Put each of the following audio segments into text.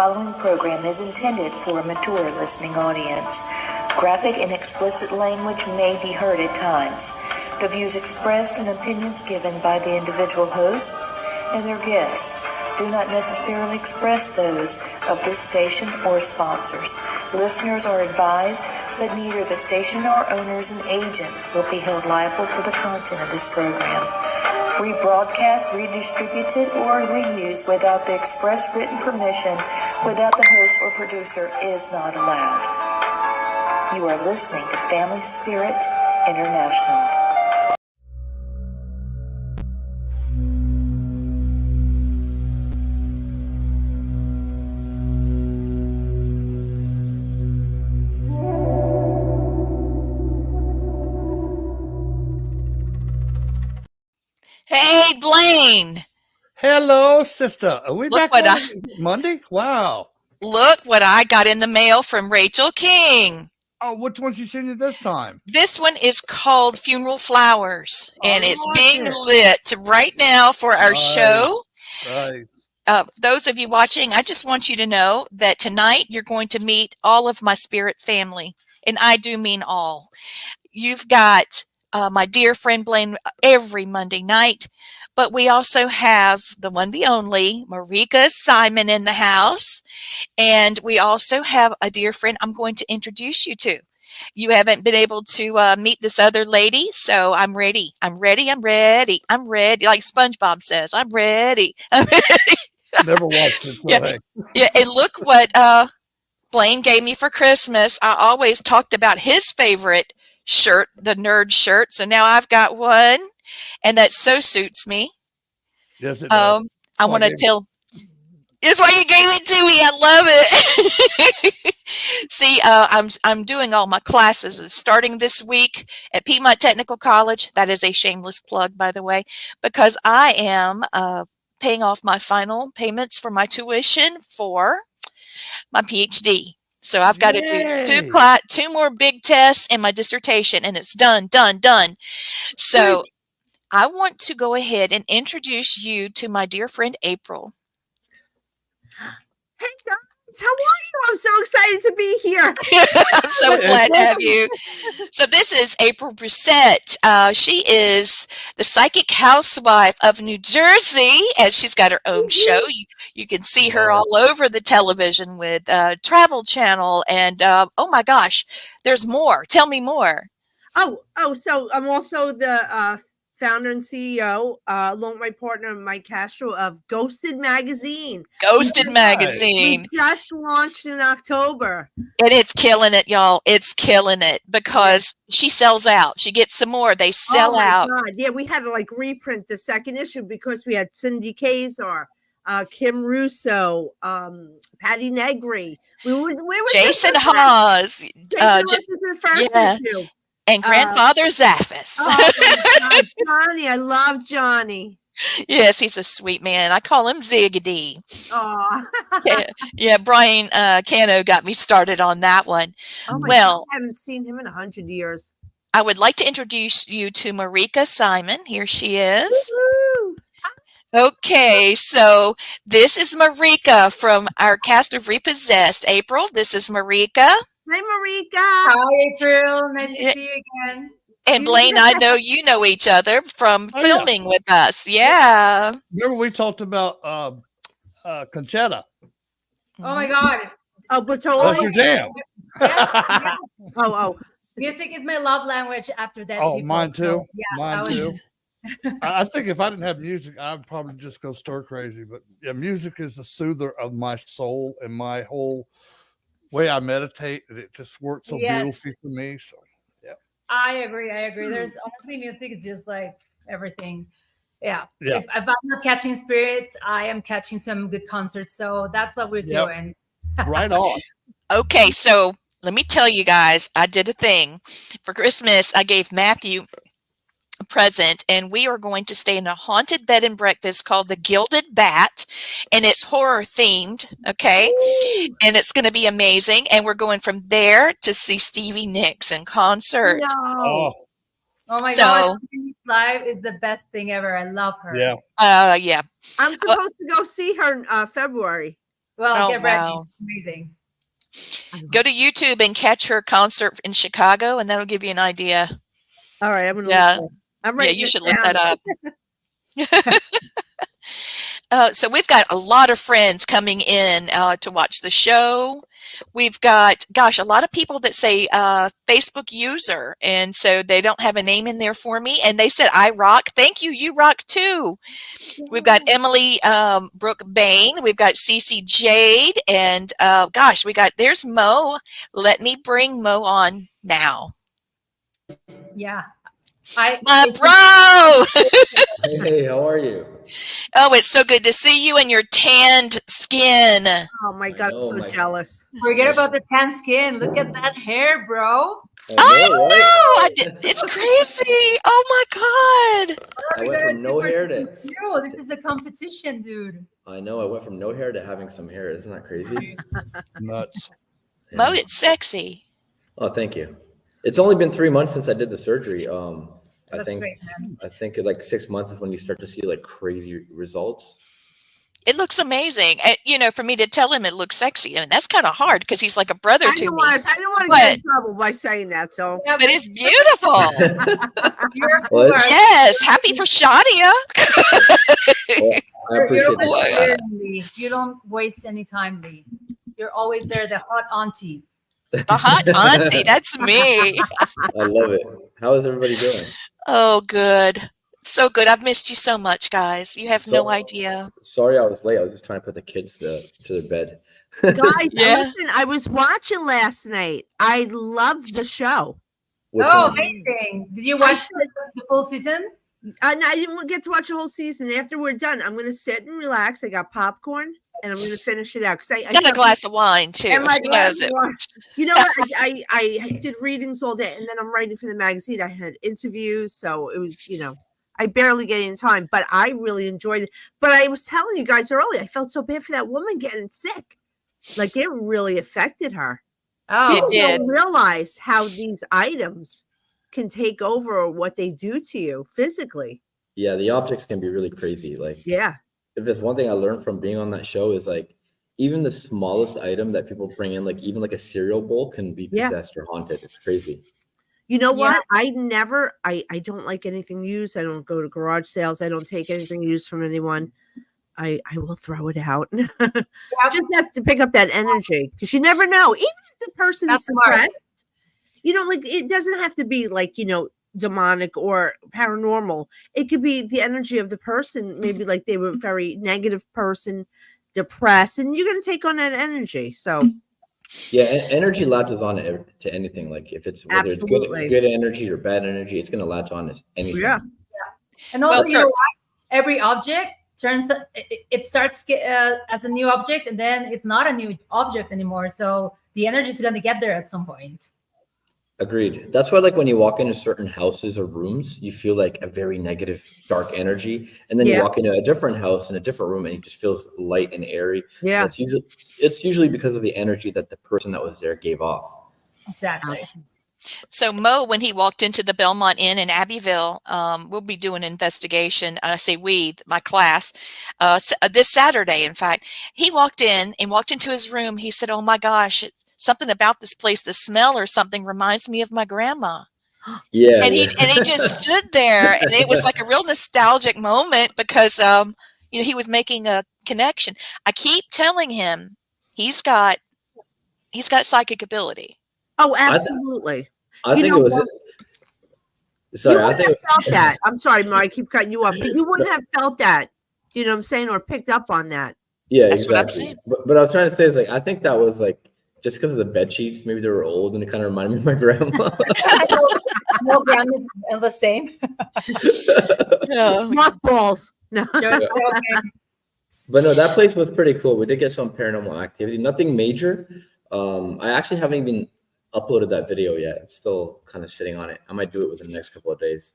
following program is intended for a mature listening audience. Graphic and explicit language may be heard at times. The views expressed and opinions given by the individual hosts and their guests do not necessarily express those of this station or sponsors. Listeners are advised that neither the station nor owners and agents will be held liable for the content of this program. Rebroadcast, redistributed, or reused without the express written permission without the host or producer is not allowed. You are listening to Family Spirit International. Hey, Blaine. Hello, sister. Are we Look back on Monday? Wow. Look what I got in the mail from Rachel King. Oh, which one she sent you this time? This one is called Funeral Flowers, and it's like being it. lit right now for our Nice. show. Nice. Those of you watching, I just want you to know that tonight you're going to meet all of my spirit family, and I do mean all. You've got my dear friend Blaine every Monday night, but we also have the one, the only, Marika Simon in the house, and we also have a dear friend I'm going to introduce you to. You haven't been able to meet this other lady, so I'm ready. I'm ready. I'm ready. I'm ready. Like SpongeBob says, I'm ready. I'm ready. Never watched it. So Yeah. hey. Yeah, and look what Blaine gave me for Christmas. I always talked about his favorite shirt, the nerd shirt. So now I've got one, and that so suits me. Yes, it does. I want to tell. It's why you gave it to me. I love it. See, I'm doing all my classes. It's starting this week at Piedmont Technical College. That is a shameless plug, by the way, because I am paying off my final payments for my tuition for my PhD. So I've got to do two more big tests and my dissertation, and it's done. So I want to go ahead and introduce you to my dear friend, April. Hey guys, how are you? I'm so excited to be here. I'm so glad to have you. So this is April Repossessed. She is the psychic housewife of New Jersey, and she's got her own show. You can see her all over the television with Travel Channel, and oh my gosh, there's more. Tell me more. So I'm also the founder and CEO, along with my partner Mike Castro, of Ghosted Magazine. Magazine. We just launched in October. And it's killing it, y'all. It's killing it because she sells out. She gets some more. They sell out. God. Yeah, we had to like reprint the second issue because we had Cindy Kazar, Kim Russo, Patty Negri. We were Jason Hawes. Jason was the first issue. And grandfather Zaffis. Oh my God, Johnny. I love Johnny. Yes, he's a sweet man. I call him Ziggity. Oh. Yeah, Brian Cano got me started on that one. Oh my God, I haven't seen him in 100 years. I would like to introduce you to Marika Simon. Here she is. Woo-hoo. Okay, so this is Marika from our cast of Repossessed. April, this is Marika. Hi, Marika. Hi, April. Nice to see you again. And Blaine, I know you know each other from filming with us. Yeah. Remember we talked about Conchetta? Oh my God. Oh, Bertolo. That's your jam. Yes. Oh. Music is my love language after that. Oh, mine too. So, yeah, mine too. I think if I didn't have music, I'd probably just go stir crazy. But yeah, music is the soother of my soul and my whole way I meditate. It just works so beautifully for me. So yeah. I agree. There's honestly, music is just like everything. Yeah. Yeah. If I'm not catching spirits, I am catching some good concerts. So that's what we're doing. Right on. Okay, so let me tell you guys, I did a thing for Christmas. I gave Matthew a present, and we are going to stay in a haunted bed and breakfast called the Gilded Bat, and it's horror themed. Okay. And it's going to be amazing. And we're going from there to see Stevie Nicks in concert. No. Oh my God. Live is the best thing ever. I love her. Yeah. Yeah. I'm supposed to go see her in February. Well, Oh, get ready. wow. It's amazing. Go to YouTube and catch her concert in Chicago, and that'll give you an idea. All right, I'm gonna Yeah. listen. I'm Yeah, writing you this should look down. that up. So we've got a lot of friends coming in to watch the show. We've got, gosh, a lot of people that say Facebook user, and so they don't have a name in there for me. And they said, I rock. Thank you. You rock too. We've got Emily Brooke Bain. We've got Cece Jade. And gosh, there's Mo. Let me bring Mo on now. Yeah. My bro. Hey, how are you? Oh, it's so good to see you in your tanned skin. Oh my God, I'm so jealous. Forget about the tan skin. Look at that hair, bro. I know. It's crazy. Oh my God. I went from no hair to. This is a competition, dude. I know. I went from no hair to having some hair. Isn't that crazy? Nuts. Yeah. Mo, it's sexy. Oh, thank you. It's only been 3 months since I did the surgery. I That's think great, man. I think like 6 months is when you start to see like crazy results. It looks amazing. And, you know, for me to tell him it looks sexy, I mean, that's kind of hard because he's like a brother to me. I didn't want to get in trouble by saying that. So, Yeah, But it's beautiful. Well, Yes. Happy for Shadia. well, I appreciate that. You don't waste any time, Lee. You're always there, the hot auntie. The hot auntie. That's me. I love it. How is everybody doing? Oh, good. So good. I've missed you so much, guys. You have no idea. Sorry I was late. I was just trying to put the kids to their bed. guys, Yeah. listen, I was watching last night. I loved the show. Which Oh, one? amazing. Did you watch the full season? And I didn't get to watch the whole season. After we're done, I'm going to sit and relax. I got popcorn, and I'm going to finish it out because I Got a glass of wine, too. and my She glass knows of it. wine. You know what? I did readings all day, and then I'm writing for the magazine. I had interviews, so it was, I barely get in time, but I really enjoyed it. But I was telling you guys earlier, I felt so bad for that woman getting sick. Like it really affected her. Oh, People did. don't realize how these items can take over or what they do to you physically. Yeah, the objects can be really crazy. Like, Yeah. if there's one thing I learned from being on that show is like, even the smallest item that people bring in, like even like a cereal bowl, can be Yeah. possessed or haunted. It's crazy. You know Yeah. what? I don't like anything used. I don't go to garage sales. I don't take anything used from anyone. I will throw it out. Just have to pick up that energy because you never know. Even if the person is That's smart. depressed, like it doesn't have to be like, demonic or paranormal. It could be the energy of the person. Maybe like they were a very negative person, depressed, and you're going to take on that energy. So Yeah, energy latches on to anything. Like if it's whether Absolutely. it's good energy or bad energy, it's gonna latch on to anything. yeah. And also, Well, you know what? Every object it starts as a new object, and then it's not a new object anymore. So the energy is going to get there at some point. Agreed. That's why, like when you walk into certain houses or rooms, you feel like a very negative, dark energy, and then you Yeah. walk into a different house in a different room, and it just feels light and airy. Yeah. And it's usually because of the energy that the person that was there gave off. Exactly. So Mo, when he walked into the Belmont Inn in Abbeville, we'll be doing an investigation. I say we, my class, this Saturday. In fact, he walked into his room. He said, "Oh my gosh, something about this place, the smell or something reminds me of my grandma." Yeah. And he just stood there, and it was like a real nostalgic moment because he was making a connection. I keep telling him he's got psychic ability. Oh, absolutely. I You think know it was. what? Sorry, You I wouldn't think. have felt that. I'm sorry, Mike. I keep cutting you off, but you wouldn't have felt that. Do you know what I'm saying? Or picked up on that. Yeah, That's what I'm exactly. saying. But I was trying to say is like I think that was like just because of the bed sheets, maybe they were old and it kind of reminded me of my grandma. No grandma's the same. Yeah. Mothballs. No. Okay. But no, that place was pretty cool. We did get some paranormal activity, nothing major. I actually haven't even uploaded that video yet. It's still kind of sitting on it. I might do it within the next couple of days.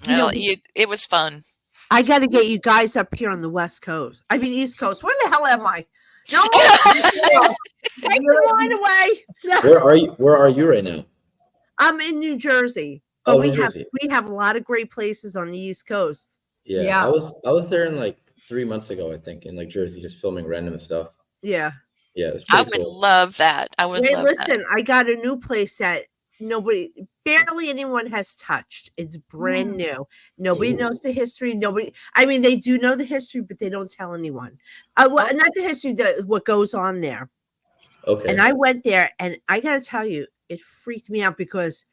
Well, it was fun. I got to get you guys up here on the West Coast. I mean, East Coast. Where the hell am I? No, take the line away. No. Where are you right now? I'm in New Jersey, but Oh, we New have Jersey. a lot of great places on the East Coast. Yeah, Yeah. I was there in like 3 months ago, I think, in like Jersey, just filming random stuff. Yeah. Yeah, it's I pretty would cool. love that. I would Hey, love listen, I got a new place that barely anyone has touched. It's brand new. Nobody Ooh. knows the history. I mean, they do know the history, but they don't tell anyone. Well, not the history, what goes on there. Okay. And I went there, and I got to tell you, it freaked me out because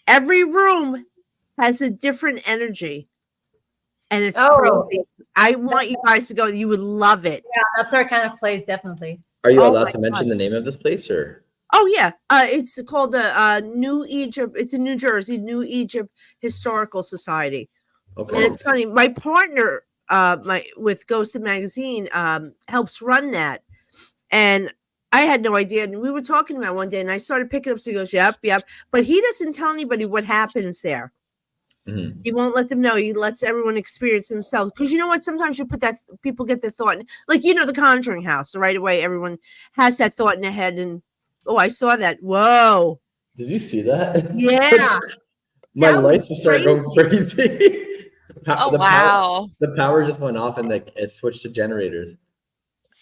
every room has a different energy, and it's Oh, crazy. I want you guys to go. You would love it. yeah, that's our kind of place, definitely. Are you Oh allowed my to mention the name of this place or? Oh yeah, it's called the New Egypt. It's in New Jersey, New Egypt Historical Society. And Okay. it's funny. My partner, with Ghosted Magazine, helps run that, and I had no idea. And we were talking about it one day, and I started picking up. So he goes, "Yep, yep," but he doesn't tell anybody what happens there. Mhm. He won't let them know. He lets everyone experience themselves. Because you know what? Sometimes you put that people get their thought, like the Conjuring House. So right away, everyone has that thought in their head, and oh, I saw that. Whoa, Did you see that? yeah, My that was lights just started going crazy. Oh, the wow. the power just went off and it switched to generators.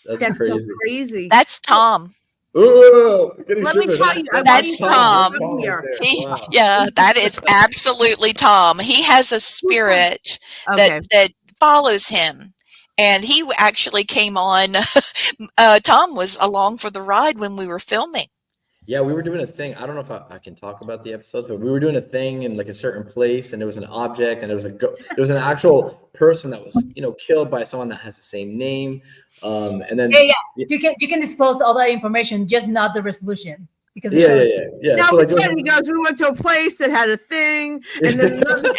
That's so crazy. crazy. That's Tom. Ooh, getting Let me shivers. tell you, I want That's you Tom. to come here. Wow. Yeah, that is absolutely Tom. He has a spirit Okay. that follows him. And he actually came on. Tom was along for the ride when we were filming. Yeah, we were doing a thing. I don't know if I can talk about the episodes, but we were doing a thing in like a certain place, and there was an object, and there was an actual person that was killed by someone that has the same name. And then Yeah. You can disclose all that information, just not the resolution, because the yeah. show's No, So like, it's funny. He goes, we went to a place that had a thing, and then another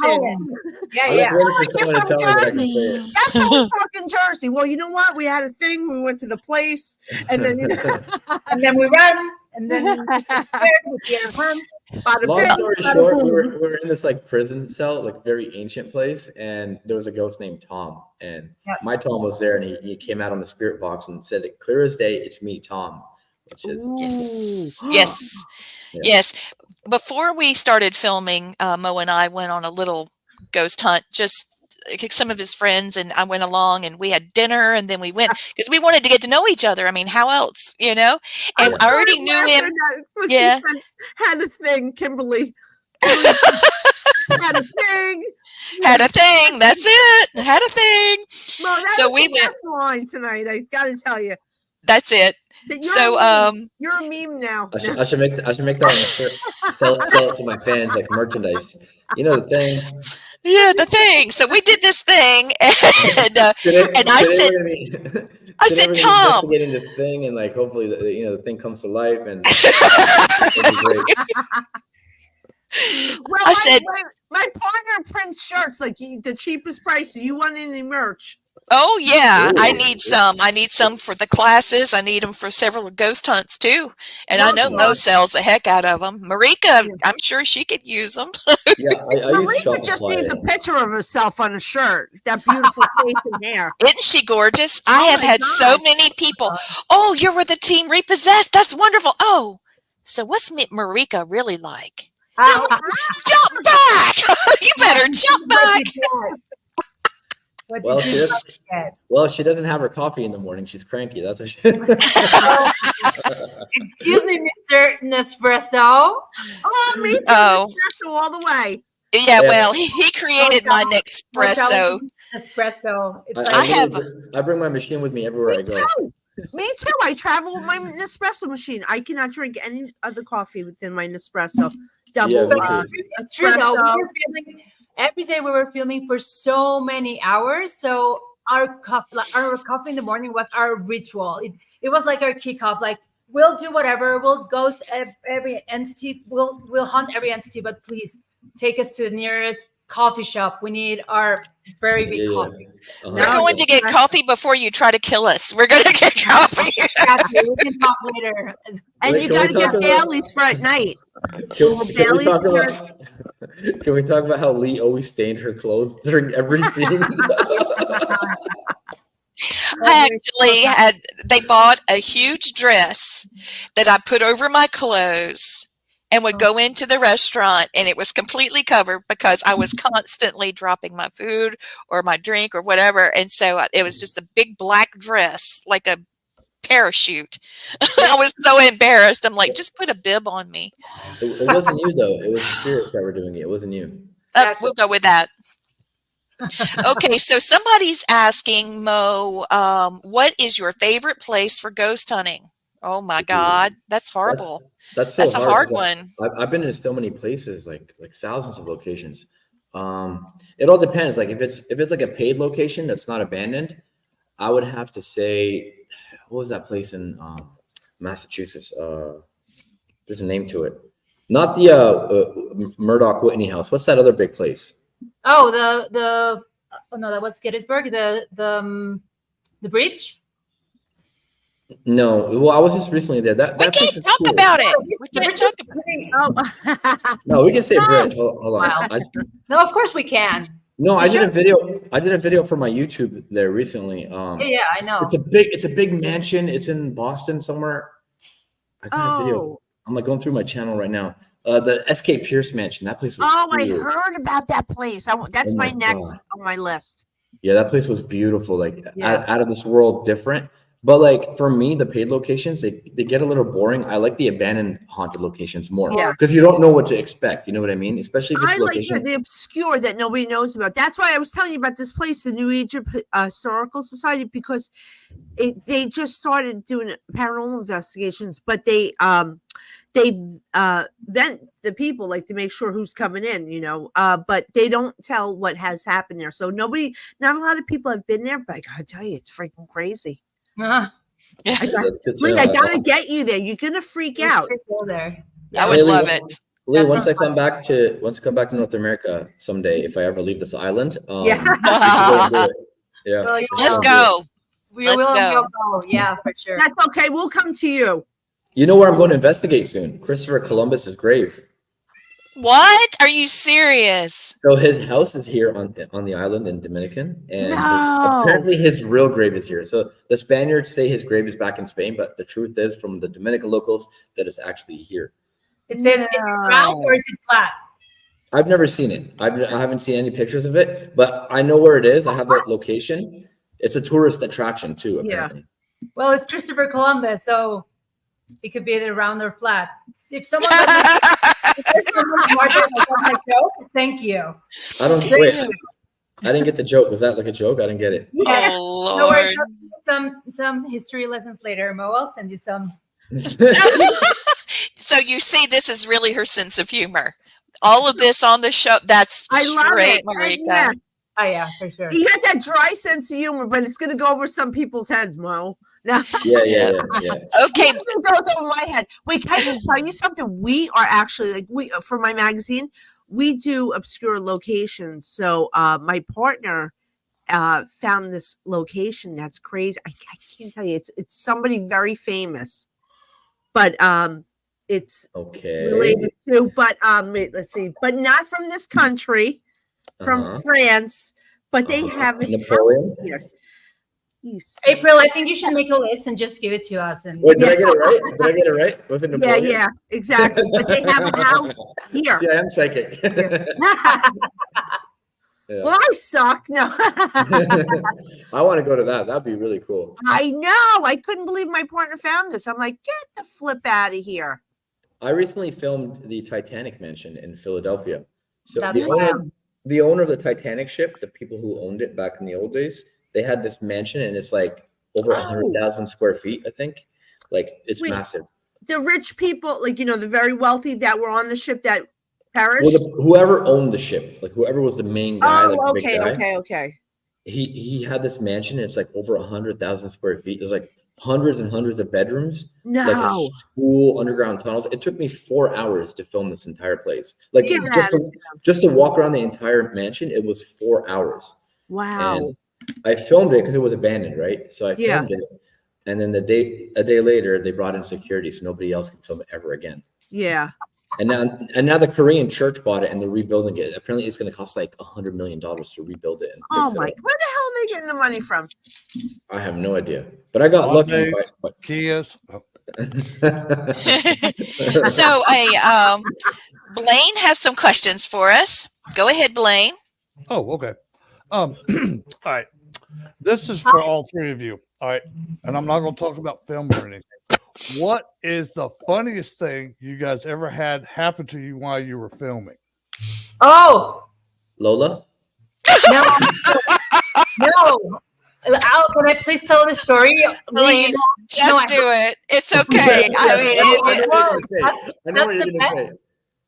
thing. Yeah, I'm just waiting for someone to from tell me that I can Jersey. say it. That's how we talk in Jersey. Well, you know what? We had a thing. We went to the place, and then and then we run, and then we get a run. Long story short, we were in this like prison cell, like very ancient place, and there was a ghost named Tom, and my Tom was there, and he came out on the spirit box and said, clear as day, it's me, Tom, which is Yes. Before we started filming, Mo and I went on a little ghost hunt, just some of his friends, and I went along, and we had dinner, and then we went because we wanted to get to know each other. I mean, how else, And I already knew him. Yeah, had a thing, Kimberly. Had a thing. Had a thing. That's it. Had a thing. Well, so we went line tonight. I got to tell you. That's it. You're a meme now. I should make that on a shirt. Sell it to my fans like merchandise. You know the thing. Yeah, the thing. So we did this thing, and I said, Tom, investigating this thing, and like hopefully the thing comes to life, and it'll be great. Well, I said, my partner prints shirts like the cheapest price. Do you want any merch? Oh yeah, Ooh. I need some. I need some for the classes. I need them for several ghost hunts too. And I know Mo sells the heck out of them. Marika, I'm sure she could use them. Yeah, I Marika just needs a picture of herself on a shirt. That beautiful face and hair. Isn't she gorgeous? I have had so many people. Oh, you're with the team Repossessed. That's wonderful. Oh, so what's Marika really like? Jump back! You better jump back. Well, she doesn't have her coffee in the morning. She's cranky. That's what she. Excuse me, Mr. Nespresso. Oh, me too. Nespresso all the way. Yeah, well, he created my Nespresso. Espresso. I bring my machine with me everywhere I go. Me too. I travel with my Nespresso machine. I cannot drink any other coffee within my Nespresso. Double It's true though. Every day we were filming for so many hours. So our coffee in the morning was our ritual. It was like our kickoff. Like we'll do whatever. We'll ghost every entity. We'll hunt every entity. But please take us to the nearest coffee shop. We need our very big coffee. Uh-huh. We're going to get coffee before you try to kill us. We're going to get coffee. Exactly. We can talk later. And you got to get Bailey's for at night. Can we talk about how Lee always stained her clothes during every scene? They bought a huge dress that I put over my clothes, and would go into the restaurant, and it was completely covered because I was constantly dropping my food or my drink or whatever. And so it was just a big black dress, like a parachute. I was so embarrassed. I'm like, just put a bib on me. It wasn't you though. It was the spirits that were doing it. It wasn't you. We'll go with that. Okay, so somebody's asking, Mo, what is your favorite place for ghost hunting? Oh my God, that's horrible. That's a hard 'cause one. I've been in so many places, like thousands of locations. It all depends. Like if it's like a paid location that's not abandoned, I would have to say, what was that place in Massachusetts? There's a name to it. Not the Murdoch Whitney House. What's that other big place? Oh, oh no, that was Gettysburg. The bridge. No, well, I was just recently there. That We place can't is talk cool. about it. We can't talk about it. Oh, No, we can say bridge. Hold on. Wow. No, of course we can. No, I did Sure. a video. I did a video for my YouTube there recently. Yeah, I know. It's a big mansion. It's in Boston somewhere. I got a video. oh, I'm like going through my channel right now. The SK Pierce mansion. That place was. oh! I cool. heard about that place. That's Oh my my next God. on my list. Yeah, that place was beautiful. Like Yeah. out of this world, different. But like for me, the paid locations they get a little boring. I like the abandoned haunted locations more. Yeah. Because you don't know what to expect. You know what I mean? Especially if it's I a like location. the obscure that nobody knows about. That's why I was telling you about this place, the New Egypt Historical Society, because they just started doing paranormal investigations, but they vent the people like to make sure who's coming in, but they don't tell what has happened there. So not a lot of people have been there, but I gotta tell you, it's freaking crazy. Uh-huh. That's good to Lee, know. I gotta get you there. You're gonna freak We out. should go there. I would Really, love it. Lee, That once I sounds come back to North America someday, if I ever leave this island, Yeah. we should go and do it. Yeah. Well, we should Let's and do go. We Let's will go. go. Yeah, for sure. That's okay. We'll come to you. it. You know where I'm going to investigate soon? Christopher Columbus's grave. What? Are you serious? So his house is here on the island in Dominican, and No. apparently his real grave is here. So the Spaniards say his grave is back in Spain, but the truth is, from the Dominican locals, that it's actually here. Is it round or is it flat? I've never seen it. I haven't seen any pictures of it, but I know where it is. I have the location. It's a tourist attraction too, Yeah. apparently. Well, it's Christopher Columbus, so it could be either round or flat. If someone thank you. I don't wait. I didn't get the joke. Was that like a joke? I didn't get it. Yeah. Oh No worries. Lord. Some history lessons later, Mo. I'll send you some. So you see, this is really her sense of humor. All of this on the show, that's I love straight it. Marika. Yeah. Oh yeah, for sure. You got that dry sense of humor, but it's gonna go over some people's heads, Mo. No. Yeah. Okay, It goes over my head. Wait, can I just tell you something? We are actually for my magazine, we do obscure locations. So my partner found this location that's crazy. I can't tell you. It's somebody very famous, but it's Okay. related to. But wait, let's see. But not from this country, from Uh-huh. France. But they have a Napoleon? house here. You see. April, I think you should make a list and just give it to us. And Wait, did I get it right? Did I get it right? Was it Napoleon? Yeah, exactly. But they have a house here. Yeah, I'm psychic. Yeah. Well, I suck. No. I want to go to that. That'd be really cool. I know. I couldn't believe my partner found this. I'm like, get the flip out of here. I recently filmed the Titanic mansion in Philadelphia. So That's the owner of the Titanic ship, the people who owned it back in the old days, they had this mansion and it's like over 100,000 square feet, I think. Like it's Wait. massive. The rich people, like, the very wealthy that were on the ship that perished. Well, whoever owned the ship, like whoever was the main guy, like the big guy, okay. he had this mansion. And it's like over 100,000 square feet. There's like hundreds and hundreds of bedrooms, like a No. school, underground tunnels. It took me 4 hours to film this entire place. Like Get just to walk around the entire mansion, it was 4 hours. Wow. And I filmed it because it was abandoned, right? So I Yeah. filmed it, and then a day later, they brought in security, so nobody else can film it ever again. Yeah. And now the Korean church bought it, and they're rebuilding it. Apparently, it's going to cost like $100 million to rebuild it. And Oh fix it my. up. Where the hell are they getting the money from? I have no idea, but I got lucky. Monday. Kias. So, Blaine has some questions for us. Go ahead, Blaine. Oh, okay. All right. This is for all three of you. All right. And I'm not going to talk about film or anything. What is the funniest thing you guys ever had happen to you while you were filming? Oh, Lola? no. No. Al, can I please tell the story? Please, just do it. It's okay. I know what you're going to say.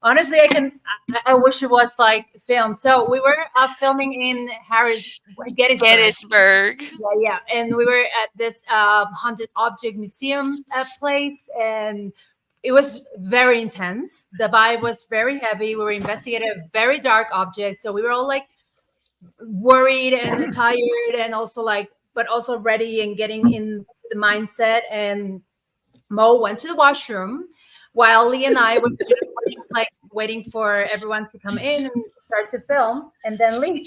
Honestly, I wish it was like filmed. So we were filming in Gettysburg. Yeah. And we were at this haunted object museum place, and it was very intense. The vibe was very heavy. We were investigating a very dark object. So we were all like worried and tired, and also but also ready and getting into the mindset. And Mo went to the washroom while Lee and I were just like waiting for everyone to come in and start to film. And then Lee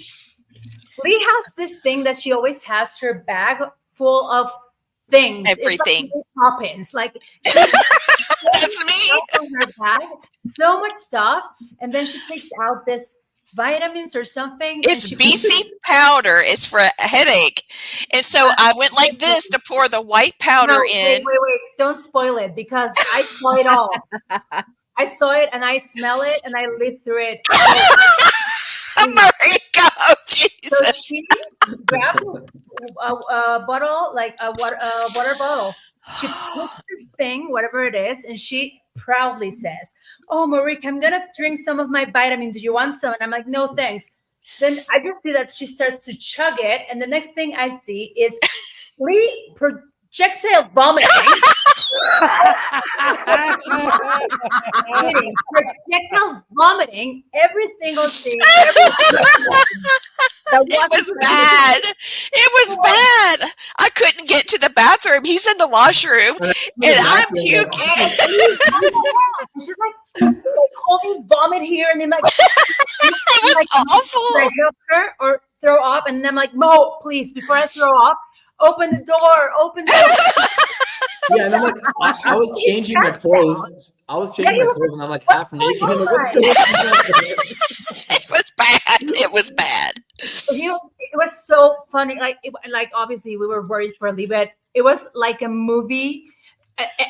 has this thing that she always has her bag full of things. Everything. It's like poppins. Like that's me. Her bag, so much stuff. And then she takes out this vitamins or something. It's BC powder. It's for a headache. And so I went like this to pour the white powder in. Wait. Don't spoil it, because I saw it all. I saw it and I smell it and I lived through it. Marika, oh, Jesus. So she grabbed a bottle, like a water bottle. She puts this thing, whatever it is, and she proudly says, "Oh, Marika, I'm gonna drink some of my vitamin. Do you want some?" And I'm like, "No, thanks." Then I just see that she starts to chug it, and the next thing I see is projectile vomiting. Projectile vomiting every single thing. It was bad. It was bad. I couldn't get to the bathroom. He's in the washroom, and I'm puking. She's like holy vomit here, and then like it was awful. Like, help her or throw up, and then I'm like, Mo, please, before I throw up, open the door. Yeah, and I'm like, I was changing my clothes. And I'm like half naked. It was bad. It was bad. It was so funny. Like obviously we were worried for Lee, but it was like a movie.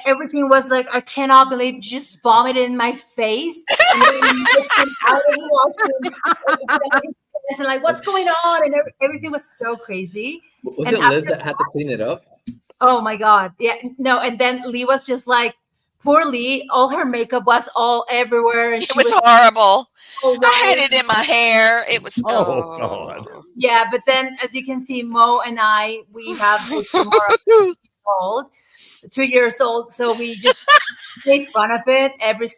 Everything was like, I cannot believe you just vomited in my face. And then out of the washroom. And like, what's going on? And everything was so crazy. Was it Liz that had to clean it up? Oh my God. Yeah. No. And then Lee was just like, poor Lee, all her makeup was all everywhere. And it was horrible. I had it in my hair. It was God. Yeah, but then as you can see, Mo and I, we have 2 years old. So we just made fun of it. Every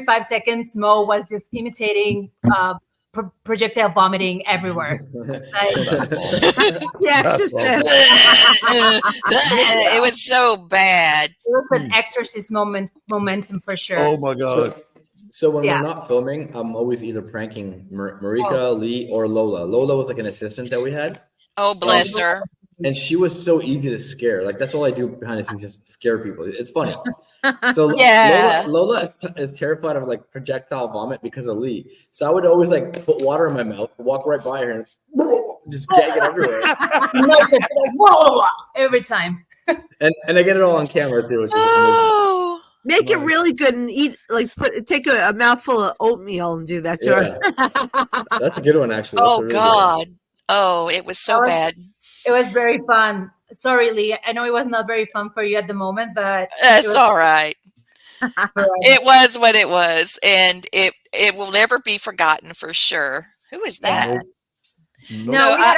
5 seconds, Mo was just imitating projectile vomiting everywhere. It was so bad. It was an exorcist momentum for sure. Oh my God. So when we're not filming, I'm always either pranking Marika, Lee, or Lola. Lola was like an assistant that we had. Oh, bless her. And she was so easy to scare. Like, that's all I do behind the scenes, just scare people. It's funny. So yeah. Lola is terrified of like projectile vomit because of Lee. So I would always like put water in my mouth, walk right by her, and just gag it everywhere. Every time. And I get it all on camera too. Which is Make it really good and eat. Like take a mouthful of oatmeal and do that to her. That's a good one, actually. Oh really God. Good. Oh, it was so bad. It was very fun. Sorry, Lee. I know it was not very fun for you at the moment, but that's all right. It was what it was, and it will never be forgotten for sure. Who is that? No,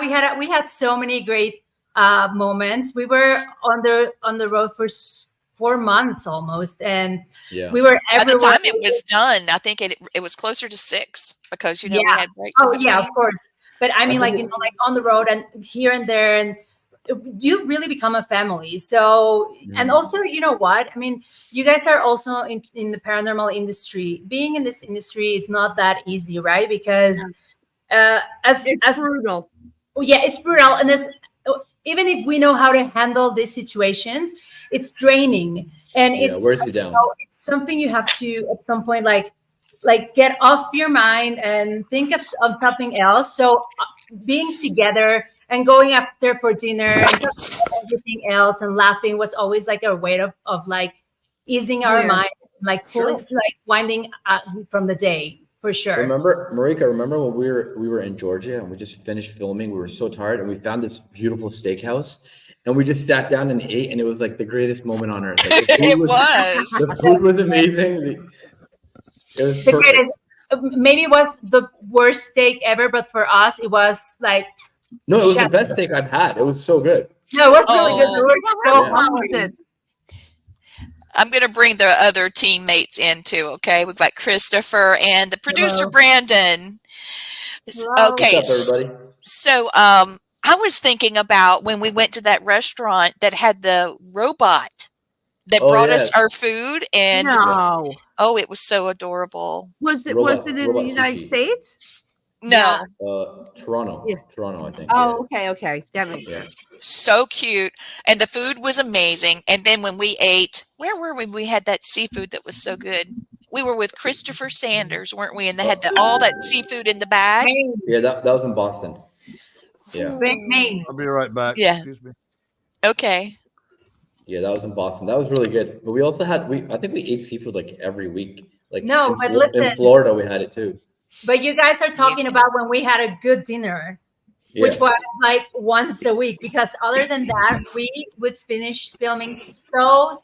we had so many great moments. We were on the road for 4 months almost, and we were everywhere. By the time it was done, I think it was closer to 6 because we had breaks. Oh yeah, of course. But I mean, like on the road and here and there, and you really become a family. So, and also, you know what? I mean, you guys are also in the paranormal industry. Being in this industry is not that easy, right? Because it's brutal. Yeah, it's brutal, and even if we know how to handle these situations, it's draining, and Yeah, it's, wears you down. it's something you have to at some point like get off your mind and think of something else. So being together and going up there for dinner and talking about everything else and laughing was always like a way of like easing our Yeah. mind, like pulling, Sure. like winding from the day for sure. Remember, Marika, remember when we were in Georgia and we just finished filming? We were so tired and we found this beautiful steakhouse and we just sat down and ate, and it was like the greatest moment on earth. Like, It was. the food was amazing. It was The perfect. greatest, maybe it was the worst steak ever, but for us it was like, No, it was the chef. best steak I've had. It was so good. No, it was really good. Oh. We were What so restaurant was hungry. it? I'm going to bring the other teammates in too, okay? We've got Christopher and the producer, Hello. Brandon. Hello. Okay. What's up, everybody? So I was thinking about when we went to that restaurant that had the robot that Oh, brought yes. us our food, and No. oh, it was so adorable. Was it Robot- in the robot United sushi. States? No, Toronto. Yeah. Toronto, I think. Oh, okay. That makes Yeah. sense. so cute. And the food was amazing. And then when we ate, where were we? We had that seafood that was so good. We were with Christopher Sanders, weren't we? And they had all that seafood in the bag. Maine. Yeah, that was in Boston. Yeah. Maine. I'll be right back. Yeah. Excuse me. Okay. Yeah, that was in Boston. That was really good. But we also had I think we ate seafood like every week. Like No, in, but in listen. Florida we had it too. But you guys are talking about when we had a good dinner, Yeah. which was like once a week, because other than that, we would finish filming so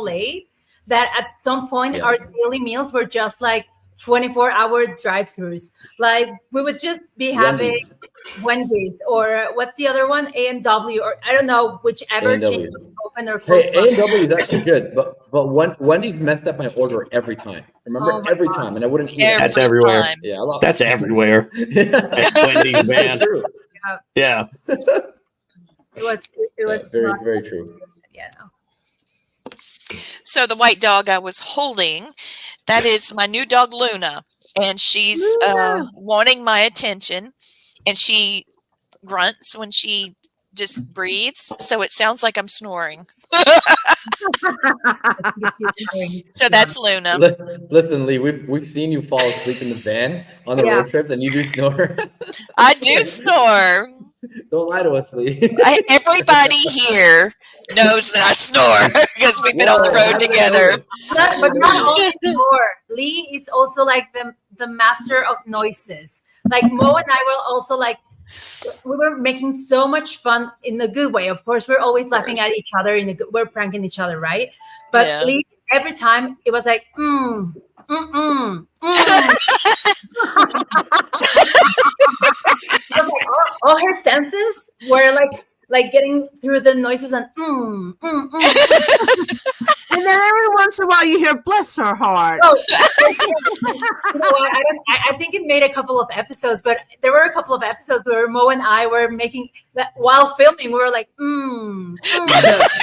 late that at some point Yeah. our daily meals were just like 24-hour drive-throughs. Like we would just be having Wendy's, or what's the other one? A&W, or I don't know, whichever A&W. chain was open or closed. Hey, A&W is actually good, but Wendy's messed up my order every time. Remember, Oh my every God. time, and I wouldn't eat Every it. That's everywhere. time. Yeah, I lost. That's everywhere. Yeah. Wendy's, man. True. Yeah. It was very, not, very true. yeah, no. So the white dog I was holding, that is my new dog Luna, and she's Luna. wanting my attention, and she grunts when she just breathes, so it sounds like I'm snoring. So that's Luna. Listen, Lee, we've seen you fall asleep in the van on the Yeah. road trips, and you do snore. I do snore. Don't lie to us, Lee. Everybody here knows that I snore because we've been on the road together. But not only snore. Lee is also like the master of noises. Like Mo and I were also like, we were making so much fun in a good way. Of course, we're always laughing at each other we're pranking each other, right? But Yeah. Lee, every time it was like, It was like all her senses were like getting through the noises and And then every once in a while you hear "bless her heart." Oh, you know what? I think it made a couple of episodes, but there were a couple of episodes where Mo and I were making that while filming. We were like, No,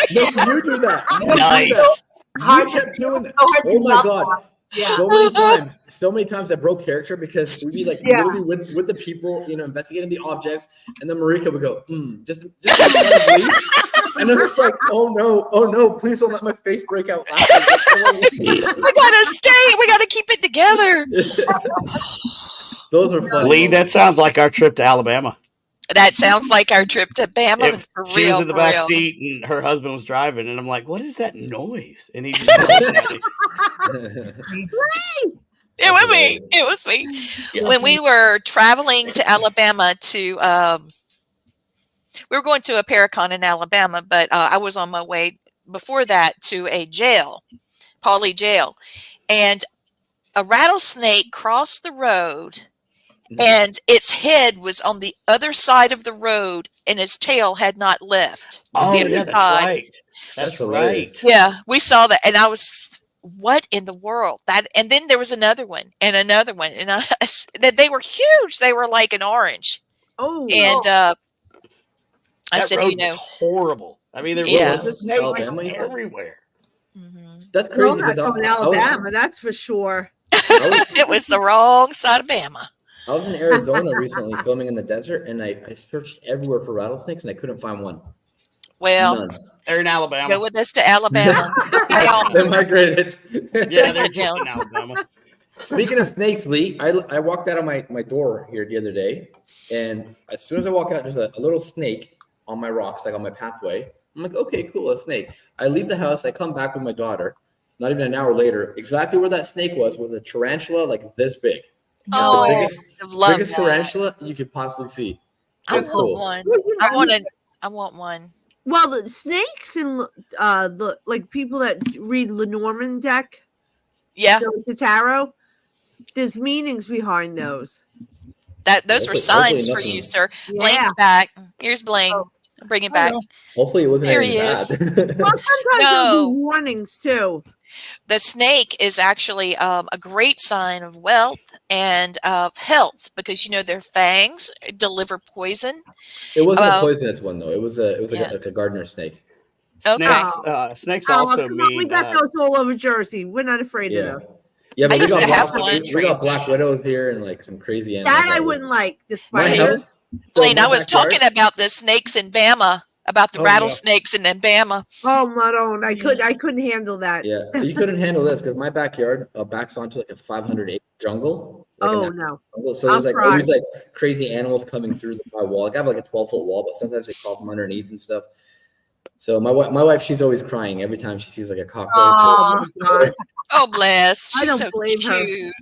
you do that. You do Nice. that. hard You to, kept doing that. so hard to Oh my not God. laugh. Yeah. So many times I broke character because we'd be like Yeah. literally with the people, investigating the objects, and then Marika would go, just in front of me. And I'm just like, oh no, please don't let my face break out laughing. We gotta stay. We gotta keep it together. Those are fun. Lee, that sounds like our trip to Alabama. That sounds like our trip to Bama. For She real, was in the for back real. seat and her husband was driving, and I'm like, "What is that noise?" And he just looked at me. It was me. It was me. When we were traveling to Alabama we were going to a Paracon in Alabama, but I was on my way before that to a jail, Pauley Jail, and a rattlesnake crossed the road, and its head was on the other side of the road, and its tail had not left. Oh, The yeah, other that's side. right. That's That's hilarious. right. Yeah, we saw that, and I was, what in the world? And then there was another one, and that they were huge. They were like an orange, Oh, and I That said, road was horrible. I mean, there Yeah. was snakes Alabama, you said? everywhere. mhm. That's no, crazy. not because going to I was- Alabama, that's for sure. It was the wrong side of Bama. I was in Arizona recently filming in the desert, and I searched everywhere for rattlesnakes, and I couldn't find one. Well, None. They're in Alabama. go with us to Alabama. They all They migrated. Yeah, they're just in Alabama. Speaking of snakes, Lee, I walked out of my door here the other day, and as soon as I walk out, there's a little snake on my rocks, like on my pathway. I'm like, okay, cool, a snake. I leave the house, I come back with my daughter. Not even an hour later, exactly where that snake was a tarantula like this big. Oh, The biggest, I love biggest that. tarantula you could possibly see. I It's want cool. one. Yeah. I want one. Well, the snakes and the like people that read Lenormand deck, Yeah, the tarot, there's meanings behind those. those were Hopefully signs for nothing. you, sir. Yeah. Blaine's back. Here's Blaine. Oh. Bring it back. Hopefully it wasn't There anything he is. bad. Well, sometimes No. there'll be warnings too. The snake is actually a great sign of wealth and of health because their fangs deliver poison. It wasn't a poisonous one though. It was Yeah. like a gardener snake. Okay. Snakes Oh, also come on, we mean got those all over Jersey. We're not afraid of Yeah. those. Yeah, I but we used got, to have black, one. we got black widows here and like some crazy animals. That I wouldn't like. The My spiders. house, Blaine, my I was backyard- talking about the snakes in Bama, about the Oh, yeah. rattlesnakes in Bama. Oh my own. I couldn't handle that. Yeah, you couldn't handle this because my backyard backs onto like a 500-acre jungle. Like Oh an no. jungle. So I'll there's like cry. always like crazy animals coming through my wall. Like I have like a 12-foot wall, but sometimes they crawl from underneath and stuff. So my wife, she's always crying every time she sees like a cockroach. Oh my God. Oh, bless. I She's don't so blame her. cute.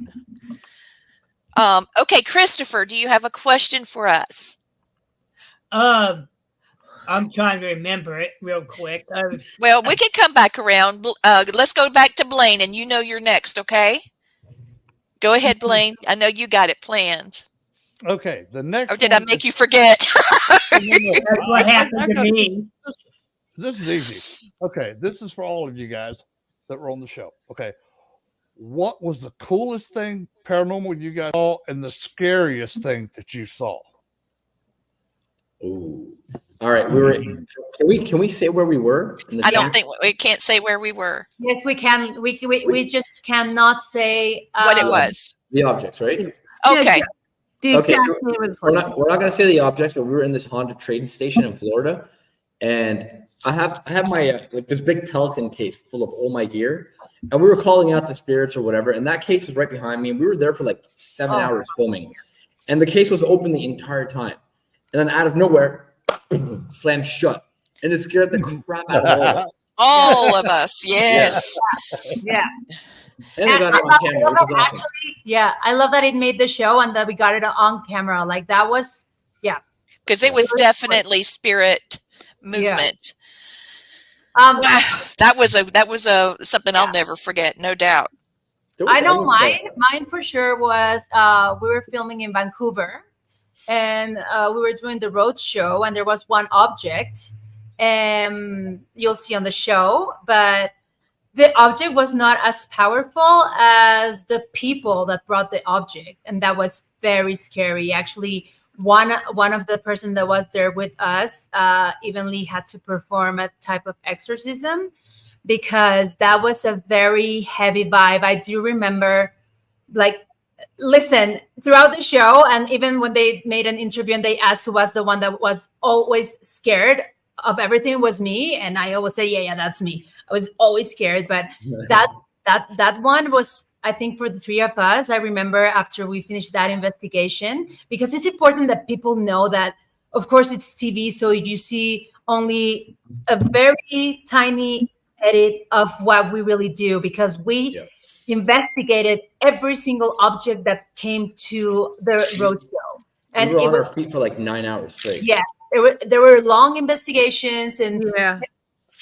Okay, Christopher, do you have a question for us? I'm trying to remember it real quick. Well, we can come back around. Let's go back to Blaine, and you're next, okay? Go ahead, Blaine. I know you got it planned. Okay, the next. Or did I one make is- you forget? That's what happened to me. This is easy. Okay, this is for all of you guys that were on the show. Okay, what was the coolest thing paranormal you guys saw, and the scariest thing that you saw? Ooh. All right, can we say where we were? In the I don't tent? think we can't say where we were, Yes, we can. We just cannot say what it was. The objects, right? Okay. The Okay, exact so name of the We're place. not going to say the objects, but we were in this haunted train station in Florida, and I have my like this big Pelican case full of all my gear, and we were calling out the spirits or whatever, and that case was right behind me, and we were there for like 7 hours filming, and the case was open the entire time, and then out of nowhere, slammed shut, and it scared the crap out of all of us. All of us, yes. Yeah. And they got it on camera, which is awesome. Yeah, I love that it made the show and that we got it on camera. Like that was, Because it was definitely spirit movement. Um, That was something I'll never forget, no doubt. There was I know other stuff. mine for sure was we were filming in Vancouver, and we were doing the road show, and there was one object, and you'll see on the show, but the object was not as powerful as the people that brought the object, and that was very scary. Actually, one of the person that was there with us evenly had to perform a type of exorcism because that was a very heavy vibe. I do remember, like, listen, throughout the show, and even when they made an interview and they asked who was the one that was always scared of everything, was me, and I always say, yeah, that's me. I was always scared, but that one was, I think, for the three of us. I remember after we finished that investigation, because it's important that people know that, of course, it's TV, so you see only a very tiny edit of what we really do, because we investigated every single object that came to the roadshow. And we were it on was, our feet for like 9 hours straight. yeah, there were long investigations, and Yeah.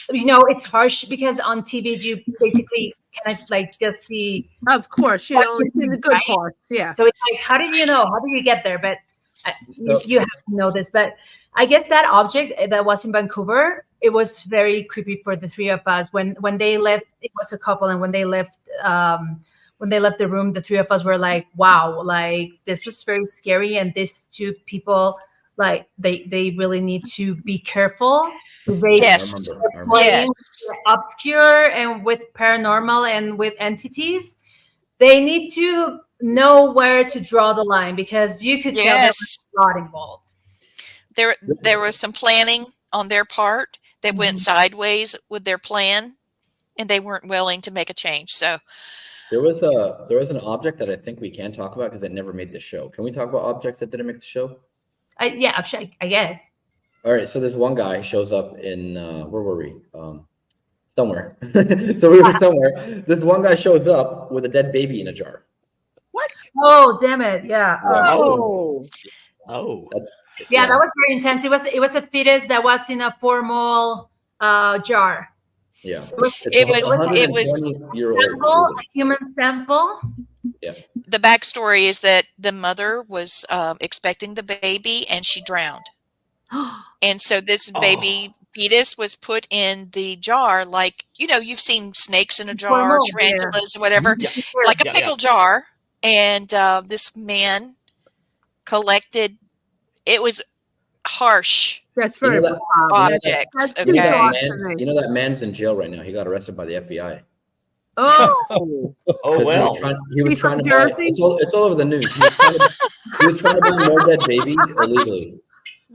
it's harsh because on TV you basically kind of like just see. Of course, you only see the good parts. Yeah. So it's like, how did you know? How did you get there? But you have to know this. But I guess that object that was in Vancouver, it was very creepy for the three of us. When they left, it was a couple, and when they left the room, the three of us were like, wow, like this was very scary, and these two people, like they really need to be careful. Yes. I remember. Yes. Obscure and with paranormal and with entities, they need to know where to draw the line, because you could tell there was a lot involved. There was some planning on their part. that went sideways with their plan, and they weren't willing to make a change. So There was an object that I think we can talk about because it never made the show. Can we talk about objects that didn't make the show? Yeah, I'm sure, I guess. All right, so this one guy shows up in where were we? Somewhere. So we were somewhere. This one guy shows up with a dead baby in a jar. What? Oh, damn it! Yeah. Oh. Oh. Yeah, that was very intense. It was a fetus that was in a formal jar. Yeah. It was Sample, a human sample. Yeah. The backstory is that the mother was expecting the baby and she drowned. And so this baby fetus was put in the jar, like, you know, you've seen snakes in a jar, tarantulas, or whatever, like a pickle jar. And this man collected, it was harsh. That's very objects. You know that man's in jail right now. He got arrested by the FBI. Oh. Oh well. He was trying to buy. It's all over the news. He was trying to buy more dead babies illegally.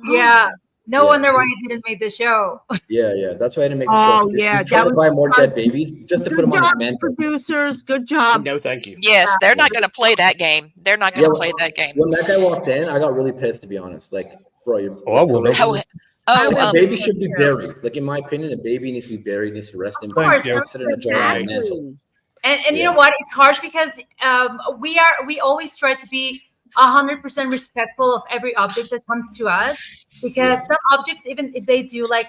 Yeah. No wonder why he didn't make the show. Yeah. That's why I didn't make the show. Oh yeah, he's trying to buy more dead babies just to put them on his mantle. Producers, good job. No, thank you. Yes, they're not going to play that game. They're not going to play that game. When that guy walked in, I got really pissed, to be honest. Like, bro, the baby should be buried. Like, in my opinion, the baby needs to be buried. Needs to rest in course, sit in a jar on the mantle. And you know what? It's harsh because we always try to be 100% respectful of every object that comes to us, because some objects, even if they do like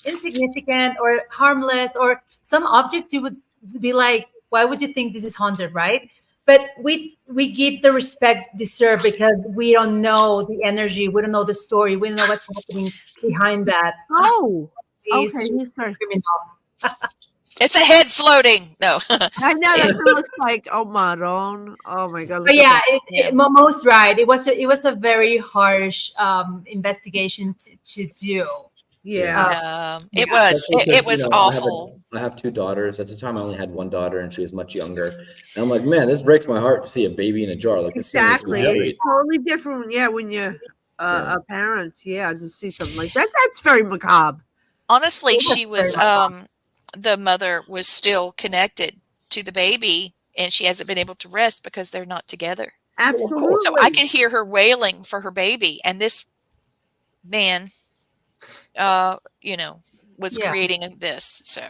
insignificant or harmless, or some objects you would be like, why would you think this is haunted, right? But we give the respect deserved because we don't know the energy, we don't know the story, we don't know what's happening behind that. Oh, okay, he's criminal. It's a head floating. No, I know that looks like Maron. Oh my god! But yeah, Momo's right. It was a very harsh investigation to do. Yeah, it was awful. I have two daughters. At the time, I only had one daughter, and she was much younger. And I'm like, man, this breaks my heart to see a baby in a jar. Like, exactly, it's totally different. Yeah, when you're a parent, to see something like that, that's very macabre. Honestly, she was. The mother was still connected to the baby, and she hasn't been able to rest because they're not together. Absolutely. So I could hear her wailing for her baby, and this man, was creating this. So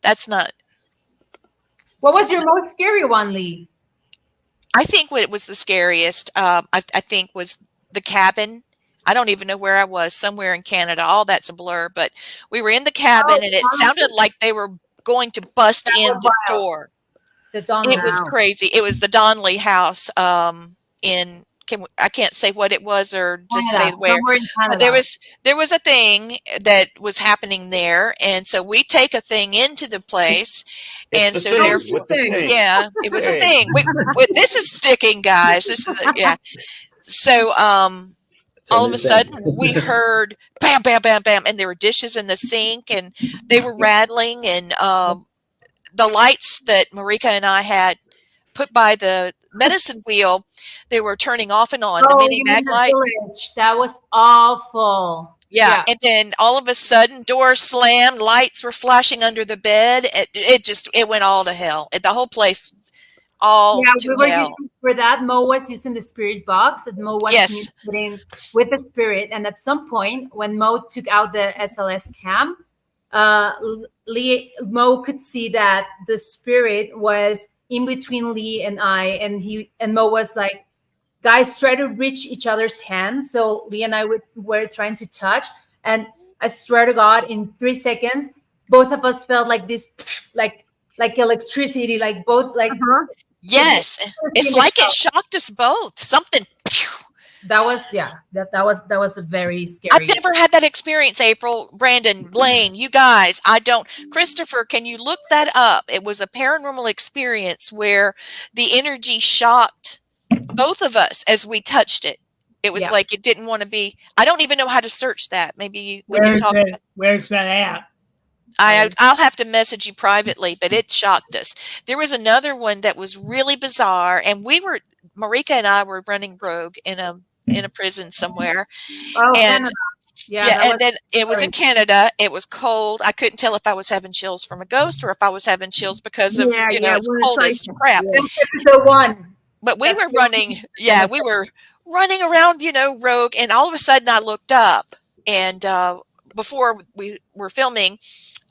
that's not. What was your most scary one, Lee? I think what was the scariest, I think, was the cabin. I don't even know where I was, somewhere in Canada. All that's a blur, but we were in the cabin and it sounded like they were going to bust in the door. It was crazy. It was the Donnelly house I can't say what it was or just say where. But there was a thing that was happening there, and so we take a thing into the place, and so therefore, it was a thing. This is sticking, guys. This is So all of a sudden, we heard bam, bam, bam, bam, and there were dishes in the sink, and they were rattling, and the lights that Marika and I had put by the medicine wheel, they were turning off and on. The mini mag light. That was awful. Yeah, and then all of a sudden, doors slammed, lights were flashing under the bed. It went all to hell. The whole place. For that, Mo was using the spirit box, and Mo was communicating with the spirit. And at some point, when Mo took out the SLS cam, Mo could see that the spirit was in between Lee and I, and Mo was like, "Guys, try to reach each other's hands." So Lee and I were trying to touch, and I swear to God, in 3 seconds, both of us felt like this, like electricity, like both, like. Yes, it's like it shocked us both. Something. That was a very scary. I've never had that experience, April, Brandon, Blaine, you guys. I don't. Christopher, can you look that up? It was a paranormal experience where the energy shocked both of us as we touched it. It was like it didn't want to be. I don't even know how to search that. Maybe we can talk. Where's that at? I'll have to message you privately, but it shocked us. There was another one that was really bizarre, and Marika and I were running rogue in a prison somewhere, and Yeah, and then it was in Canada. It was cold. I couldn't tell if I was having chills from a ghost or if I was having chills because of, it's when cold like as crap. The one. But we were running, we were running around, Rogue, and all of a sudden I looked up, and before we were filming,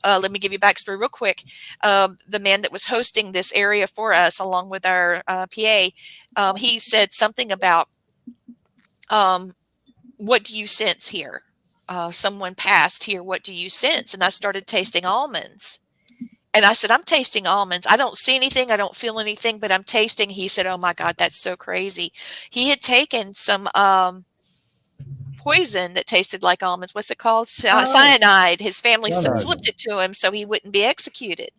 let me give you backstory real quick. The man that was hosting this area for us, along with our PA, he said something about, what do you sense here? Someone passed here. What do you sense? And I started tasting almonds. And I said, I'm tasting almonds. I don't see anything. I don't feel anything, but I'm tasting. He said, oh my God, that's so crazy. He had taken some poison that tasted like almonds. What's it called? Cyanide. His family slipped it to him so he wouldn't be executed.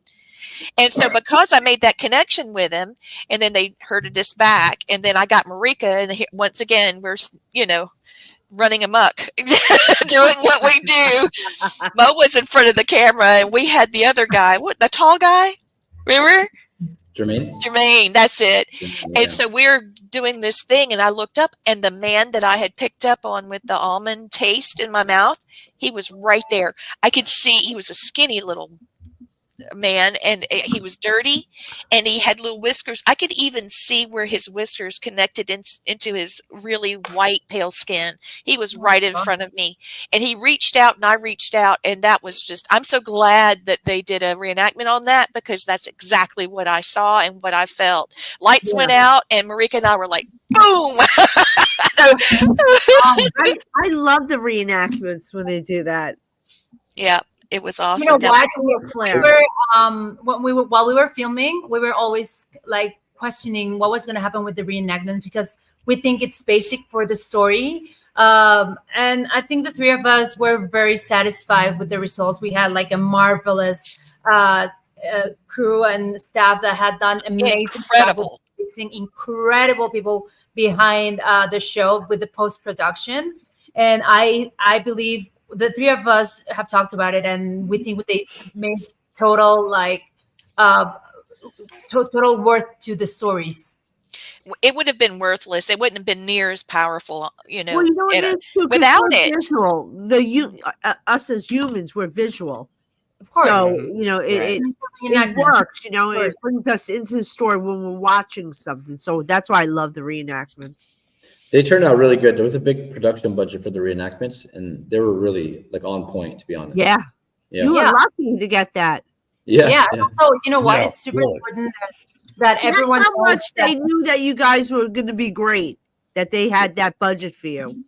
And so because I made that connection with him, and then they herded us back, and then I got Marika, and once again, we're, running amok, doing what we do. Mo was in front of the camera, and we had the other guy, the tall guy, remember? Jermaine, that's it. Yeah. And so we're doing this thing, and I looked up, and the man that I had picked up on with the almond taste in my mouth, he was right there. I could see he was a skinny little man, and he was dirty, and he had little whiskers. I could even see where his whiskers connected into his really white, pale skin. He was right in front of me, and he reached out, and I reached out, and that was just, I'm so glad that they did a reenactment on that, because that's exactly what I saw and what I felt. Lights went out, and Marika and I were like, boom. I love the reenactments when they do that. Yeah. It was awesome. You know what? While we were filming, we were always like questioning what was going to happen with the reenactments, because we think it's basic for the story. And I think the three of us were very satisfied with the results. We had like a marvelous crew and staff that had done amazing, incredible people behind the show with the post-production. And I believe the three of us have talked about it, and we think they made total worth to the stories. It would have been worthless. It wouldn't have been near as powerful, Well, without it. Visual. Us as humans, we're visual. Of course. So, it works, it brings us into the story when we're watching something. So that's why I love the reenactments. They turned out really good. There was a big production budget for the reenactments, and they were really on point, to be honest. Yeah. You were lucky to get that. Yeah. Also, you know what? It's super important that everyone knows how much they knew that you guys were going to be great, that they had that budget for you.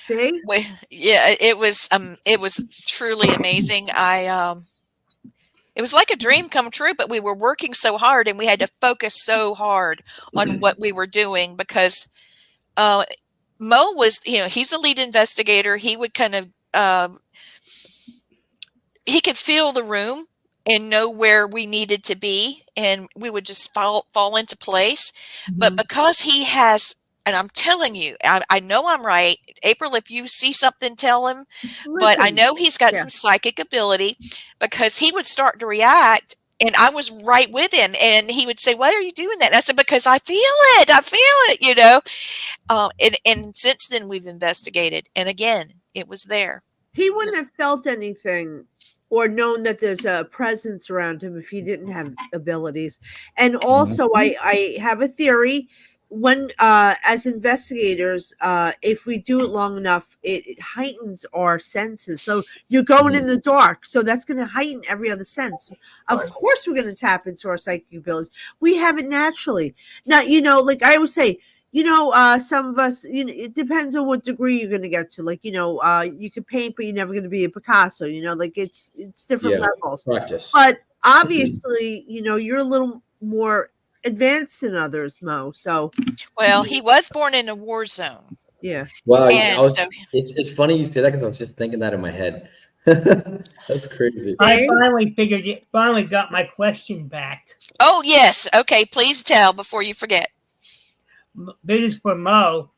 See? It was truly amazing. It was like a dream come true, but we were working so hard, and we had to focus so hard on what we were doing, because Mo was, he's the lead investigator. He would kind of, he could feel the room and know where we needed to be, and we would just fall into place. Mm-hmm. But because he has, and I'm telling you, I know I'm right. April, if you see something, tell him. But I know he's got some psychic ability, because he would start to react, and I was right with him, and he would say, why are you doing that? And I said, because I feel it, and since then we've investigated, and again, it was there. He wouldn't have felt anything or known that there's a presence around him if he didn't have abilities. And also, I have a theory. When as investigators, if we do it long enough, it heightens our senses. So you're going in the dark, so that's going to heighten every other sense. Of course we're going to tap into our psychic abilities. We have it naturally. Now, like I always say, some of us, it depends on what degree you're going to get to. Like, you can paint, but you're never going to be a Picasso. Like it's different levels. Practice. But obviously, you're a little more advanced than others, Mo. So, well, he was born in a war zone. Yeah. Well, it's funny you say that, because I was just thinking that in my head. That's crazy. I finally got my question back. Oh yes. Okay, please tell before you forget. This is for Mo.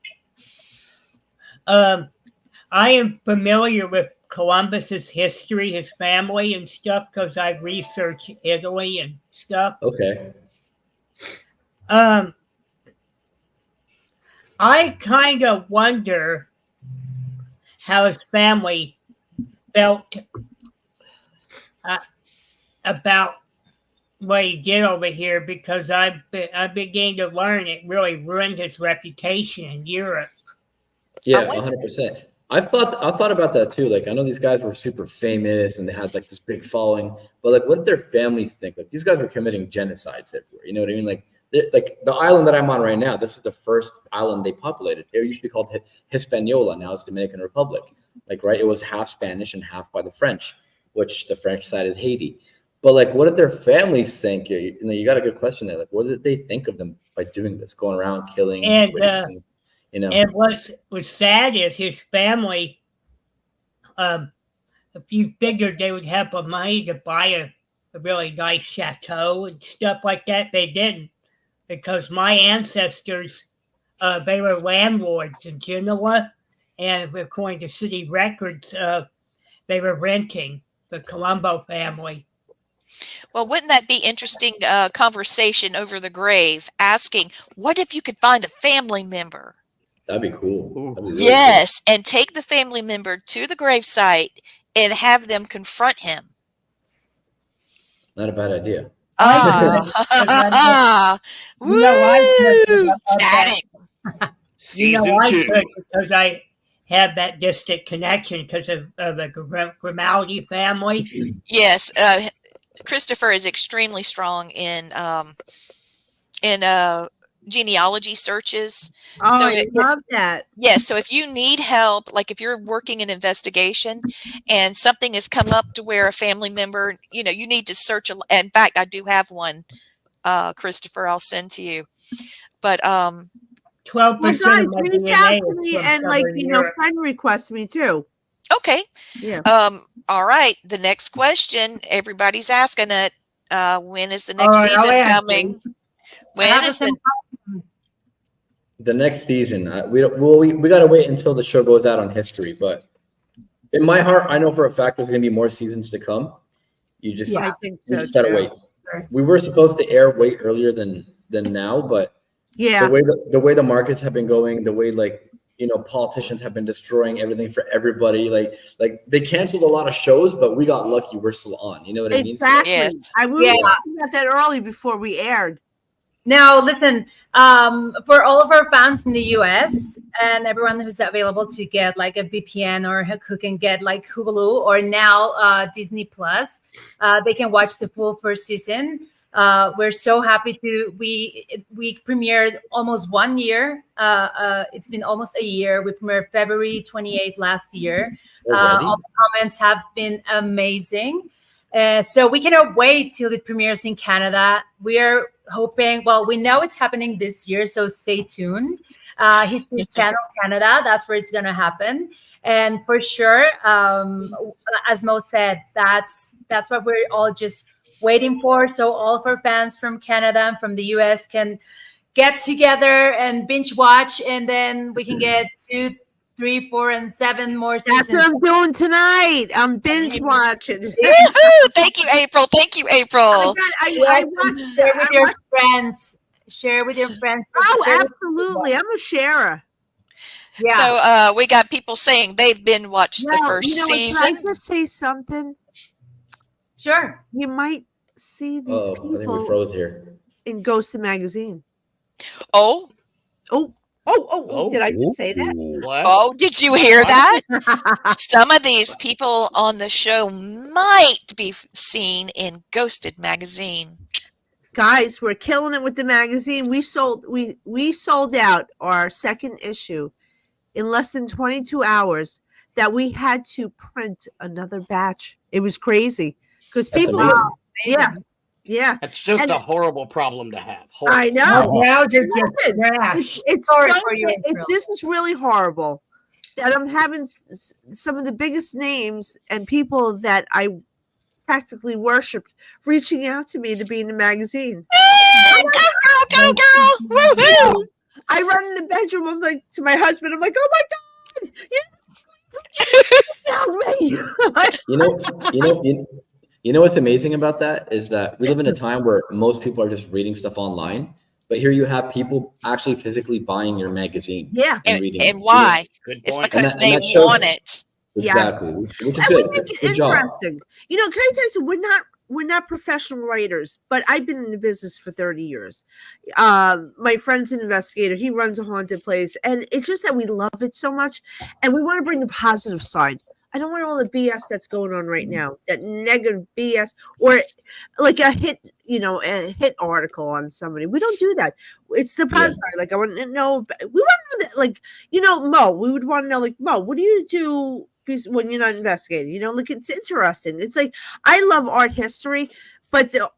I am familiar with Columbus's history, his family and stuff, because I've researched Italy and stuff. Okay. I kind of wonder, how his family felt about what he did over here, because I began to learn it really ruined his reputation in Europe. Yeah, 100%. I've thought about that too. Like, I know these guys were super famous and they had like this big following, but like, what did their families think? Like, these guys were committing genocides everywhere. You know what I mean? Like the island that I'm on right now, this is the first island they populated. It used to be called Hispaniola. Now it's Dominican Republic. Like, right? It was half Spanish and half by the French, which the French side is Haiti. But like, what did their families think? You got a good question there. Like, what did they think of them by doing this, going around killing, And raping, you know? And what was sad is his family, if you figured they would have the money to buy a really nice chateau and stuff like that, they didn't. Because my ancestors, they were landlords in Genoa, and according to city records, they were renting, the Colombo family. Well, wouldn't that be interesting conversation over the grave, asking, what if you could find a family member? That'd be cool. That'd be really Yes, and take the family member to the gravesite and have them confront him. cool. Not a bad idea. Woo! Static. Season I 2. could, because I have that distant connection because of the Grimaldi family. Yes, Christopher is extremely strong in genealogy searches. Oh, So I love that. Yes, so if you need help, like if you're working an investigation and something has come up to where a family member, you need to search. In fact, I do have one, Christopher, I'll send to you. But 12% Well, of guys, my reach DNA out is to me from and Southern Europe. friend request me too. okay. Yeah. All right. The next question, everybody's asking it. When is the All next right, I'll season ask coming? you. When is it? The next season, we got to wait until the show goes out on history. But in my heart, I know for a fact there's going to be more seasons to come. You just, I think we so. just got to too. wait. We were supposed to air way earlier than now, but Yeah. the way the markets have been going, the way politicians have been destroying everything for everybody. Like they canceled a lot of shows, but we got lucky. We're still on. You know what I mean? Exactly. Yes. We were talking about that early before we aired. Now, listen, for all of our fans in the US and everyone who's available to get like a VPN or who can get like Hulu or now Disney Plus, they can watch the full first season. We're so happy we premiered almost 1 year. It's been almost a year. We premiered February 28th last year. All the comments have been amazing. So we cannot wait till it premieres in Canada. We are hoping, well, we know it's happening this year, so stay tuned. History Channel Canada, that's where it's going to happen. And for sure, as Mo said, that's what we're all just waiting for. So all of our fans from Canada and from the US can get together and binge watch, and then we can get 2, 3, 4, and 7 more seasons. That's what I'm doing tonight. I'm binge watching. Woo-hoo! Thank you, April. Thank you, April. I watched. Share with your friends. Share with your friends. Oh, absolutely. I'm a sharer. Yeah. So we got people saying they've been watched the first season. Can I just say something? Sure. You might see these I think we people froze here. in Ghost Magazine. Oh, did I just say that? What? oh, did you hear that? Some of these people on the show might be seen in Ghosted Magazine. Guys, we're killing it with the magazine. We sold out our second issue in less than 22 hours that we had to print another batch. It was crazy because That's people amazing. yeah. That's just And- a horrible problem to have. Horrible. I know. Now they're just Listen, trash. It's Sorry so for you, April. this is really horrible that I'm having some of the biggest names and people that I practically worshipped reaching out to me to be in the magazine. Go, girl! Woo-hoo! I run in the bedroom. I'm like to my husband. I'm like, oh my god, You know what's amazing about that is that we live in a time where most people are just reading stuff online, But here you have people actually physically buying your magazine. Yeah. And reading And it. why? Good It's point. because And they that shows- want it. Exactly. Which is And good. we make it Good job. interesting. You know, can I tell you something? We're not professional writers, but I've been in the business for 30 years. My friend's an investigator. He runs a haunted place, and it's just that we love it so much, and we want to bring the positive side. I don't want all the BS that's going on right now, that negative BS, or like a hit article on somebody. We don't do that. It's the positive side. Like, I want to know, we want to know that, like, Mo, we would want to know, like, Mo, what do you do when you're not investigating? Like, it's interesting. It's like, I love art history, but the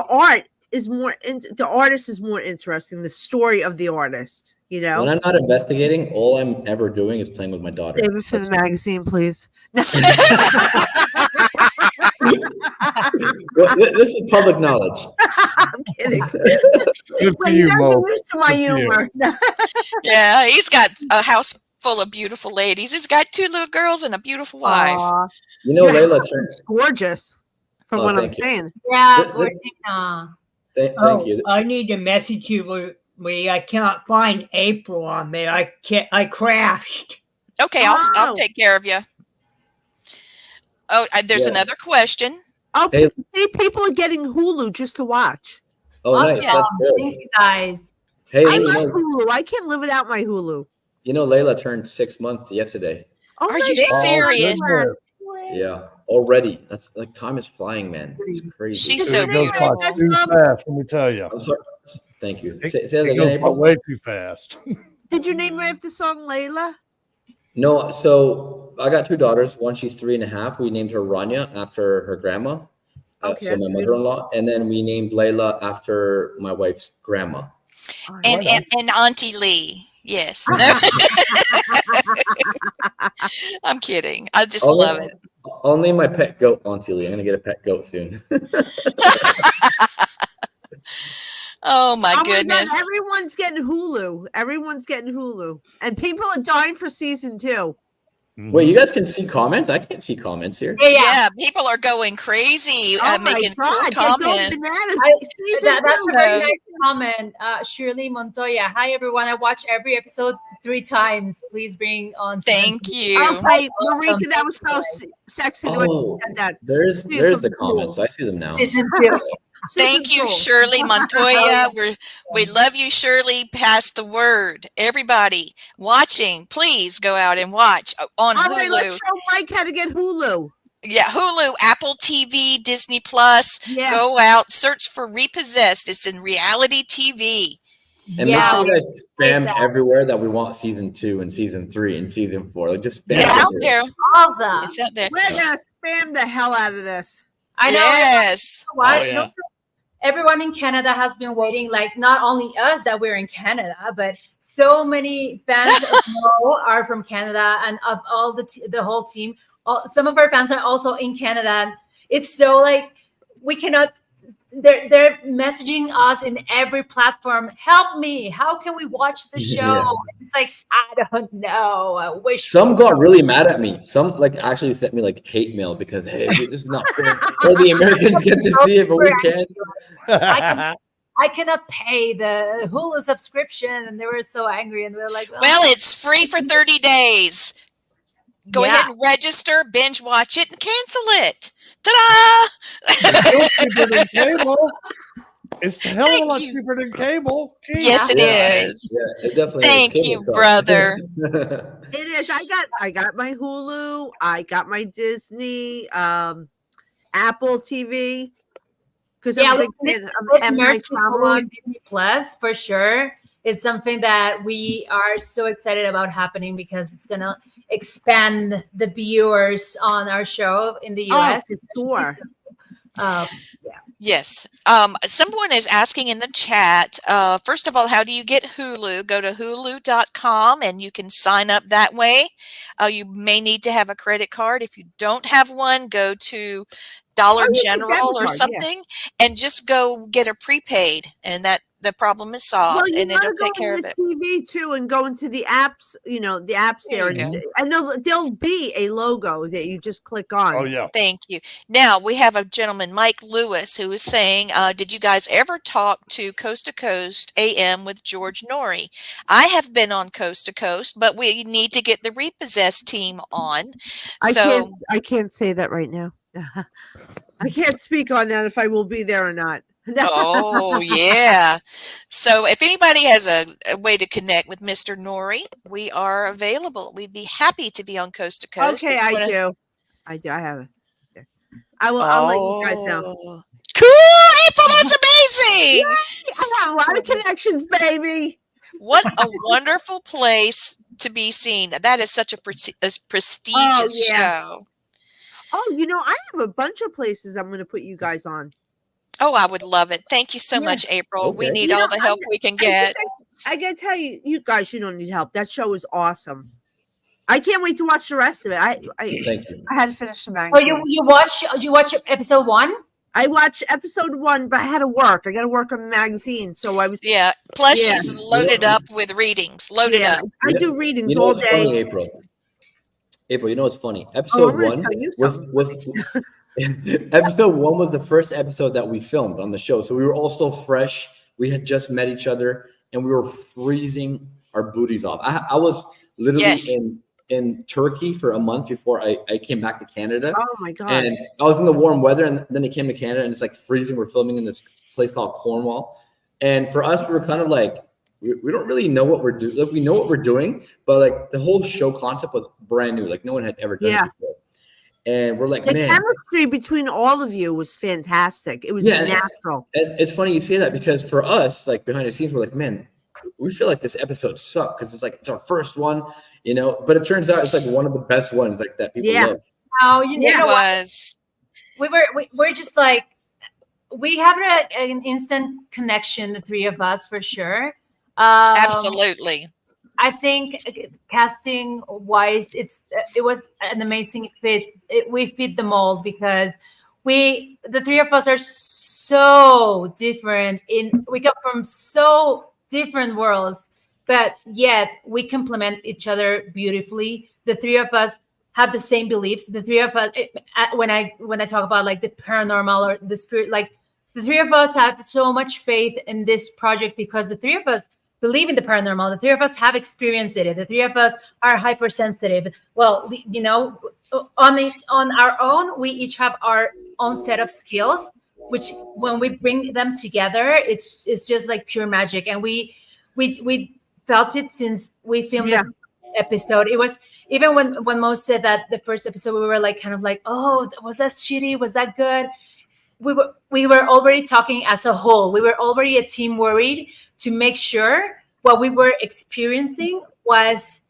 art is the artist is more interesting, the story of the artist. When I'm not investigating, all I'm ever doing is playing with my daughter. Save it for the magazine, please. Well, this is public knowledge. I'm kidding. Good for Well, you, you guys Mo. are used to my Good for you. humor. Yeah, he's got a house full of beautiful ladies. He's got 2 little girls and a beautiful wife. Aw, Layla your turned. house is gorgeous, from Oh, what I'm thank you. saying. Yeah, Th- we're th- thinking, Thank you. I need to message you. I cannot find April on there. I crashed. Okay, I'll Oh. take care of you. Oh, there's Yeah. another question. Oh, Hey. see, people are getting Hulu just to watch. Oh, nice. awesome. That's good. Thank you guys. Hey, I love Hulu. I can't live without my Hulu. Layla turned 6 months yesterday. Oh, Are my you God. serious? goodness. Yeah, already. That's like time is flying, man. It's crazy. She's Dude, so it goes by beautiful. too fast, let me tell you. I'm sorry. Thank you. It, Say that it again, goes by April. way too fast. Did you name her after the song Layla? No, so I got 2 daughters. One, she's 3.5. We named her Rania after her grandma. Okay, So my that's mother-in-law, and then we named Layla after my wife's grandma. Oh, And Auntie Lee. Yes. No. I'm kidding. I just love it. I'll name my pet goat Auntie Lee. I'm gonna get a pet goat soon. Oh my Oh my God, goodness. everyone's getting Hulu. Everyone's getting Hulu. And people are dying for season 2. Wait, you guys can see comments? I can't see comments here. Yeah, people are going crazy, Oh my making God, cool they're going comments. bananas. Season That's a 2. very nice comment. Shirley Montoya. Hi, everyone. I watch every episode 3 times. Please bring on. Thank you. Okay, Marika, that was so sexy the way you Oh, said that. there's Season the 2. comments. I see them now. Season 2. Thank you, Shirley Montoya. We love you, Shirley. Pass the word. Everybody watching, please go out and watch on All Hulu. right, let's show Mike how to get Hulu. Yeah, Hulu, Apple TV, Disney Plus. Yeah. Go out, search for Repossessed. It's in reality TV. And make sure you guys spam everywhere that we want season 2 and season 3 and season 4. Like just spam It's out everywhere. there. All of them. It's out there. We're gonna spam the hell out of this. I know. Yes. What? Oh, yeah. Everyone in Canada has been waiting, like not only us that we're in Canada, but so many fans of Mo are from Canada and of all the whole team. Some of our fans are also in Canada. It's so like we cannot. They're messaging us in every platform. Help me! How can we watch the show? Yeah. It's like I don't know. I wish Some got really mad at me. Some like actually sent me like hate mail because hey, this is not fair. All the Americans get to see it, but we can't. I cannot pay the Hulu subscription, and they were so angry, and they were like, Well, it's free for 30 days. Go Yeah. ahead and register, binge watch it, and cancel it. Ta-da! Cheaper than cable. It's the hell of a Thank lot you. cheaper than cable. Jeez. Yes, it is. Yeah, it definitely Thank is. you, Cable brother. sucks. It is. I got my Hulu. I got my Disney, Apple TV. Because yeah, I'm a big fan of M. Night Shyamalan. Disney Plus for sure is something that we are so excited about happening because it's gonna expand the viewers on our show in the US. Sure. Yes. Someone is asking in the chat, first of all, how do you get Hulu? Go to hulu.com and you can sign up that way. You may need to have a credit card. If you don't have one, go to Dollar Oh, you can General debit or card, yeah. something and just go get a prepaid. And that the problem is solved, Well, you and it'll gotta go take care on of the it. TV too, and go into the apps. You know, the apps There there, you go. and there'll be a logo that you just click on. Oh yeah. Thank you. Now we have a gentleman, Mike Lewis, who is saying, did you guys ever talk to Coast AM with George Norrie? I have been on Coast to Coast, but we need to get the Repossessed team on. So, I can't say that right now. I can't speak on that if I will be there or not. oh yeah. So if anybody has a way to connect with Mr. Norrie, we are available. We'd be happy to be on Coast to Coast. Okay, It's I one of- do. I have it. Okay. I'll let you guys know. Oh, cool, April, that's amazing. I have a lot of connections, baby. What a wonderful place to be seen. That is such a prestigious yeah. show. Oh, you know, I have a bunch of places I'm going to put you guys on. Oh, I would love it. Thank you so Yeah. much, April. We Okay. need You all know, the help we can get. I got to tell you, you guys, you don't need help. That show is awesome. I can't wait to watch the rest of it. Thank you. I had to finish the So magazine. you watch episode 1? I watched episode 1, but I had to work. I got to work on the magazine, so I was. Yeah. Plus, Yeah. she's loaded up with readings. Loaded Yeah, up. I do readings You know all what's day. funny, April? April, you know what's funny? Oh, Episode I'm gonna 1 tell you was episode 1 was the first episode that we filmed on the show. So we were all still fresh. We had just met each other, and we were freezing our booties off. I was literally Yes. in Turkey for a month before I came back to Canada. Oh my god! And I was in the warm weather, and then they came to Canada, and it's like freezing. We're filming in this place called Cornwall, and for us, we were kind of like, we don't really know what we're doing. Like, we know what we're doing, but like the whole show concept was brand new. Like no one had ever done it before, and we're like, the man, chemistry between all of you was fantastic. It was natural. and it's funny you say that because for us, like behind the scenes, we're like, man, we feel like this episode sucked because it's our first one, you know. But it turns out it's like one of the best ones, like that people love. Oh, you know was. we're just like, we have an instant connection, the three of us, for sure. Absolutely. I think casting wise, it was an amazing fit. We fit the mold because the three of us are so different. We come from so different worlds, but yet we complement each other beautifully. The three of us have the same beliefs. The three of us, when I talk about like the paranormal or the spirit, like the three of us have so much faith in this project because the three of us believe in the paranormal. The three of us have experienced it. The three of us are hypersensitive. Well, you know, on our own, we each have our own set of skills, which when we bring them together, it's just like pure magic. And we felt it since we filmed the episode. It was even when Mo said that the first episode, we were like kind of like, oh, was that shitty? Was that good? We were already talking as a whole. We were already a team worried to make sure what we were experiencing was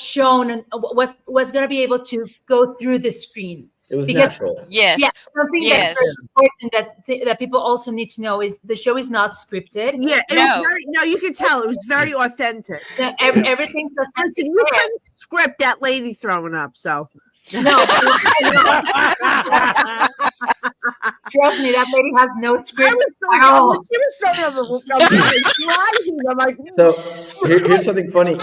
shown and was going to be able to go through the screen. It was natural. Yes. Yeah, something that's very important that people also need to know is the show is not scripted. Yeah, it was very, you could tell it was very authentic. Everything's authentic. Listen, you couldn't script that lady throwing up, so. No. Trust me, that lady has no script. So here's something funny.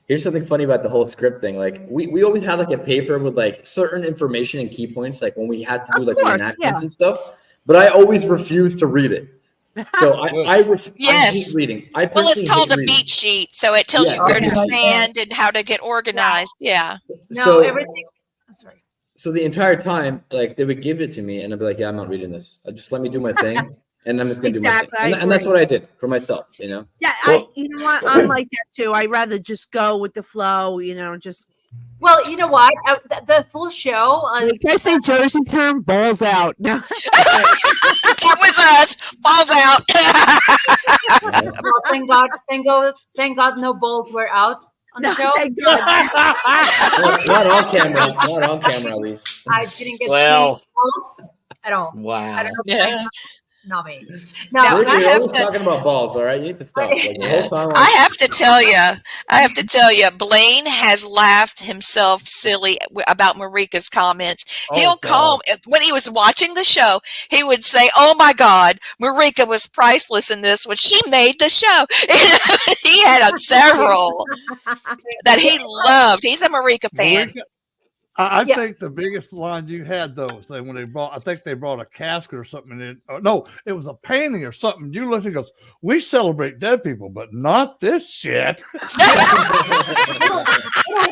Here's something funny about the whole script thing. Like we always had like a paper with like certain information and key points, like when we had to do like reenactments and stuff. But I always refused to read it. So I hate reading. Well, it's called a beat sheet, so it tells you where to stand and how to get organized. Yeah. No, everything. I'm sorry. So the entire time, like they would give it to me, and I'd be like, "Yeah, I'm not reading this. Just let me do my thing, and I'm just gonna do my thing." And that's what I did for myself, you know. Yeah, you know what? I'm like that too. I rather just go with the flow, you know, just. Well, you know what? The full show. Can I say Jersey term? Balls out. No. That was us. Balls out. Well, thank God, no balls were out on the show. Thank God. Not on camera. Not on camera, at least. I didn't get balls at all. Wow. I don't know. not me. Now, No, Rick, I you're have always to- talking about balls, all right? You need to stop. Like, the whole time I have to tell you, Blaine has laughed himself silly about Marika's comments. Oh, He'll call when he was watching the show. He would say, "Oh my God, Marika was priceless in this one. She made the show." He had several that he loved. He's a Marika fan. Marika, I Yeah. think the biggest line you had though was when they brought, I think they brought a casket or something in. No, it was a painting or something. You looked and goes, "We celebrate dead people, but not this shit." we don't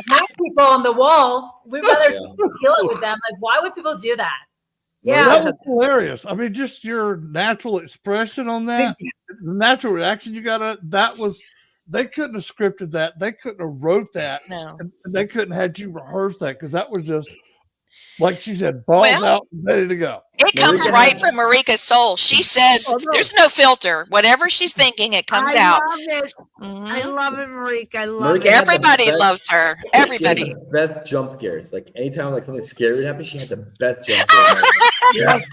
have people on the wall. We'd rather kill it with them. Like, why would people do that? Yeah. That was hilarious. I mean, just your natural expression on that, the natural reaction you got. They couldn't have scripted that. They couldn't have wrote that. No. And they couldn't have had you rehearse that because that was just, like she said, balls out and ready to go. It comes right from Marika's soul. She says there's no filter. Whatever she's thinking, it comes out. I love it. Mhm. I love it, Marika. I love Marika it. had the Everybody best- loves her. She had Everybody. the best jump scares. Like anytime like something scary would happen, she had the best jump scares.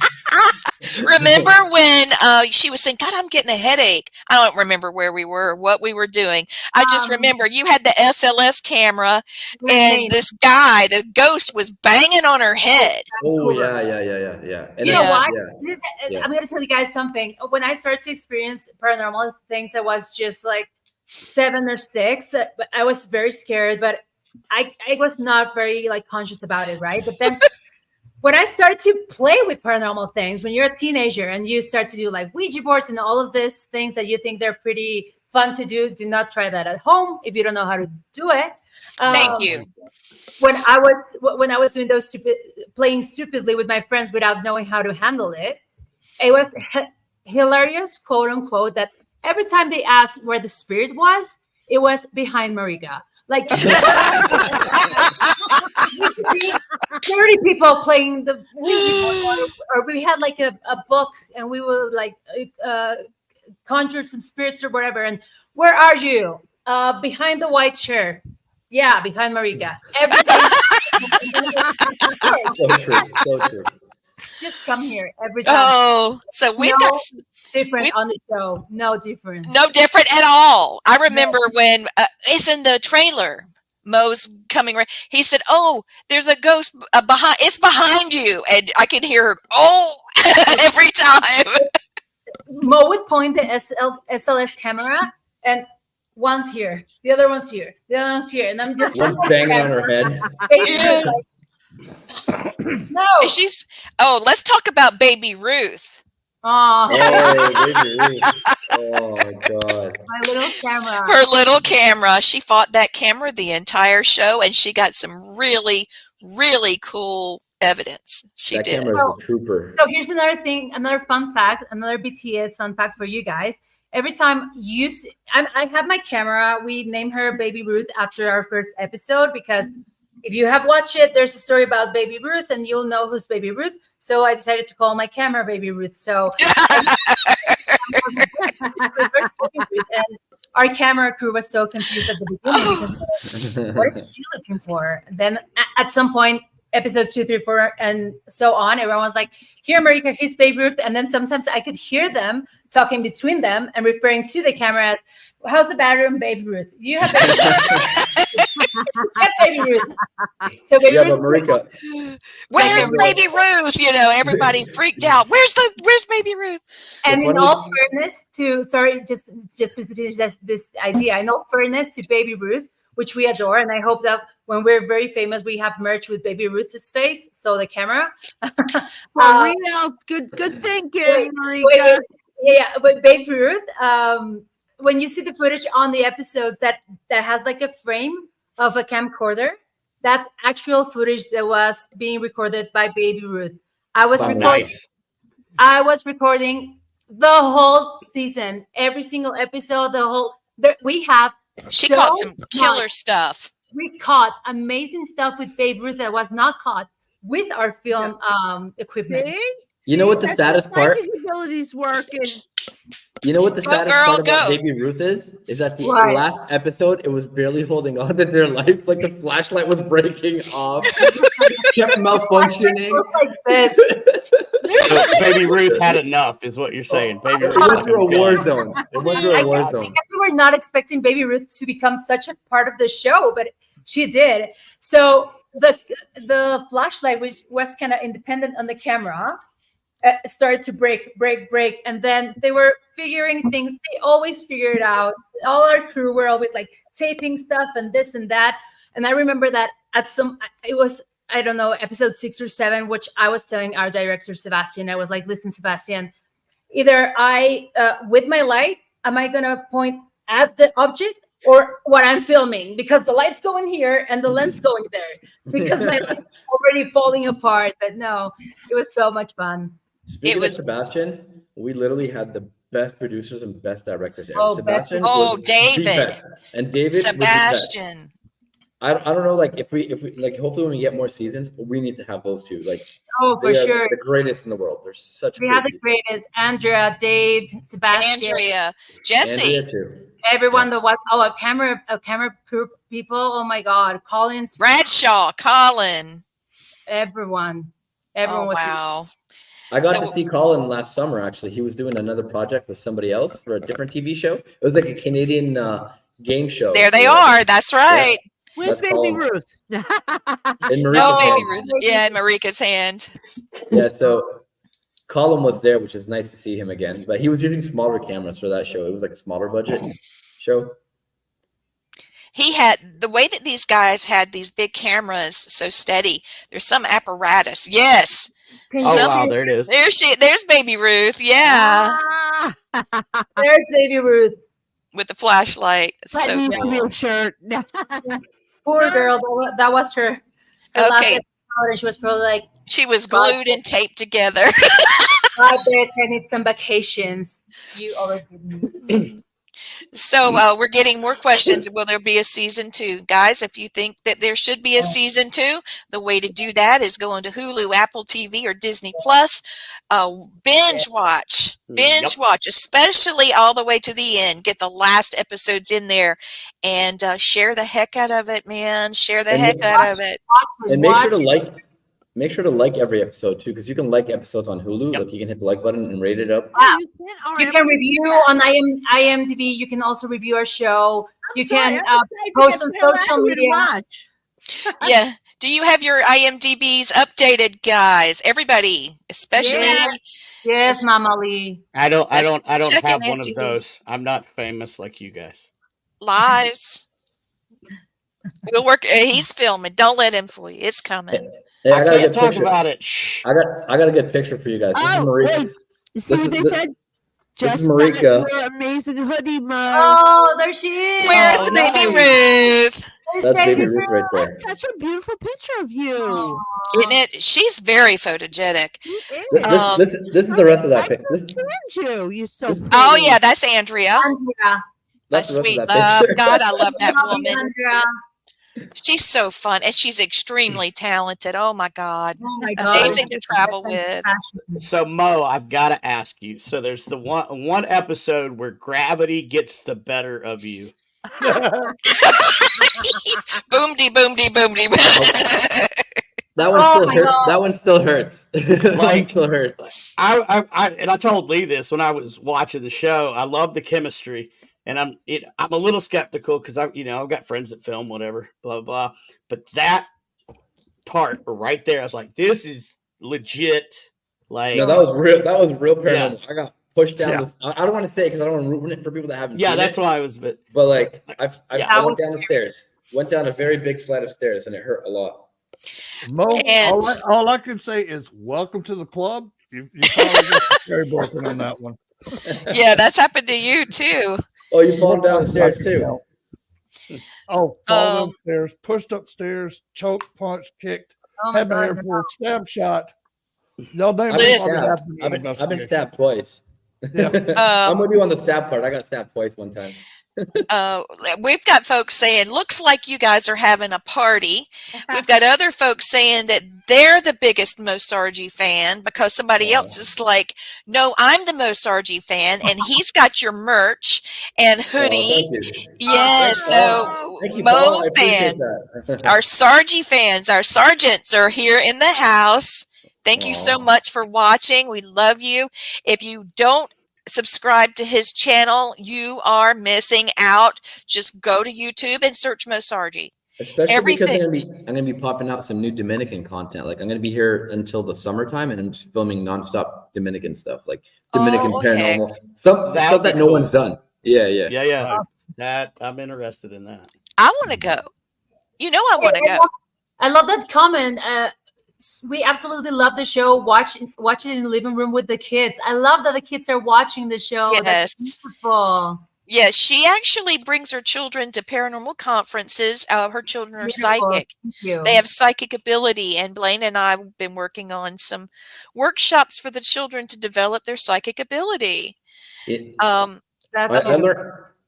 Remember when she was saying, "God, I'm getting a headache." I don't remember where we were, what we were doing. I just remember you had the SLS camera, and this guy, the ghost, was banging on her head. Oh yeah. And You know then- why? Yeah. I'm going to tell you guys something. When I started to experience paranormal things, I was just like 7 or 6. But I was very scared, but I was not very like conscious about it, right? But then when I started to play with paranormal things, when you're a teenager and you start to do like Ouija boards and all of these things that you think they're pretty fun to do not try that at home if you don't know how to do it. Thank you. When I was doing those playing stupidly with my friends without knowing how to handle it, it was hilarious, quote unquote, that every time they asked where the spirit was, it was behind Marika. Like 30 people playing the Ouija board, or we had like a book and we would like conjure some spirits or whatever. And where are you? Behind the white chair. Yeah, behind Marika. Everybody. So true. Just come here every time. Oh, so we've got different on the show. No difference. no different at all. I remember when it's in the trailer. Mo's coming. He said, "Oh, there's a ghost behind. It's behind you," and I could hear her. Oh, every time. Mo would point the SLS camera, and one's here, the other one's here, the other one's here, and I'm just One's banging on her head. Yeah. No. She's. Oh, let's talk about Baby Ruth. Oh, Baby Ruth. Oh my God. my little camera. Her little camera. She fought that camera the entire show, and she got some really, really cool evidence. She That did. camera is a trooper. So here's another thing, another fun fact, another BTS fun fact for you guys. Every time I have my camera, we named her Baby Ruth after our first episode because if you have watched it, there's a story about Baby Ruth and you'll know who's Baby Ruth. So I decided to call my camera Baby Ruth. So and our camera crew was so confused at the beginning because what is she looking for? And then at some point, episode 2, 3, 4, and so on, everyone was like, "Here, Marika, here's Baby Ruth." And then sometimes I could hear them talking between them and referring to the camera as, "How's the bathroom, Baby Ruth? You have Baby Ruth." Have Baby Ruth. So Baby Yeah, Ruth, but Marika, Where's Baby Ruth? You know, everybody freaked out. Where's Baby Ruth? and in funny- all fairness to, just to finish this idea, in all fairness to Baby Ruth, which we adore, and I hope that when we're very famous, we have merch with Baby Ruth's face, so the camera. For real, good thinking, Marika. Wait, yeah, but Baby Ruth, when you see the footage on the episodes that has like a frame of a camcorder, that's actual footage that was being recorded by Baby Ruth. I was recording the whole season, every single episode, we have She so caught some killer much. stuff. We caught amazing stuff with Babe Ruth that was not caught with our film equipment. See? You know what the That's status how part- psychic abilities work, and You know what the Go, saddest girl, part about go. Baby Ruth is? Is that the What? last episode, it was barely holding on to their life. Like the flashlight was breaking off, kept malfunctioning. Like this. So Baby Ruth had enough, is what you're saying. Baby It Ruth went was through a war done. zone. It went through a war I zone. guess we were not expecting Baby Ruth to become such a part of the show, but she did. So the flashlight, which was kind of independent on the camera, started to break, and then they were figuring things. They always figure it out. All our crew were always like taping stuff and this and that. And I remember that it was, I don't know, episode 6 or 7, which I was telling our director Sebastian. I was like, listen, Sebastian, either with my light, am I gonna point at the object or what I'm filming? Because the light's going here and the lens going there. Because my light's already falling apart. But no, it was so much fun. Speaking of Sebastian, we literally had the best producers and best directors ever. Oh, Sebastian, Oh, was David. the best. And David, was the best. Sebastian. I don't know, like if we like, hopefully when we get more seasons, we need to have those two. Like, Oh, for they are sure. the greatest in the world. They're such. We great had the people. greatest: Andrea, Dave, Sebastian, Andrea, Jesse. Andrea too. everyone that was a camera crew people. Oh my God, Collins, Bradshaw, Colin. everyone Oh, was. wow. I got So- to see Colin last summer. Actually, he was doing another project with somebody else for a different TV show. It was like a Canadian game show. There they are. That's right. Where's That's Baby Colin. Ruth? In No, Marika's Baby hand. Ruth. Yeah, in Marika's hand. Yeah, so Colin was there, which is nice to see him again. But he was using smaller cameras for that show. It was like a smaller budget show. He had the way that these guys had these big cameras so steady. There's some apparatus. Yes. Can Oh you wow, see- there it is. There's Baby Ruth. Yeah. Ah, There's Baby Ruth. With the flashlight. It's that so needs to be cool. a shirt. Poor girl. That was her last Okay. episode, and she was probably like, She was glued and taped together. "God, bitch, I need some vacations." You already did. So we're getting more questions. Will there be a season 2? Guys, if you think that there should be a season 2, the way to do that is go into Hulu, Apple TV, or Disney Plus. Binge watch. Binge watch, especially all the way to the end. Get the last episodes in there and share the heck out of it, man. Share the And heck out of it. And make sure to like every episode too, because you can like episodes on Hulu. Yep. Like you can hit the like button and rate it up. Wow. All You right, can I'm review on IMDb. You can also review our show. You sorry, can I'm excited to post get on Bill out social here to media. watch. Yeah. Do you have your IMDb's updated, guys? Everybody, especially Yeah. Yes, Mama Lee. I don't Checking have one into of those. I'm not famous like you guys. lives. We'll work. He's filming. Don't let him fool you. It's coming. Hey, I got a can't good talk picture. about it. Shh. I got a good picture for you guys. This is Oh, Marie. wait. You see This what is- they this- said? this is Just got Marika. your amazing hoodie, Mo. Oh, there she is. Where's Oh, Baby nice. Ruth? That's Baby Baby Ruth right there. That's such a beautiful picture of you. Isn't it? She's very photogenic. You is. This is the rest of that I picture. understand you. You're so pretty. Oh yeah, that's Andrea. Andrea. My That's the rest sweet of that love. picture. God, I love that Love you, woman. Andrea. She's so fun, and she's extremely talented. Oh my God, Oh my God. amazing to travel with. So Mo, I've got to ask you. So there's the one episode where gravity gets the better of you. Boom de boom de boom de. That one Oh still my hurts. God. That one still hurts. That one Like- still hurts. I told Lee this when I was watching the show. I love the chemistry, and I'm a little skeptical because I've got friends that film whatever, blah blah. But that part right there, I was like, this is legit. Like, No, that was real. That was real Yeah. paranormal. I got pushed down. Yeah. This, I don't want to say because I don't want to ruin it for people that haven't. yeah, seen that's it. why I was. But But I Yeah. went down the stairs. Went down a very big flight of stairs, and it hurt a lot. Mo, And- all I can say is welcome to the club. You probably got the cherry broken on that one. Yeah, that's happened to you too. Oh, you fall down the stairs too. Oh, fall Um, upstairs, pushed upstairs, choked, punched, kicked, Oh my had my hair God. pulled, stab shot. Y'all name I've been Listen. it. stabbed. I've been stabbed twice. Yeah. I'm with you on the stab part. I got stabbed twice one time. We've got folks saying, looks like you guys are having a party. We've got other folks saying that they're the biggest Mosargi fan because somebody else is like, no, I'm the Mosargi fan, and he's got your merch and hoodie. Thank you. Yes, Thanks, so Paul. Thank you, Mo Paul. I appreciate fan, that. our Sargi fans, our sergeants are here in the house. Thank you so much for watching. We love you. If you don't subscribe to his channel, you are missing out. Just go to YouTube and search Mosargi. Especially because I'm gonna be popping out some new Dominican content. Like I'm gonna be here until the summertime, and I'm just filming nonstop Dominican stuff, like Dominican paranormal stuff that no one's done. Yeah. That I'm interested in that. I want to go. You know, I want to go. I love that comment. We absolutely love the show. Watch it in the living room with the kids. I love that the kids are watching the show. Yes. That's beautiful. Yes, she actually brings her children to paranormal conferences. Her children are psychic. They have psychic ability, and Blaine and I have been working on some workshops for the children to develop their psychic ability.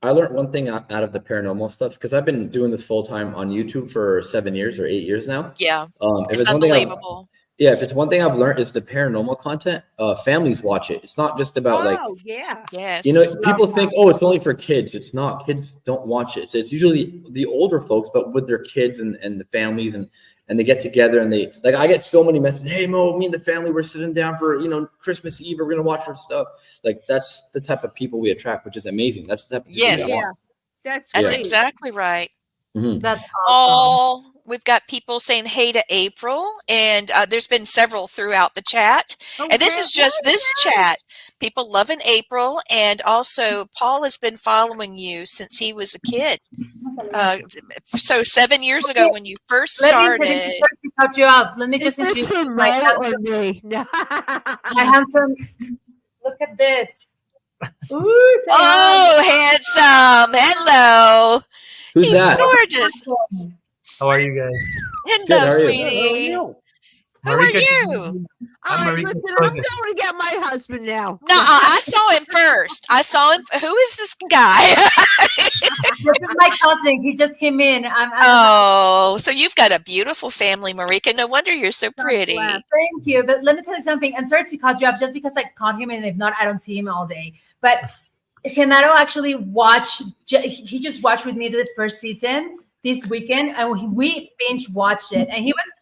I learned one thing out of the paranormal stuff because I've been doing this full time on YouTube for 7 years or 8 years now. Yeah, it's unbelievable. If it's one thing I've learned, it's the paranormal content. Families watch it. It's not just about yes. You know, people think, oh, it's only for kids. It's not. Kids don't watch it. So it's usually the older folks, but with their kids and the families, and they get together and they like. I get so many messages. Hey, Mo, me and the family, we're sitting down for Christmas Eve. We're gonna watch our stuff. Like that's the type of people we attract, which is amazing. That's the type of people we want. That's exactly right. Mm-hmm. That's awesome. We've got people saying hey to April, and there's been several throughout the chat. And this is just this chat. People loving April, and also Paul has been following you since he was a kid. So 7 years ago when you first started. Cut you off. Let me just introduce my handsome. Look at this. Ooh, handsome. Hello. Who's He's that? gorgeous. How are you guys? Hello, sweetie. How are you? Listen, I'm going to get my husband now. No, I saw him first. I saw him. Who is this guy? This is my cousin. He just came in. So you've got a beautiful family, Marika. No wonder you're so pretty. Thank you. But let me tell you something. And sorry to cut you off just because I caught him, and if not, I don't see him all day. But Genaro actually watched. He just watched with me the first season this weekend, and we binge watched it, and he was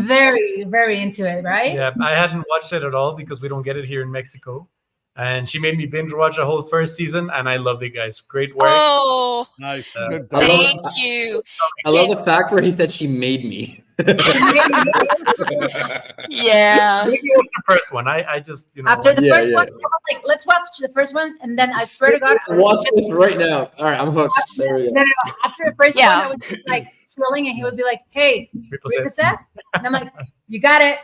very, very into it, right? Yeah, I hadn't watched it at all because we don't get it here in Mexico. And she made me binge watch the whole first season, and I loved it, guys. Great work. Oh, nice. Thank you. I love the fact where he said she made me. Yeah. Maybe it was the first one. I just, After the first one, I was like, let's watch the first one, and then I swear to God, watch this right now. All right, I'm hooked. There we go. No. After the first one, I was just like thrilling, and he would be like, "Hey, Repossessed," and I'm like, "You got it."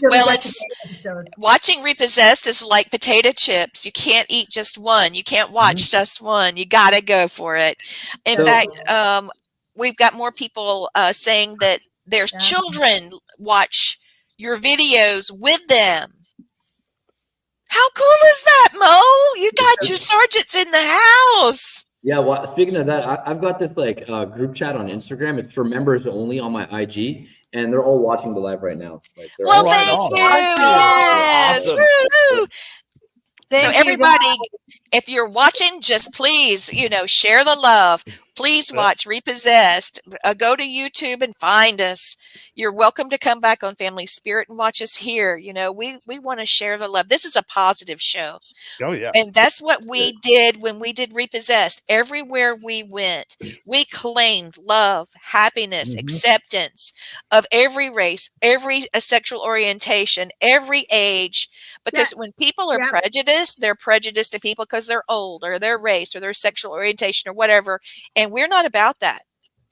Well, watching Repossessed is like potato chips. You can't eat just one. You can't watch just one. You got to go for it. In fact, we've got more people saying that their children watch your videos with them. How cool is that, Mo? You got your sergeants in the house. Yeah, well, speaking of that, I've got this group chat on Instagram. It's for members only on my IG, and they're all watching the live right now. Like, well, thank you. Yes. Awesome. So everybody, if you're watching, just please, share the love. Please watch Repossessed. Go to YouTube and find us. You're welcome to come back on Family Spirit and watch us here. We want to share the love. This is a positive show. Oh, yeah. And that's what we did when we did Repossessed. Everywhere we went, we claimed love, happiness, acceptance of every race, every sexual orientation, every age. Because when people are prejudiced, they're prejudiced to people because they're old or their race or their sexual orientation or whatever. And we're not about that.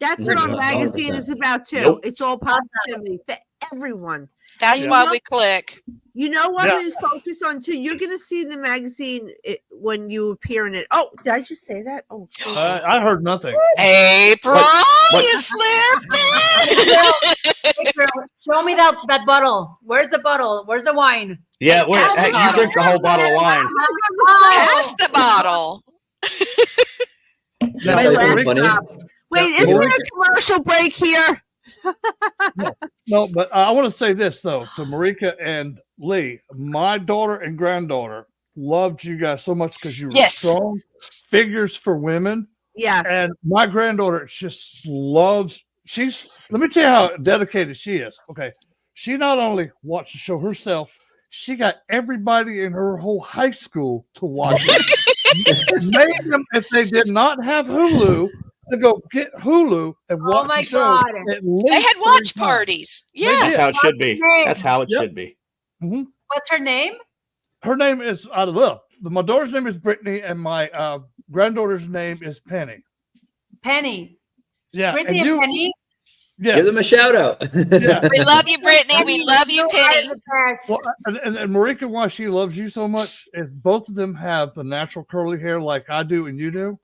That's what our magazine is about too. Nope. It's all positivity for everyone. That's why we click. You know what we focus on too? You're going to see the magazine when you appear in it. Oh, did I just say that? Oh, I heard nothing. April, you slipped. April, show me that bottle. Where's the bottle? Where's the wine? Yeah, you drink the whole bottle of wine. Pass the bottle. Now, Tell you something last funny? job. Wait, Yeah, isn't there Marika- a commercial break here? No, but I want to say this though to Marika and Lee. My daughter and granddaughter loved you guys so much because you were Yes. strong figures for women. Yes. And my granddaughter just loves. Let me tell you how dedicated she is. Okay, she not only watched the show herself, she got everybody in her whole high school to watch it. Made them, if they did not have Hulu, to go get Hulu and watch my the show. God. At least They had 3 watch times. parties. They Yeah. That's did. how it should be. name? That's how it Yep. should be. Mhm. What's her name? Her name is I love. My daughter's name is Brittany, and my granddaughter's name is Penny. Penny. Yeah, Brittany and Penny. Yes. Give them a shout out. Yeah. We love you, Brittany. We love you, are Penny. the best. Well, and Marika, why she loves you so much is both of them have the natural curly hair like I do and you do.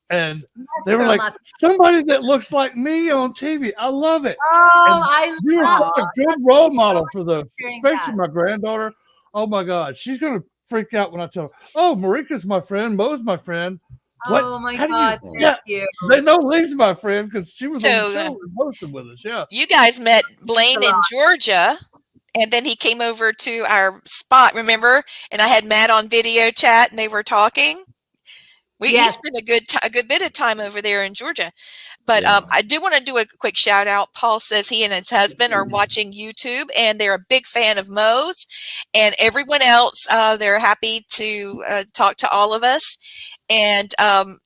And they were so like, much. somebody that looks like me on TV. I love it. Oh, And I You're love such a good role model for the, hearing especially that. my granddaughter. Oh my God. She's going to freak out when I tell her, oh, Marika's my friend. Mo's my friend. What? Oh my How do God. you- Thank yeah. you. They know Lee's my friend because she was on So, the show and hosted with us. Yeah. You guys met Blaine a in lot. Georgia, and then he came over to our spot, remember? And I had Matt on video chat, and they were talking. He Yes. spent a good bit of time over there in Georgia. But Yeah. I do want to do a quick shout out. Paul says he and his husband are watching YouTube, and they're a big fan of Mo's, and everyone else. They're happy to talk to all of us. And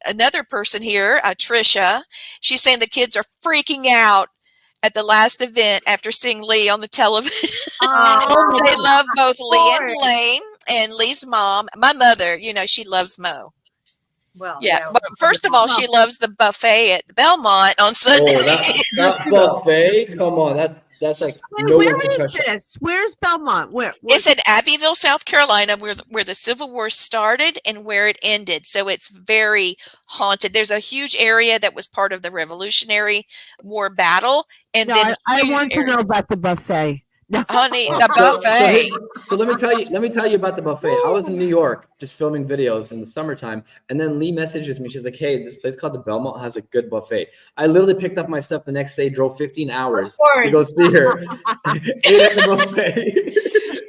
another person here, Trisha, she's saying the kids are freaking out at the last event after seeing Lee on the television. Oh, They love both Lee and course. Blaine, and Lee's mom. My mother, she loves Mo. well, Yeah, but first of all, she loves the buffet at the Belmont on Sunday. Oh, that buffet! Come on, that's like no Where one can is touch it. this? Where's Belmont? Where? It's in Abbeville, South Carolina, where the Civil War started and where it ended. So it's very haunted. There's a huge area that was part of the Revolutionary War battle, and No, then I huge want to areas. know about the buffet. No. Honey, the buffet. So let me tell you about the buffet. I was in New York just filming videos in the summertime, and then Lee messages me. She's like, "Hey, this place called the Belmont has a good buffet." I literally picked up my stuff the next day, drove 15 hours to go see her, ate at the buffet,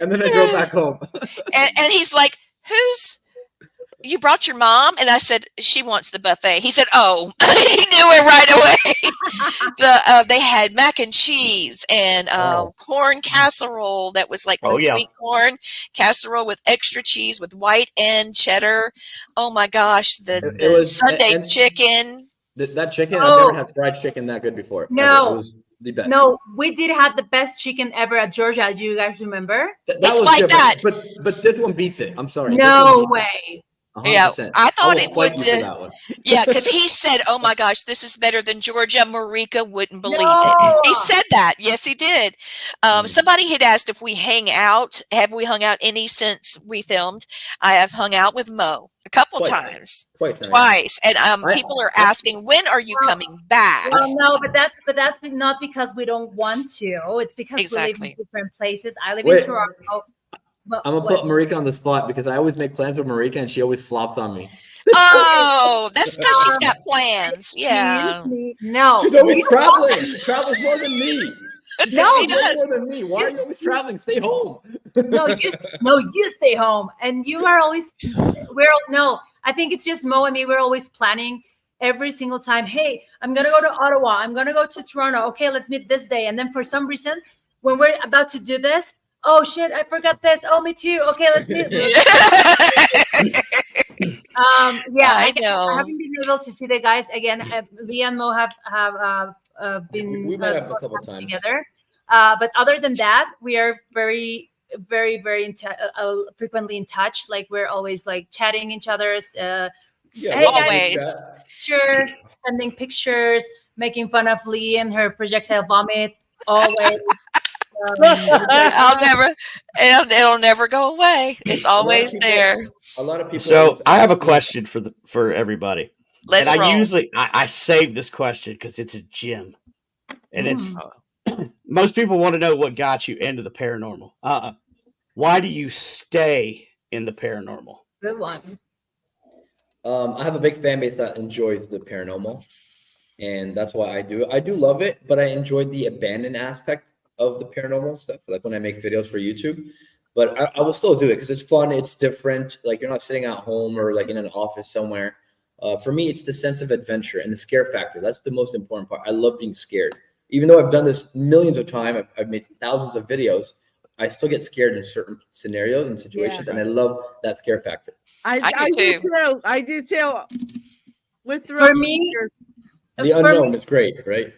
and then I drove back home. And he's like, you brought your mom? And I said, she wants the buffet. He said, oh, he knew it right away. They had mac and cheese and corn casserole that was like the sweet corn casserole with extra cheese with white and cheddar. Oh my gosh, the Sunday chicken. That chicken, I've never had fried chicken that good before. No. It was the best. No, we did have the best chicken ever at Georgia. Do you guys remember? That It's was like good, that. But this one beats it. I'm sorry. No way. 100%. Yeah, I thought will it fight would. you for that one. Yeah, because he said, "Oh my gosh, this is better than Georgia." Marika wouldn't believe No. it. He said that. Yes, he did. Somebody had asked if we hang out. Have we hung out any since we filmed? I have hung out with Mo a couple times. Twice. And people are asking, when are you coming back? Well, no, but that's not because we don't want to. It's because we live in different places. I live in Toronto. I'm gonna put Marika on the spot because I always make plans with Marika and she always flops on me. Oh, that's because she's got plans. Yeah. No. She's always traveling. She travels more than me. No, she does. More than me. Why are you always traveling? Stay home. You stay home. And you are always I think it's just Mo and me. We're always planning every single time. Hey, I'm gonna go to Ottawa. I'm gonna go to Toronto. Okay, let's meet this day. And then for some reason, when we're about to do this, oh shit, I forgot this. Oh, me too. Okay, let's meet. I know. I haven't been able to see the guys again. Lee and Mo have been we met up a couple times together. But other than that, we are very, very, very frequently in touch. Like we're always like chatting each other's. Hey, always. guys, sure, sending pictures, making fun of Lee and her projectile vomit. Always. It'll never go away. It's always there. A lot of people. So I have a question for everybody. Let's and roll. I save this question because it's a gem, and it's most people want to know what got you into the paranormal. Why do you stay in the paranormal? Good one. I have a big fan base that enjoys the paranormal, and that's why I do it. I do love it, but I enjoy the abandoned aspect of the paranormal stuff, like when I make videos for YouTube. But I will still do it because it's fun. It's different. Like you're not sitting at home or like in an office somewhere. For me, it's the sense of adventure and the scare factor. That's the most important part. I love being scared. Even though I've done this millions of times, I've made thousands of videos, I still get scared in certain scenarios and situations, and I love that scare factor. I do too. I do too. With For me, the unknown is great, right?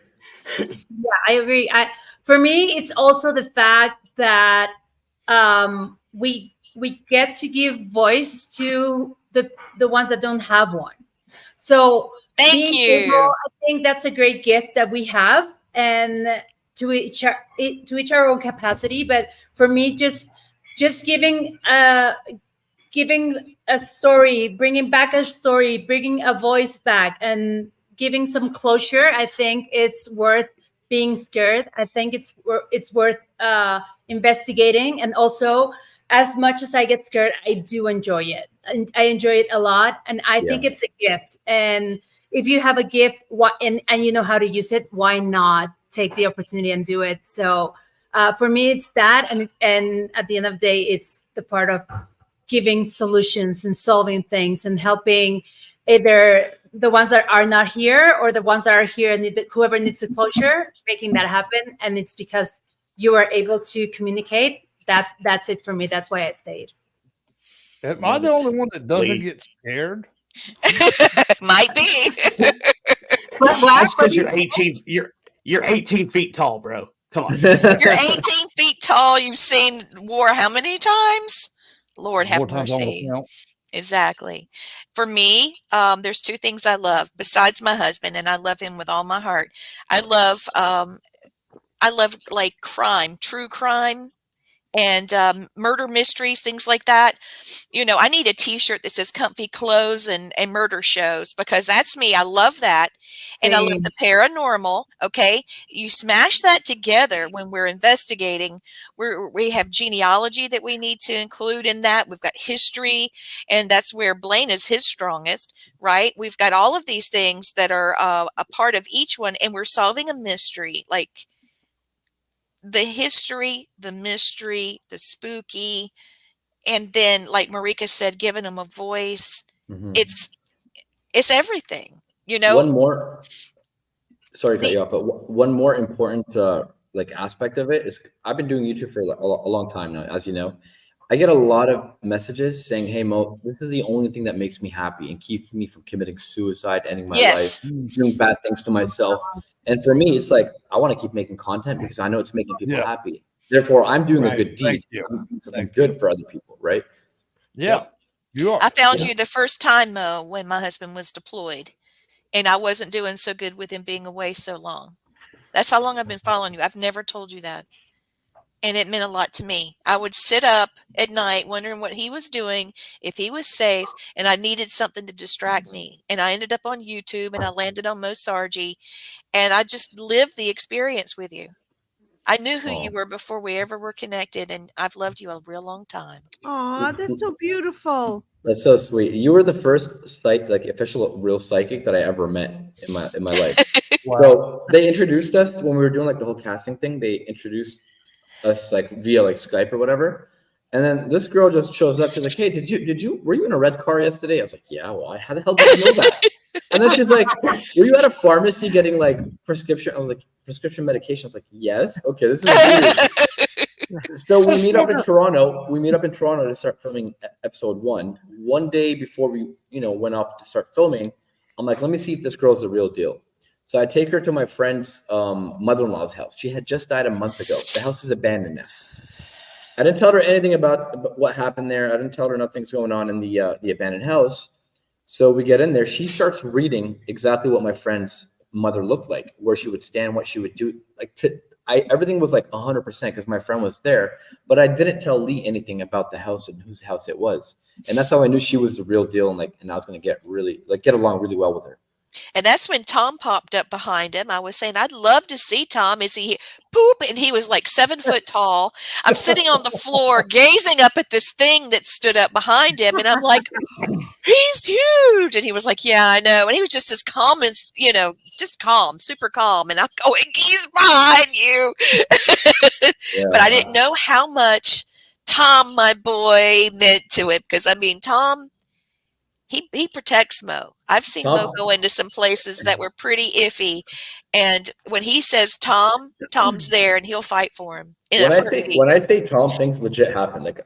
Yeah, I agree. For me, it's also the fact that we get to give voice to the ones that don't have one. So Thank you. I think that's a great gift that we have, and to each our own capacity. But for me, just giving a story, bringing back a story, bringing a voice back, and giving some closure, I think it's worth being scared. I think it's worth investigating. And also, as much as I get scared, I do enjoy it. And I enjoy it a lot. And I think it's a gift. And if you have a gift and you know how to use it, why not take the opportunity and do it? So for me, it's that. And at the end of the day, it's the part of giving solutions and solving things and helping either the ones that are not here or the ones that are here and whoever needs a closure, making that happen. And it's because you are able to communicate. That's it for me. That's why I stayed. Am I the only one that doesn't get scared? Might be. That's because you're 18. You're 18 feet tall, bro. Come on. You're 18 feet tall. You've seen war how many times? Lord have mercy. Exactly. For me, there's two things I love besides my husband, and I love him with all my heart. I love like crime, true crime, and murder mysteries, things like that. You know, I need a t-shirt that says comfy clothes and murder shows, because that's me. I love that. And I love the paranormal. Okay. You smash that together when we're investigating. We have genealogy that we need to include in that. We've got history, and that's where Blaine is his strongest, right? We've got all of these things that are a part of each one, and we're solving a mystery, like the history, the mystery, the spooky, and then, like Marika said, giving them a voice. Mm-hmm. It's everything, you know. One more, sorry to cut you off, but one more important like aspect of it is I've been doing YouTube for a long time now, as you know. I get a lot of messages saying, "Hey Mo, this is the only thing that makes me happy and keeps me from committing suicide, ending my life, doing bad things to myself." And for me, it's like I want to keep making content because I know it's making people happy. Therefore, I'm doing a good deed. I'm doing something good for other people, right? Yeah. You are. I found you the first time, Mo, when my husband was deployed, and I wasn't doing so good with him being away so long. That's how long I've been following you. I've never told you that. And it meant a lot to me. I would sit up at night wondering what he was doing, if he was safe, and I needed something to distract me. And I ended up on YouTube, and I landed on Mo Sargi, and I just lived the experience with you. I knew who you were before we ever were connected, and I've loved you a real long time. Oh, that's so beautiful. That's so sweet. You were the first official real psychic that I ever met in my life. Wow. So they introduced us when we were doing like the whole casting thing. They introduced us like via like Skype or whatever. And then this girl just shows up. She's like, "Hey, were you in a red car yesterday?" I was like, "Yeah, why? How the hell did you know that?" And then she's like, "Were you at a pharmacy getting like prescription?" I was like, "Prescription medication?" I was like, "Yes." Okay, this is weird. So we meet up in Toronto. To start filming episode 1. One day before we, went off to start filming, I'm like, let me see if this girl's the real deal. So I take her to my friend's mother-in-law's house. She had just died a month ago. The house is abandoned now. I didn't tell her anything about what happened there. I didn't tell her nothing's going on in the abandoned house. So we get in there. She starts reading exactly what my friend's mother looked like, where she would stand, what she would do. Everything was like 100% because my friend was there, but I didn't tell Lee anything about the house and whose house it was. And that's how I knew she was the real deal. And I was going to get along really well with her. And that's when Tom popped up behind him. I was saying, I'd love to see Tom. Is he poop? And he was like 7 foot tall. I'm sitting on the floor gazing up at this thing that stood up behind him. And I'm like, he's huge. And he was like, yeah, I know. And he was just as calm as, just calm, super calm. And I'm going, he's behind you. But I didn't know how much Tom, my boy, meant to it. Because, I mean, Tom, he protects Mo. I've seen Mo go into some places that were pretty iffy. And when he says Tom, Tom's there and he'll fight for him. When I say Tom, things legit happen. Like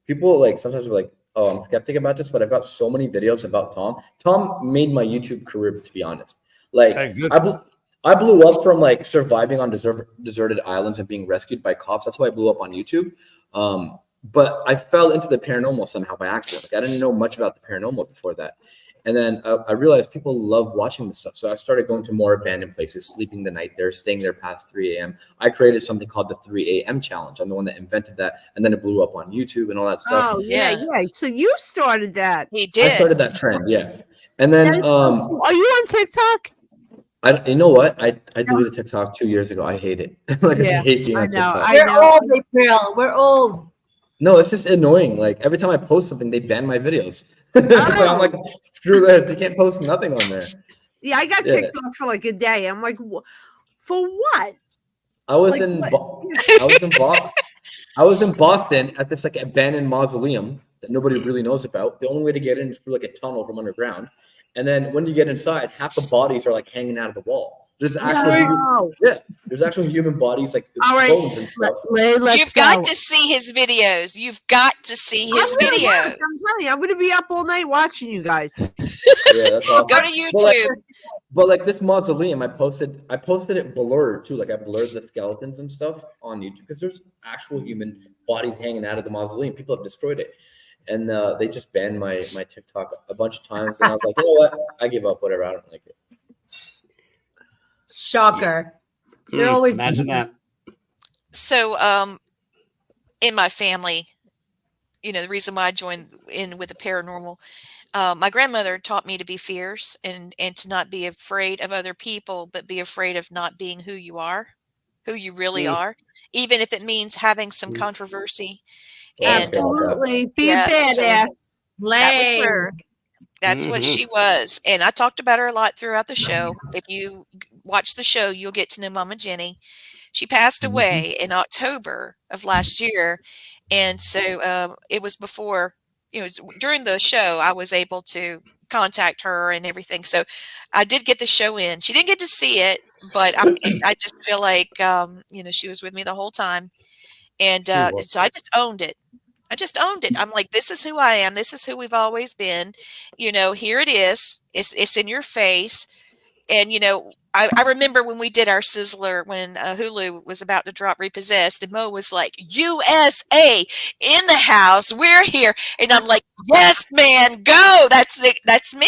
people sometimes are like, oh, I'm skeptic about this, but I've got so many videos about Tom. Tom made my YouTube career, to be honest. I blew up from surviving on deserted islands and being rescued by cops. That's why I blew up on YouTube. But I fell into the paranormal somehow by accident. I didn't know much about the paranormal before that. And then I realized people love watching this stuff. So I started going to more abandoned places, sleeping the night there, staying there past 3 a.m. I created something called the 3 a.m. challenge. I'm the one that invented that. And then it blew up on YouTube and all that stuff. Oh, yeah. So you started that. He did. I started that trend, yeah. And then are you on TikTok? you know what? I deleted TikTok 2 years ago. I hate it. I hate being on TikTok. We're old, April. We're old. No, it's just annoying. Every time I post something, they ban my videos. I'm like, screw this. You can't post nothing on there. Yeah, I got kicked off for a day. I'm like, for what? I was in Boston at this abandoned mausoleum that nobody really knows about. The only way to get in is through a tunnel from underground. And then when you get inside, half the bodies are hanging out of the wall. There's actual human bodies, bones and stuff. You've got to see his videos. You've got to see his videos. I'm telling you, I'm going to be up all night watching you guys. Yeah, that's awesome. Go to YouTube. But this mausoleum, I posted it blurred too. I blurred the skeletons and stuff on YouTube because there's actual human bodies hanging out of the mausoleum. People have destroyed it. And they just banned my TikTok a bunch of times. And I was like, you know what? I give up, whatever. I don't like it. Shocker. They're always imagine that. So in my family, the reason why I joined in with the paranormal, my grandmother taught me to be fierce and to not be afraid of other people, but be afraid of not being who you are, who you really are, even if it means having some controversy. Absolutely. Be a badass. That's what she was. And I talked about her a lot throughout the show. If you watch the show, you'll get to know Mama Jenny. She passed away in October of last year. And so it was before, during the show, I was able to contact her and everything. So I did get the show in. She didn't get to see it, but I just feel like, she was with me the whole time. And so I just owned it. I'm like, this is who I am. This is who we've always been. Here it is. It's in your face. And, I remember when we did our Sizzler, when Hulu was about to drop Repossessed, and Mo was like, USA in the house. We're here. And I'm like, yes, man, go. That's me.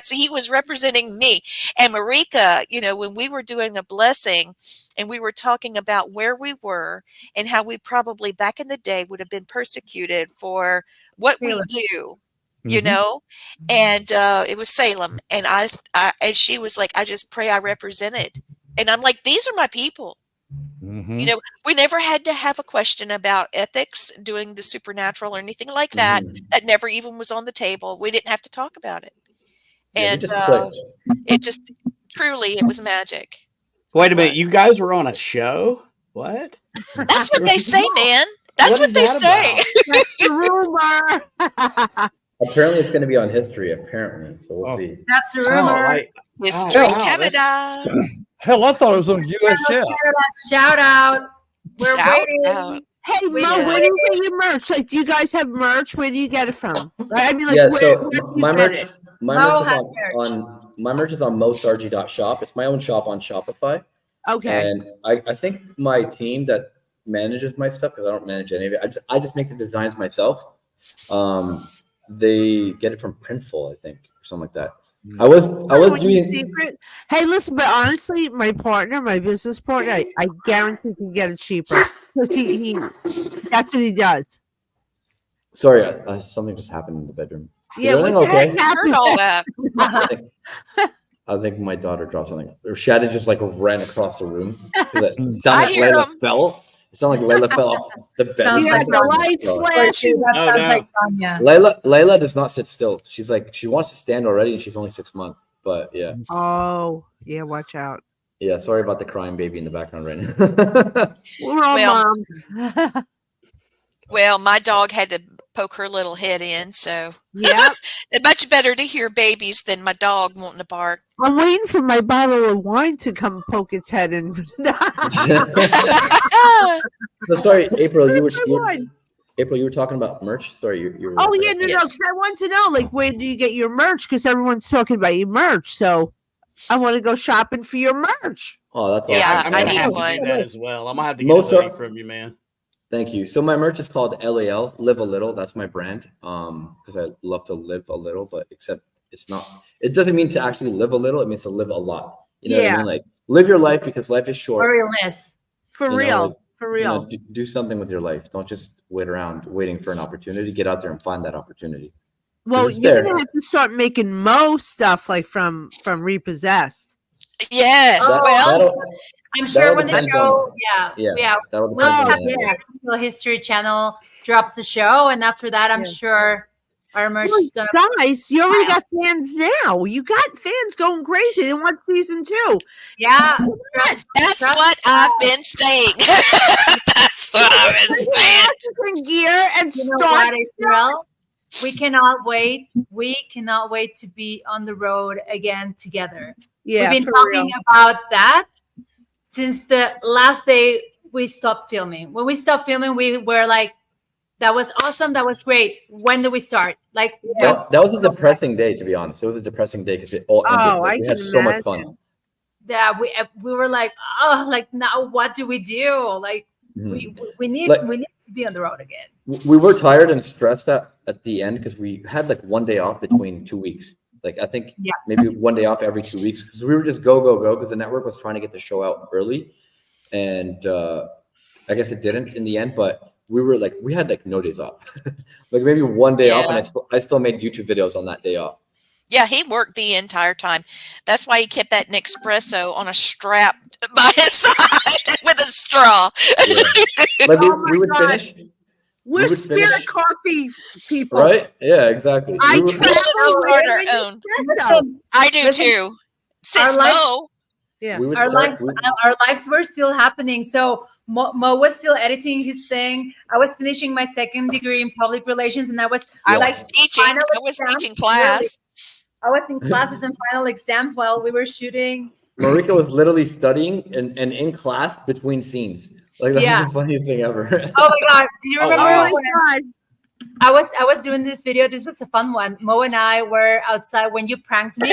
He was representing me. And Marika, when we were doing a blessing and we were talking about where we were and how we probably back in the day would have been persecuted for what we do. And it was Salem, and and she was like, I just pray I represent it. And I'm like, these are my people. We never had to have a question about ethics, doing the supernatural or anything like that. That never even was on the table. We didn't have to talk about it. And it just truly, it was magic. Wait a minute, you guys were on a show? What? That's what they say, man. That's what they say. That's the rumor. Apparently, it's going to be on History. Apparently, so we'll see. That's a rumor. History Canada. Hell, I thought it was on USF. Shout out. We're waiting. Hey, Mo, where do you get your merch? Do you guys have merch? Where do you get it from? I mean, my merch is on mosargy.shop. It's my own shop on Shopify. Okay. And I think my team that manages my stuff, because I don't manage any of it, I just make the designs myself. They get it from Printful, I think, or something like that. I was doing secret. Hey, listen, but honestly, my business partner, I guarantee he can get it cheaper because he that's what he does. Sorry, something just happened in the bedroom. Yeah, Everything what the okay? heck I heard happened? all that. I think my daughter dropped something. Or Shada just like ran across the room. It sounded I like hear Layla 'em. fell. It sounded like Layla fell off the bed. Sounds You like got the lights So, flashing. That Oh, sounds no. like Tanya. Layla does not sit still. She's like she wants to stand already, and she's only 6 months. But yeah, Oh, yeah, watch out. yeah. Sorry about the crying baby in the background right now. We're all Well, moms. Well, my dog had to poke her little head in, so Yep. it's much better to hear babies than my dog wanting to bark. I'm waiting for my bottle of wine to come poke its head in. So sorry, April. Where's my wine? April, you were talking about merch. Sorry, you were. Oh wrapping yeah, up. no, Yes. because I want to know, like, where do you get your merch? Because everyone's talking about your merch, so I want to go shopping for your merch. Oh, that's Yeah, awesome. I'm I gonna need have to one. do that as well. I'm gonna have to get Most a hoodie are- from you, man. Thank you. So my merch is called LAL, Live a Little. That's my brand. Because I love to live a little, but except it's not. It doesn't mean to actually live a little. It means to live a lot. You know what I Yeah. mean? Like live your life because life is short. Or less. For You know, real. like, For You real. know, do something with your life. Don't just wait around waiting for an opportunity. Get out there and find that opportunity. Well, it's you're there. gonna have to start making Mo stuff like from Repossessed. Yes. Oh, Well, I'm sure that'll when the depend show, on- yeah, that'll when depend Oh, on the yeah. the History Channel drops the show, and after that, I'm Yeah. sure our merch Well, is gonna. guys, you already got fans now. You got fans going crazy. They want season 2. Yeah, that's Trust- what I've been saying. That's what I've been saying. In gear and you know start. what, Israel? We cannot wait. We cannot wait to be on the road again together. Yeah, We've been for talking real. about that since the last day we stopped filming. When we stopped filming, we were like, that was awesome. That was great. When do we start? Like, That was a depressing day, to be honest. It was a depressing day because it all ended. Oh, Like, I we can had so much imagine. fun. yeah, we were like, oh, like now what do we do? Like Mhm. we need Like- we need to be on the road again. We were tired and stressed at the end because we had like one day off between 2 weeks. Like I think Yeah. maybe one day off every 2 weeks because we were just go because the network was trying to get the show out early, and I guess it didn't in the end. But we had like no days off, like maybe one day off, and Yeah. I still made YouTube videos on that day off. Yeah, he worked the entire time. That's why he kept that Nespresso on a strap by his side with a straw. Yeah. Like Oh my we would God. finish, We're would spirit finish- coffee people. right? Yeah, exactly. I We would- travel start with our an own. espresso. Listen, I do Listen, too. Since life- Mo, Yeah. we would our start- lives we- our lives were still happening. So Mo was still editing his thing. I was finishing my second degree in public relations, and I was I like, was teaching. final I was exams, teaching class. really. I was in classes and final exams while we were shooting. Marika was literally studying and in class between scenes. Like that Yeah. was the funniest thing ever. Oh my god! Do you Oh, remember wow. Oh when my God. I was doing this video? This was a fun one. Mo and I were outside when you pranked me.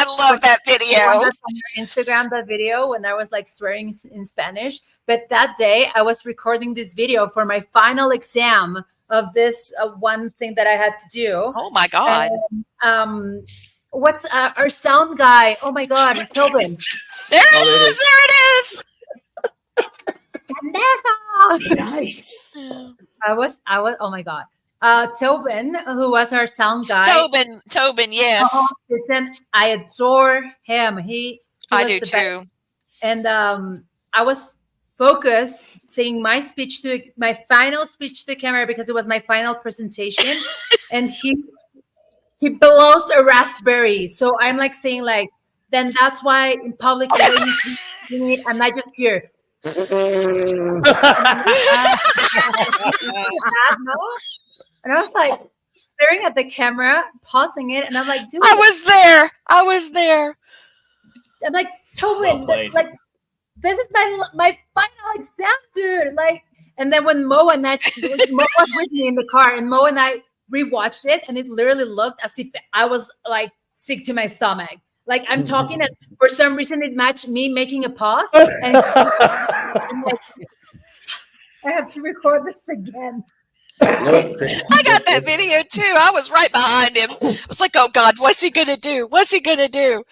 I love that The one video. that's on your Instagram, that video when I was like swearing in Spanish. But that day I was recording this video for my final exam of this one thing that I had to do. Oh my God. And, what's our sound guy? Oh my God, Tobin. There it Oh, there it is. There it is. Nice. I was, oh my God. Tobin, who was our sound guy. Tobin, yes. Listen, I adore him. He I was do the best. too. And I was focused saying my final speech to the camera because it was my final presentation. And he blows a raspberry. So I'm like saying like, then that's why in public I'm not just here. And I was like staring at the camera, pausing it, and I'm like, dude, I was there. I was there. I'm like, Tobin, Well played. like, this is my final exam, dude. Like, and then when Mo and I, Mo was with me in the car, and Mo and I rewatched it, and it literally looked as if I was like sick to my stomach. Like I'm talking, and for some reason it matched me making a pause, and I'm like, I have to record this again. I got that video too. I was right behind him. I was like, oh God, what's he gonna do? What's he gonna do?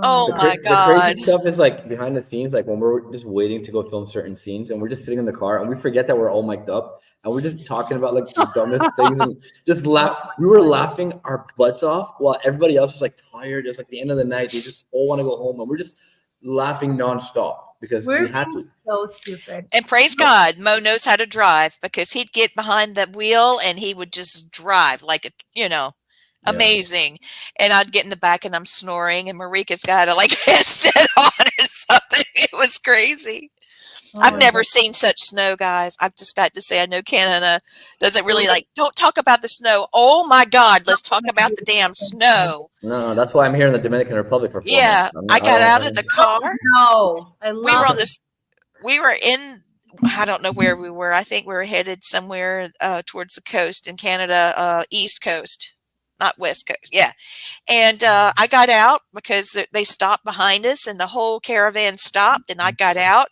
Oh my The God. crazy stuff is like behind the scenes, like when we're just waiting to go film certain scenes and we're just sitting in the car and we forget that we're all mic'd up and we're just talking about like the dumbest things and just laugh. We were laughing our butts off while everybody else was like tired. It's like the end of the night. They just all want to go home and we're just laughing nonstop because we had to. So stupid. And praise God, Mo knows how to drive because he'd get behind the wheel and he would just drive like a, amazing. And I'd get in the back and I'm snoring and Marika's got a like headset on or something. It was crazy. I've never seen such snow, guys. I've just got to say, I know Canada doesn't really don't talk about the snow. Oh my God, let's talk about the damn snow. No, that's why I'm here in the Dominican Republic for 4 months. I got out of the car. No, I love we were on this. We were in. I don't know where we were. I think we were headed somewhere towards the coast in Canada, East Coast, not West Coast. Yeah. And I got out because they stopped behind us and the whole caravan stopped and I got out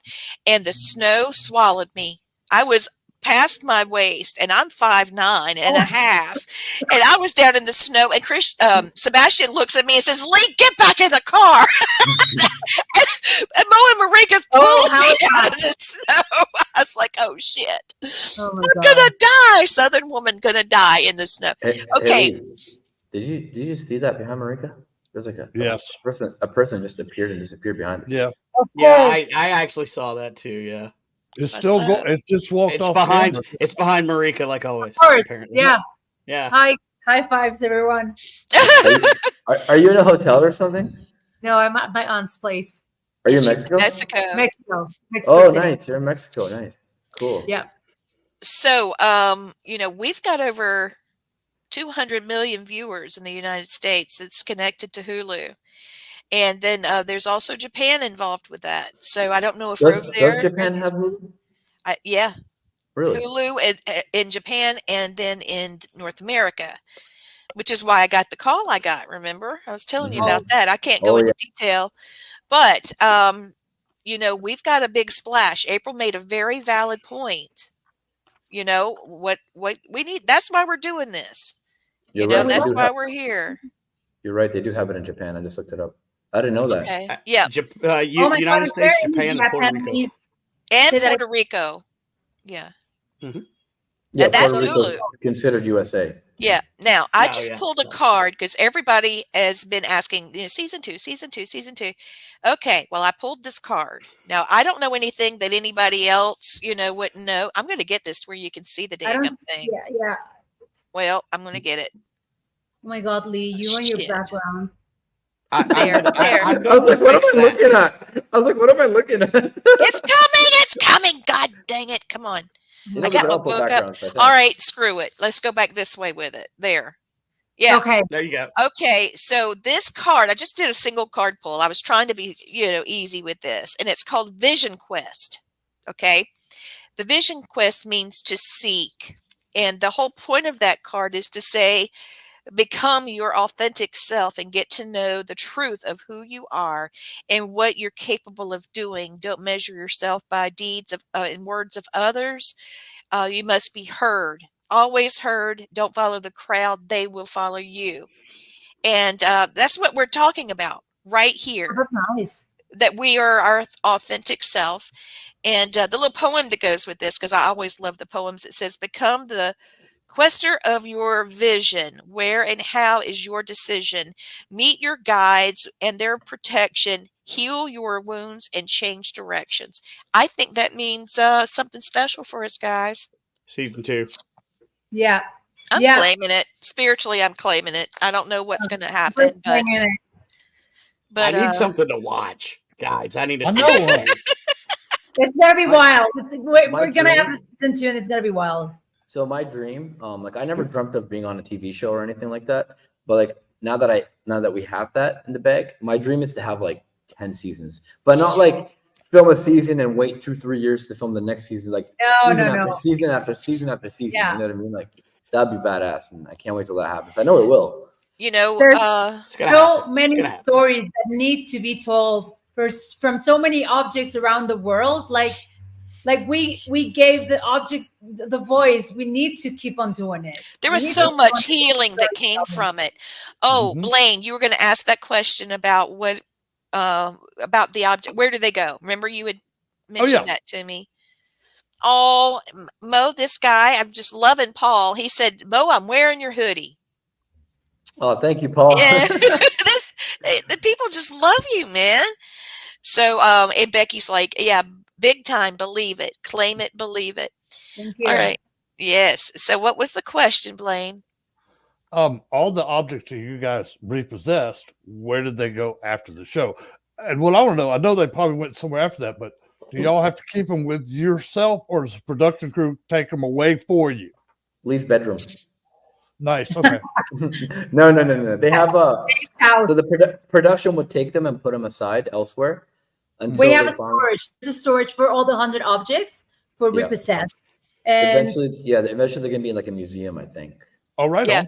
and the snow swallowed me. I was past my waist and I'm 5'9" and a half. And I was down in the snow and Sebastian looks at me and says, Lee, get back in the car. and Mo and Marika's pulling me out of the snow. I was like, oh shit. I'm gonna die. Southern woman gonna die in the snow. Okay. Hey, did you see that behind Marika? There's like a person just appeared and disappeared behind her. Yeah. Yeah, I actually saw that too. Yeah. It's still going. It's just walked off. It's behind Marika, like always. Of course. Apparently. Yeah. Yeah. High fives, everyone. Are you in a hotel or something? No, I'm at my aunt's place. Are you in Mexico? Mexico. Oh, City. nice. You're in Mexico. Nice. Cool. Yeah. So, we've got over 200 million viewers in the United States that's connected to Hulu. And then there's also Japan involved with that. So I don't know if does Japan have Hulu? Yeah. Really? Hulu in Japan and then in North America, which is why I got the call I got. Remember? I was telling you about that. I can't go into detail. But, we've got a big splash. April made a very valid point. What we need. That's why we're doing this. That's why we're here. You're right. They do have it in Japan. I just looked it up. I didn't know that. Okay. Yeah. United States, Japan, and Puerto Rico. And Puerto Rico. Yeah. Mm-hmm. Yeah, that's Puerto Hulu. Rico's considered USA. Yeah. Now, I just pulled a card because everybody has been asking, season two. Okay. Well, I pulled this card. Now, I don't know anything that anybody else, wouldn't know. I'm going to get this where you can see the damn thing. Yeah. Well, I'm going to get it. Oh my God, Lee, you and your background. There. I was like, what am I looking at? It's coming. God dang it. Come on. I got my book up. All right, screw it. Let's go back this way with it. There. Yeah. Okay. There you go. Okay. So this card, I just did a single card pull. I was trying to be, easy with this. And it's called Vision Quest. Okay. The Vision Quest means to seek. And the whole point of that card is to say, become your authentic self and get to know the truth of who you are and what you're capable of doing. Don't measure yourself by deeds and words of others. You must be heard, always heard. Don't follow the crowd. They will follow you. And that's what we're talking about right here. That's nice. That we are our authentic self. And the little poem that goes with this, because I always love the poems, it says, become the quester of your vision. Where and how is your decision? Meet your guides and their protection. Heal your wounds and change directions. I think that means something special for us, guys. Season 2. Yeah. I'm claiming it. Spiritually, I'm claiming it. I don't know what's going to happen. But I need something to watch, guys. I need to see It's going to be wild. We're going to have a season 2 and it's going to be wild. So my dream, I never dreamt of being on a TV show or anything like that. But now that we have that in the bag, my dream is to have 10 seasons, but not film a season and wait 2-3 years to film the next season. Season after season after season. Yeah. You know what I mean? That'd be badass, and I can't wait till that happens. I know it will. There's so many stories that need to be told from so many objects around the world. Like we gave the objects the voice. We need to keep on doing it. There We was need so to much healing that came from it. Oh, Mhm. Blaine, you were going to ask that question about about the object. Where do they go? Remember you had mentioned that to me. Oh, Mo, this guy, I'm just loving Paul. He said, Mo, I'm wearing your hoodie. Oh, thank you, Paul. Yeah. The people just love you, man. So, and Becky's like, yeah, big time. Believe it. Claim it. Believe it. Thank you. All right. Yes. So what was the question, Blaine? All the objects that you guys repossessed, where did they go after the show? And what I want to know, I know they probably went somewhere after that, but do y'all have to keep them with yourself, or does the production crew take them away for you? Lee's bedroom. Nice. Okay. No. They have house. so the production would take them and put them aside elsewhere until We have they a found. storage. There's a storage for all the 100 objects for Yeah. Repossessed. And Eventually they're gonna be in like a museum, I think. All right. Yeah.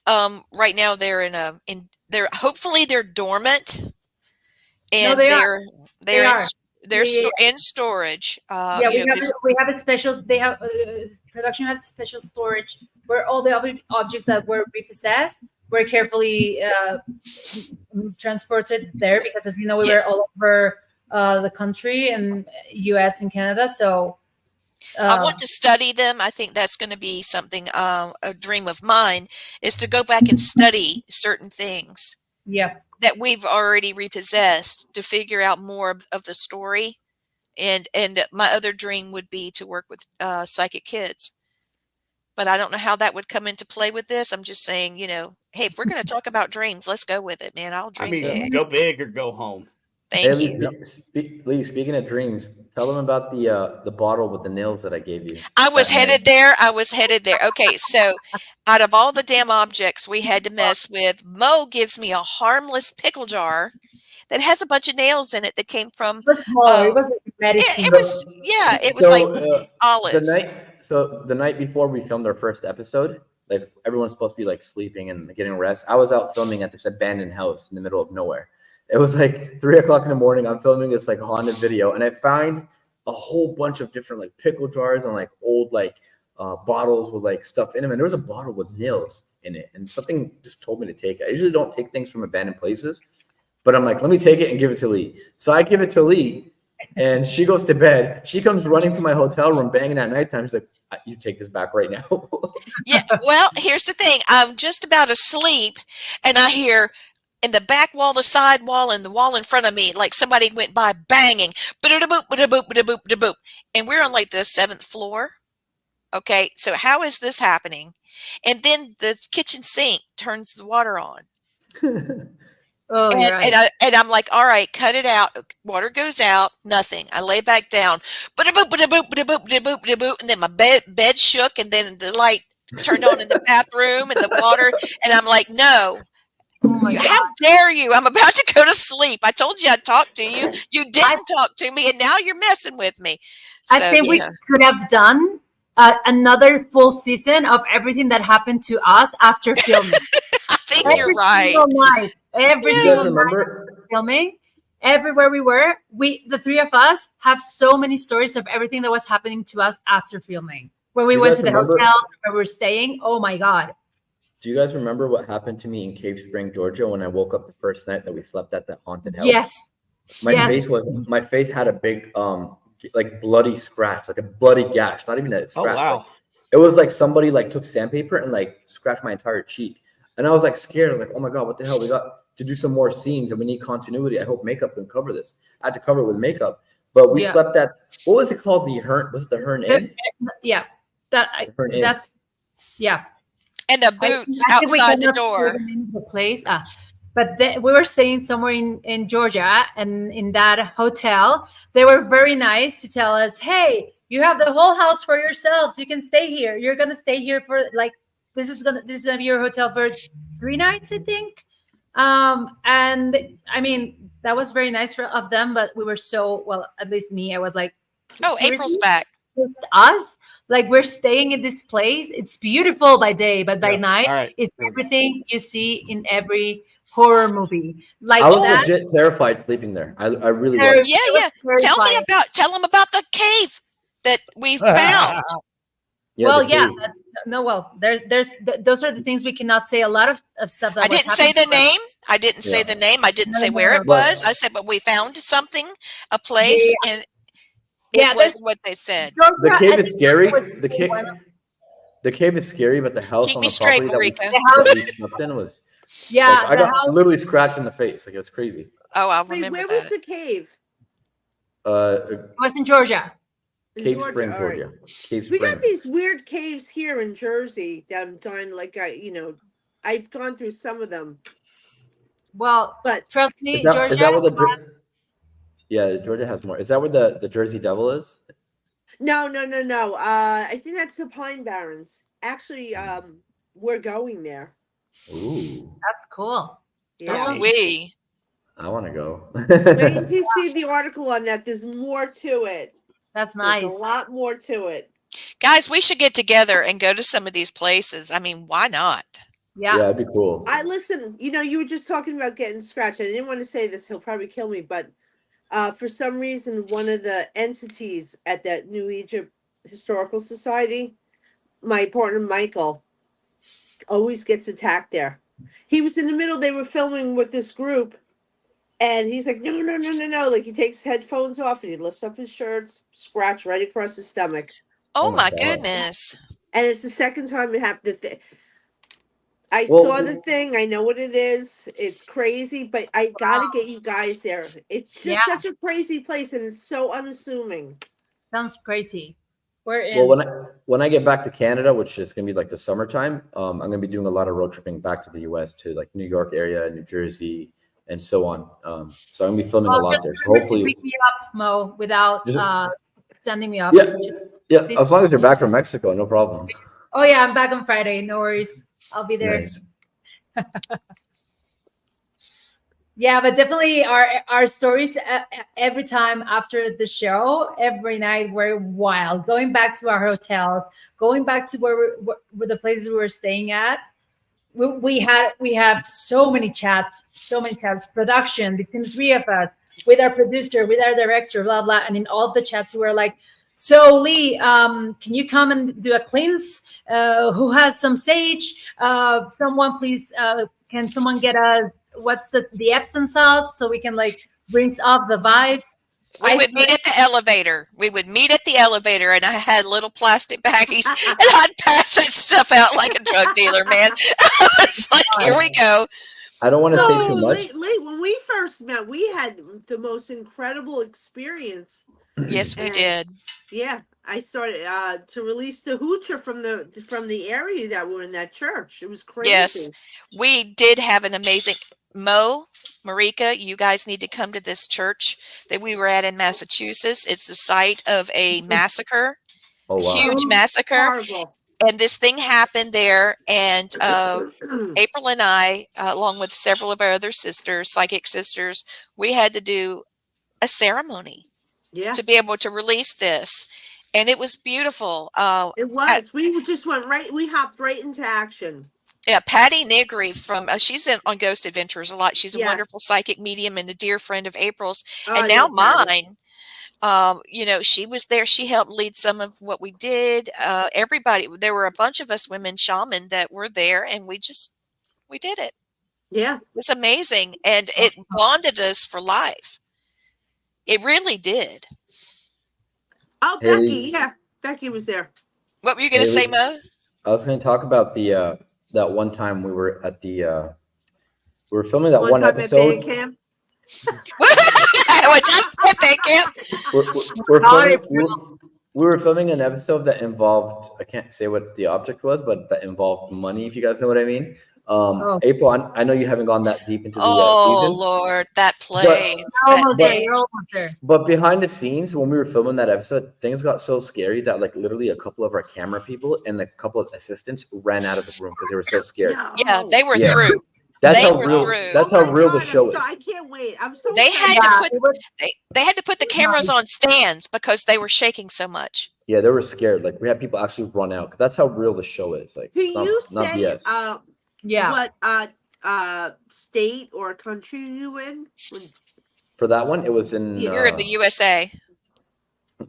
On. Right now they're they're hopefully they're dormant, and they are. they're Yeah. in storage. Yeah, we have a special. They have production has a special storage where all the objects that were repossessed were carefully transported there, because, as you know, we were all over the country and U.S. and Canada. So I want to study them. I think that's going to be something. A dream of mine is to go back and study certain things. Yeah. That we've already repossessed, to figure out more of the story. And my other dream would be to work with psychic kids. But I don't know how that would come into play with this. I'm just saying, hey, if we're going to talk about dreams, let's go with it, man. I'll dream big. Go big or go home. Thank you. Lee, speaking of dreams, tell them about the bottle with the nails that I gave you. I was headed there. Okay, so out of all the damn objects we had to mess with, Mo gives me a harmless pickle jar that has a bunch of nails in it that came from. It was smaller. It was like medicine. It was like olives. The night before we filmed our first episode, like everyone's supposed to be like sleeping and getting rest. I was out filming at this abandoned house in the middle of nowhere. It was like 3 o'clock in the morning. I'm filming this like haunted video, and I find a whole bunch of different like pickle jars and like old like bottles with like stuff in them. And there was a bottle with nails in it, and something just told me to take it. I usually don't take things from abandoned places, but I'm like, let me take it and give it to Lee. So I give it to Lee, and she goes to bed. She comes running to my hotel room, banging at nighttime. She's like, you take this back right now. Yeah. Well, here's the thing. I'm just about asleep, and I hear in the back wall, the side wall, and the wall in front of me, like somebody went by banging, ba-da-boop, ba-da-boop, ba-da-boop, ba-da-boop. And we're on like the 7th floor. Okay, so how is this happening? And then the kitchen sink turns the water on. And I'm like, all right, cut it out. Water goes out, nothing. I lay back down, ba-da-boop, ba-da-boop, ba-da-boop, ba-da-boop, ba-da-boop, and then my bed shook, and then the light turned on in the bathroom and the water, and I'm like, no. How dare you? I'm about to go to sleep. I told you I'd talk to you. You didn't talk to me, and now you're messing with me. So, I think we could have done another full season of everything that happened to us after filming. I think you're right. Every single night filming, everywhere we were, the three of us have so many stories of everything that was happening to us after filming. When we went to the hotel where we were staying, oh my God. Do you guys remember what happened to me in Cave Spring, Georgia, when I woke up the first night that we slept at that haunted house? Yes. My face had a big like bloody scratch, like a bloody gash, not even a scratch. Oh, wow. Like, it was like somebody like took sandpaper and like scratched my entire cheek. And I was like scared. I was like, oh my God, what the hell? We got to do some more scenes and we need continuity. I hope makeup can cover this. I had to cover it with makeup. But we slept at, what was it called? The Hearn? Was it the Hearn Inn? Yeah. That's. And the boots outside the door. The place. But we were staying somewhere in Georgia, and in that hotel, they were very nice to tell us, hey, you have the whole house for yourselves. You can stay here. You're going to stay here for like, this is gonna be your hotel for 3 nights, I think. And I mean, that was very nice of them, but we were at least me, I was like, oh, April's back. Just us, like we're staying in this place. It's beautiful by day, but by night, it's everything you see in every horror movie. Like I was legit terrified sleeping there. I really was. Yeah. Tell them about the cave. that we found. Yeah, well, the yeah, cave. that's no. Well, those are the things we cannot say. A lot of stuff that I was didn't say happening the to us. name. I didn't say Yeah. the name. I didn't No, say no, where no, it no. But was. I said, but we found something, a Yeah, place, and it yeah. was what they said. the Georgia, cave I is think scary. was one of The cave is scary, but the house Keep on me the straight, property Marika. the house. that we slept in was like Yeah, I the got house. literally scratched in the face. Like it's crazy. Oh, I'll Wait, remember where was that. the cave? Was in Georgia. In Cave Georgia. Spring, All right. Georgia. Cave We got Spring. these weird caves here in Jersey that I'm dying. Like I've gone through some of them, Well, but trust Is me, that Georgia. where yeah, Georgia has more. Is that where the Jersey Devil is? no. I think that's the Pine Barrens. Actually, we're going there. Ooh, That's cool. Yeah. Ooh wee. I want to go. Wait until you see the article on that. There's more to it. That's There's a nice. lot more to it. Guys, we should get together and go to some of these places. I mean, why not? Yeah, Yeah. it'd be cool. I listen. You were just talking about getting scratched. I didn't want to say this. He'll probably kill me, but for some reason, one of the entities at that New Egypt Historical Society, my partner Michael, always gets attacked there. He was in the middle. They were filming with this group, and he's like, no. Like he takes headphones off and he lifts up his shirts, scratch right across his stomach. Oh, Oh my my God. goodness. And it's the second time it happened. I Well, saw the thing. I know what it is. It's crazy, but I gotta get you guys there. It's just Yeah. such a crazy place, and it's so unassuming. Sounds crazy. We're in. Well, when I get back to Canada, which is gonna be like the summertime, I'm gonna be doing a lot of road tripping back to the US to like New York area, New Jersey, and so on. So I'm gonna be filming a lot just there. So remember to hopefully, pick me up, Mo, without Just- sending me up. yeah, Please. as long as you're back from Mexico, no problem. Oh yeah, I'm back on Friday. No worries. I'll be there. Nice. Yeah, but definitely our stories every time after the show, every night were wild. Going back to our hotels, going back to where the places we were staying at. We have so many chats, production between the three of us, with our producer, with our director, blah blah. And in all the chats, we were like, "So Lee, can you come and do a cleanse? Who has some sage? Someone please, can someone get us what's the Epsom salts so we can like rinse off the vibes?" We would meet at the elevator. And I had little plastic baggies, and I'd pass that stuff out like a drug dealer, man. I was like, here we go. I don't want to say too much. Late, when we first met, we had the most incredible experience. Yes, we And, did. Yeah, I started to release the hoocher from the area that were in that church. It was crazy. Yes, we did have an amazing Mo, Marika, you guys need to come to this church that we were at in Massachusetts. It's the site of a massacre, Oh wow. huge massacre. Horrible. And this thing happened there. And April and I, along with several of our other sisters, psychic sisters, we had to do a ceremony to be able to release this. And it was beautiful. It was. We just went right. We hopped right into action. Yeah, Patty Nigri from she's on Ghost Adventures a lot. She's a wonderful psychic medium and a dear friend of April's, and now mine. She was there. She helped lead some of what we did. Everybody, there were a bunch of us women shaman that were there, and we did it. Yeah, it was amazing, and it bonded us for life. It really did. Oh, Becky, yeah, Becky was there. What were you going to say, Mo? I was going to talk about the that one time we were at the we were filming that one episode. At band camp? What time at band camp? We were filming an episode that involved, I can't say what the object was, but that involved money, if you guys know what I mean. April, I know you haven't gone that deep into the season. Lord, that place. But behind the scenes, when we were filming that episode, things got so scary that like literally a couple of our camera people and a couple of assistants ran out of the room because they were so scared. Yeah, they were through. That's how real the show is. I can't wait. I'm so they had to put the cameras on stands because they were shaking so much. Yeah, they were scared. Like we had people actually run out. That's how real the show is. Like Can you not say BS. what state or country you in? For that one, it was in You're in the USA.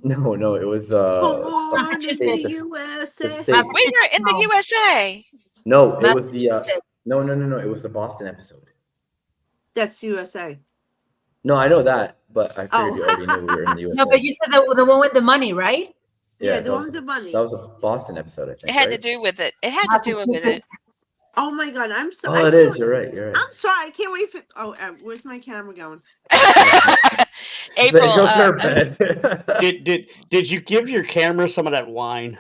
No, it was Born in the the USA. States. We were in the USA. No, it was the no. It was the Boston episode. That's USA. No, I know that, but I figured Oh. you already knew we were in the USA. No, but you said the one with the money, right? Yeah, that the was- one with the money. That was a Boston episode, I think. It had to right? do with it. It had to do with it. Oh my God, I'm so. Oh, it is. You're right. You're right. I'm sorry, I can't wait for. Oh, where's my camera going? April, Go to her bed. Did you give your camera some of that wine?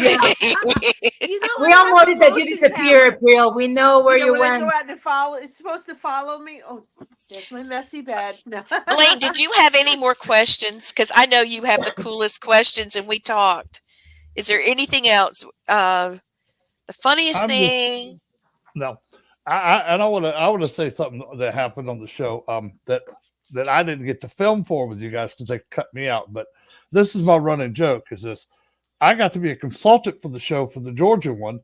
You know, We I all have noticed the that you motion disappeared, camera. April. We know where you when I went. go out to follow, it's supposed to follow me. Oh, there's my messy bed. No. Blaine, did you have any more questions? Because I know you have the coolest questions, and we talked. Is there anything else? The funniest thing? No, I want to say something that happened on the show that I didn't get to film for with you guys because they cut me out. But this is my running joke: is this? I got to be a consultant for the show for the Georgia one,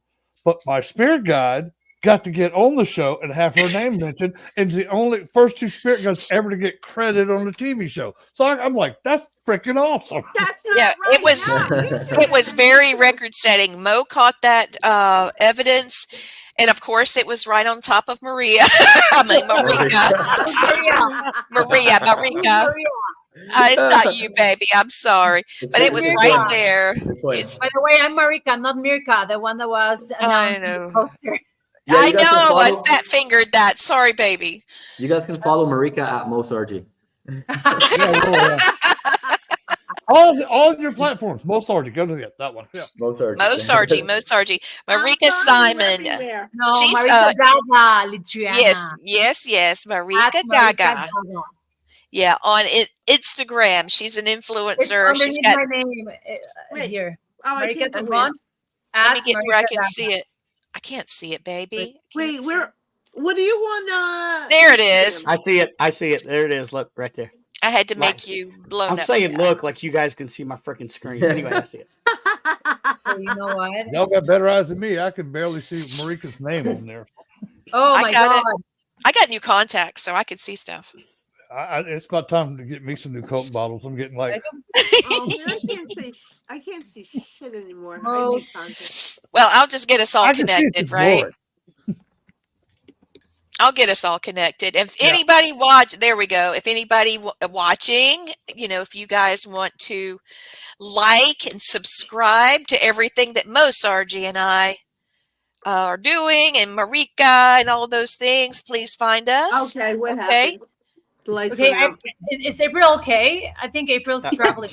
but my spirit guide got to get on the show and have her name mentioned, and the only first two spirit guides ever to get credit on the TV show. So I'm like, that's freaking awesome. That's not Yeah, right. it was. No, It was very record setting. Mo caught that evidence, and of course, it was right on top of Maria. I mean, Maria. It's not you, baby. I'm sorry, but it was right there. By the way, I'm Marika, not Mirka, the one that was announced in the poster. Yeah, I you guys can know. I follow- fat fingered that. Sorry, baby. You guys can follow Marika at Mosargy. All your platforms, most already go to that one. Yeah. Mosargy. Marika Simon. No, She's, Marika Gaga, Litriana. Yes. Marika At Marika Gaga. Gaga. Yeah, on Instagram. She's an It's influencer. She's underneath got. my name here. Oh, I Marika can't do Gaga. it. Let me At get where I Marika can Gaga. see it. I can't see it, baby. Wait, where? What do you want? There it is. I see it. There it is. Look right there. I had to Right. make you blown I'm up. saying look like you guys can see my freaking screen. Anyway, I see it. So you know what? Y'all got better eyes than me. I can barely see Marika's name on there. Oh I my got God. it. I got new contacts, so I could see stuff. It's about time to get me some new Coke bottles. I'm getting like, I can't see shit anymore. Oh. I need content. Well, I'll just get us all I can see connected, it's right? glory. I'll get us all connected. If Yeah. anybody there we go. If anybody watching, if you guys want to like and subscribe to everything that Mo Sargi and I are doing, and Marika and all those things, please find us. Okay, what Okay. happened? The lights Okay, went out. is April okay? I think April's struggling.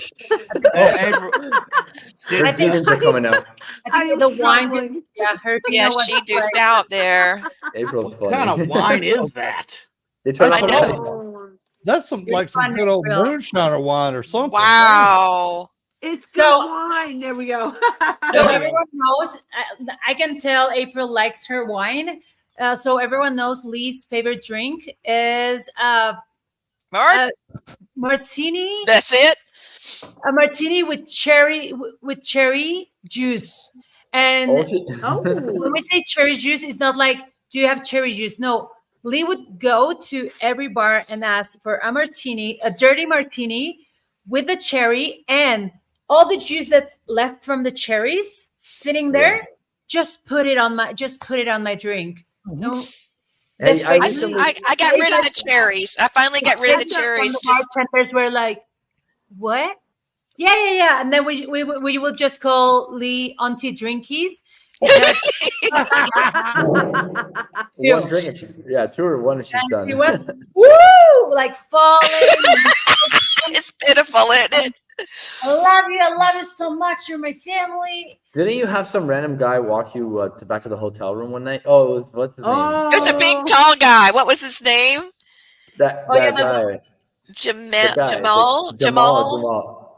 April, I think- Demons are coming out. I am the wine struggling. her. Yeah, she deuced out there. April's funny. what kind of wine is that? They try I to know. Oh, that's some You're like some funny, good old April. moonshiner wine or something. Wow. it's So- good wine. There we go. So everyone knows. I can tell April likes her wine. So everyone knows Lee's favorite drink is Mark, martini. that's it. A martini with cherry juice. And Oh. when we say cherry juice, it's not like, do you have cherry juice? No. Lee would go to every bar and ask for a martini, a dirty martini with the cherry and all the juice that's left from the cherries sitting there. Just put it on my drink. No. Hey, The I face- recently- I got rid of the cherries. I finally got rid of the cherries. The bartenders were like, "What? Yeah." And then we will just call Lee Auntie Drinkies. because- One drink, and two or one, and she's and done. she was woo, like falling. It's pitiful, isn't it? I love you so much. You're my family. Didn't you have some random guy walk you back to the hotel room one night? Oh, it was, what's his name? It was a big, tall guy. What was his name? That Oh, yeah, guy. Jamal.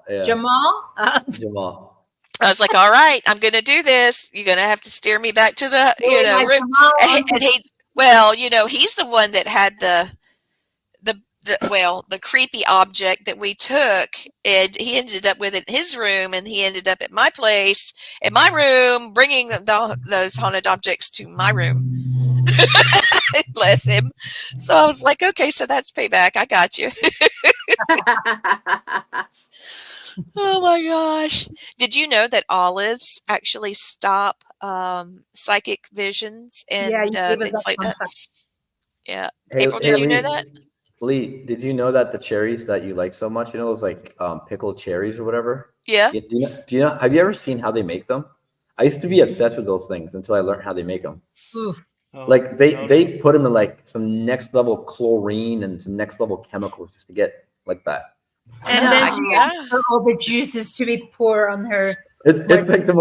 Yeah. Jamal. Jamal. I was like, all right, I'm going to do this. You're going to have to steer me back to the, Like room. Jamal, And he's the one that had the creepy object that we took, and he ended up with it in his room, and he ended up at my place, in my room, bringing those haunted objects to my room. Bless him. So I was like, okay, so that's payback. I got you. Oh my gosh. Did you know that olives actually stop psychic visions Yeah, and you gave us things that like fun that? fact. Yeah. Hey, April, hey, did you know that? Lee, did you know that the cherries that you like so much, those like pickled cherries or whatever? Yeah. Do you know? Have you ever seen how they make them? I used to be obsessed with those things until I learned how they make them. Oof. Like they put them in like some next level chlorine and some next level chemicals just to get like that. And Oh then my she God. asked for all the juices to be poured on her. It's like the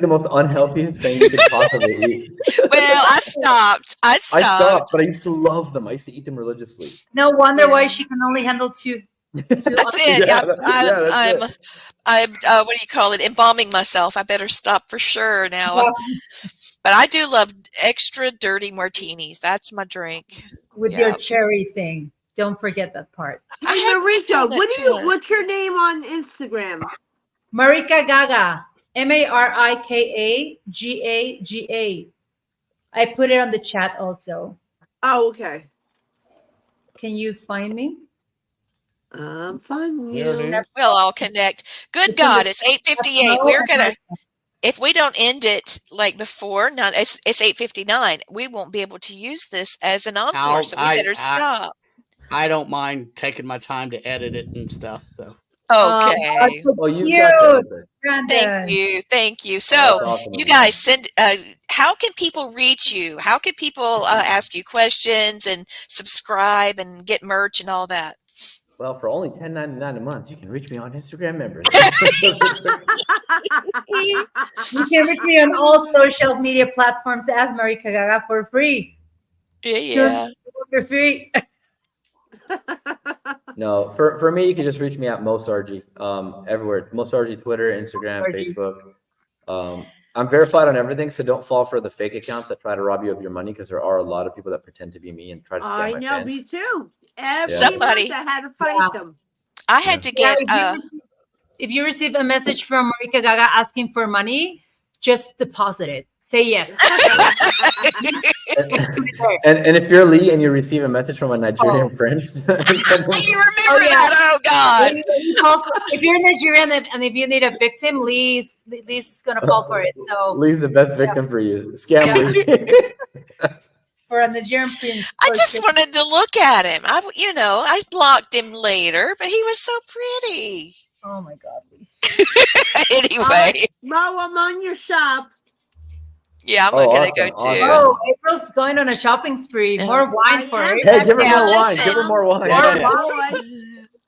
most unhealthiest thing you could possibly eat. Well, I stopped. I stopped, but I used to love them. I used to eat them religiously. No wonder why Yeah. she can only handle two. That's it. Yeah, I'm what do you call it? Embalming myself. I better stop for sure now. But I do love extra dirty martinis. That's my drink. With your cherry thing. Don't forget that part. I Hey, had Marika, done that too. what's your name on Instagram? Marika Gaga. MARIKAGAGA. I put it on the chat also. Oh, okay. Can you find me? I'm fine. There it is. We'll all connect. Good God, it's 8:58. We're gonna. If we don't end it like before, not it's 8:59. We won't be able to use this as an encore, so we better stop. I don't mind taking my time to edit it and stuff. So okay. Well, you got that. Thank you. So awesome. you guys send. How can people reach you? How can people ask you questions and subscribe and get merch and all that? Well, for only $10.99 a month, you can reach me on Instagram members. You can reach me on all social media platforms as Marika Gaga for free. Yeah. For free. No, for me, you can just reach me at MoSargy, everywhere. MoSargy, Twitter, Instagram, Facebook. I'm verified on everything, so don't fall for the fake accounts that try to rob you of your money, because there are a lot of people that pretend to be me and try to scam my fans. I know, me too. Every Somebody month I had to fight them. I had to get. If you receive a message from Marika Gaga asking for money, just deposit it. Say yes. and if you're Lee and you receive a message from a Nigerian prince, you remember that? Oh God! If you're Nigerian and if you need a victim, Lee's gonna fall for it. So Lee's the best victim for you. Scam Lee. For a Nigerian prince. I just wanted to look at him. I blocked him later, but he was so pretty. Oh my God. Anyway. Mo, I'm on your shop. Yeah, I'm gonna go too. Oh, April's going on a shopping spree. More wine for her. Hey, give her more wine. Give her more wine.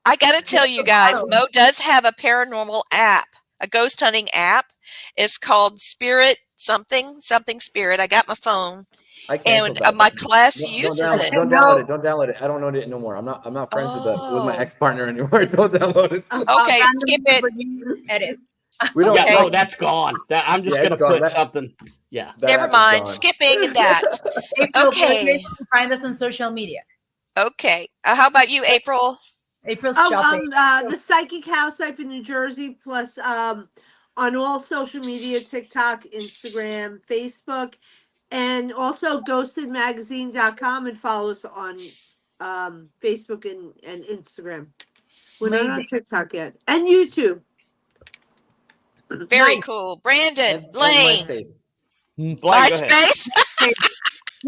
I gotta tell you guys, Mo does have a paranormal app, a ghost hunting app. It's called Spirit something Spirit. I got my phone. And my class uses it. Don't download it. Don't download it. I don't know it no more. I'm not friends with my ex-partner anymore. Don't download it. Okay, skip it. Edit. We don't. No, that's gone. I'm just gonna put something. Yeah. Never mind. Skipping that. April, Okay. Find us on social media. Okay. How about you, April? April's shopping. The Psychic Housewife in New Jersey, plus on all social media, TikTok, Instagram, Facebook. And also ghostedmagazine.com, and follow us on Facebook and Instagram. We're not on TikTok yet. And YouTube. Very cool. Brandon, Blaine. MySpace. You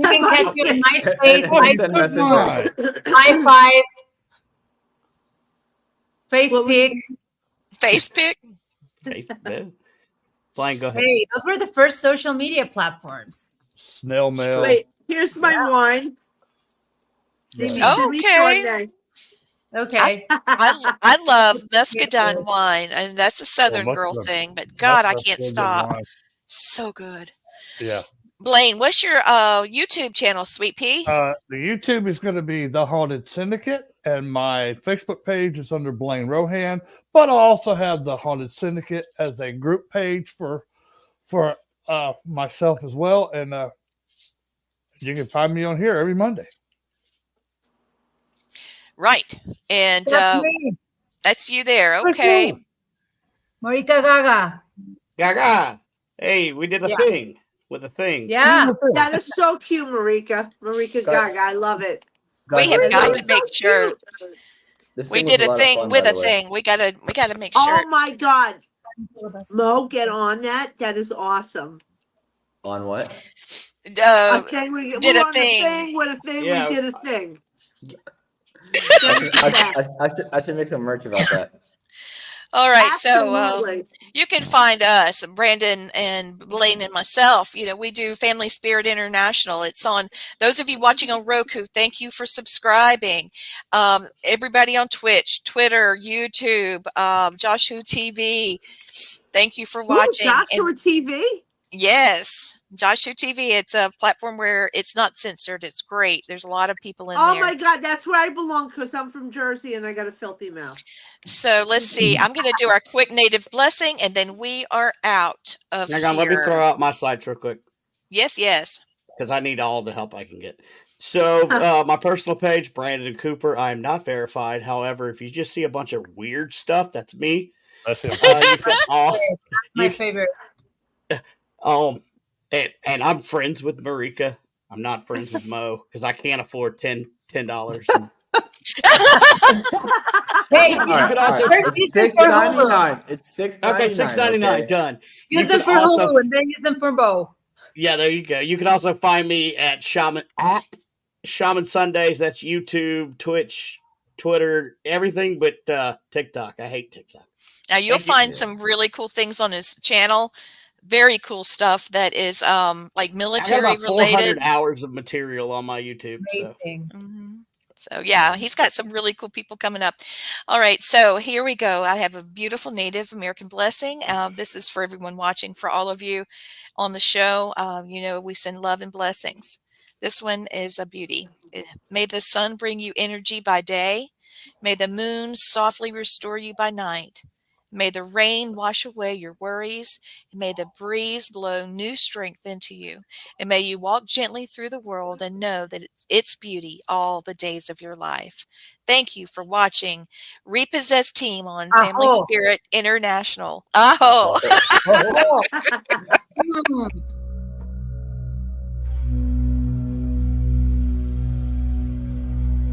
can catch you in MySpace, High Five, Facebook. Blaine, go ahead. Hey, those were the first social media platforms. Snail mail. Wait, here's my wine. Okay. Okay. I love muscadine wine, and that's a Southern girl thing. But God, I can't stop. So good. Yeah. Blaine, what's your YouTube channel, Sweet Pea? The YouTube is going to be The Haunted Syndicate, and my Facebook page is under Blaine Rohan. But I also have The Haunted Syndicate as a group page for myself as well, and you can find me on here every Monday. Right, and that's you there. Okay. Marika Gaga. Gaga. Hey, we did a thing with a thing. Yeah. That is so cute, Marika. Marika Gaga. I love it. We have got to make sure. This We thing was did a a lot of thing fun, by with a the way. thing. We gotta make sure. Oh my God, Mo, get on that. That is awesome. On what? A thing we Did were a on thing. a thing with a thing. Yeah. We did a thing. I should make some merch about that. All right, so Absolutely. you can find us, Brandon and Blaine and myself. We do Family Spirit International. It's on those of you watching on Roku. Thank you for subscribing. Everybody on Twitch, Twitter, YouTube, Joshua TV. Thank you for watching. Joshua TV. Yes, Joshua TV. It's a platform where it's not censored. It's great. There's a lot of people in Oh there. my God, that's where I belong because I'm from Jersey and I got a filthy mouth. So let's see. I'm going to do our quick native blessing, and then we are out of Hang here. on, let me throw out my sites real quick Yes. because I need all the help I can get. So my personal page, Brandon Cooper. I am not verified. However, if you just see a bunch of weird stuff, that's me. That's him. My favorite. And I'm friends with Marika. I'm not friends with Mo because I can't afford $10. Hey, You could also It's $6.99. It's $6.99. okay, $6.99 done. Use You them could for also Hulu and then use them for Bo. yeah, there you go. You can also find me at Shaman Sundays. That's YouTube, Twitch, Twitter, everything but TikTok. I hate TikTok. Now you'll Thank you. find some really cool things on his channel. Very cool stuff that is like I got military about 400 related. hours of material on my YouTube. So. Amazing. So yeah, he's got some really cool people coming up. All right, so here we go. I have a beautiful Native American blessing. This is for everyone watching, for all of you on the show. We send love and blessings. This one is a beauty. May the sun bring you energy by day. May the moon softly restore you by night. May the rain wash away your worries. And may the breeze blow new strength into you. And may you walk gently through the world and know that it's beauty all the days of your life. Thank you for watching Repossessed Team on Family Spirit International. Aho! Mm.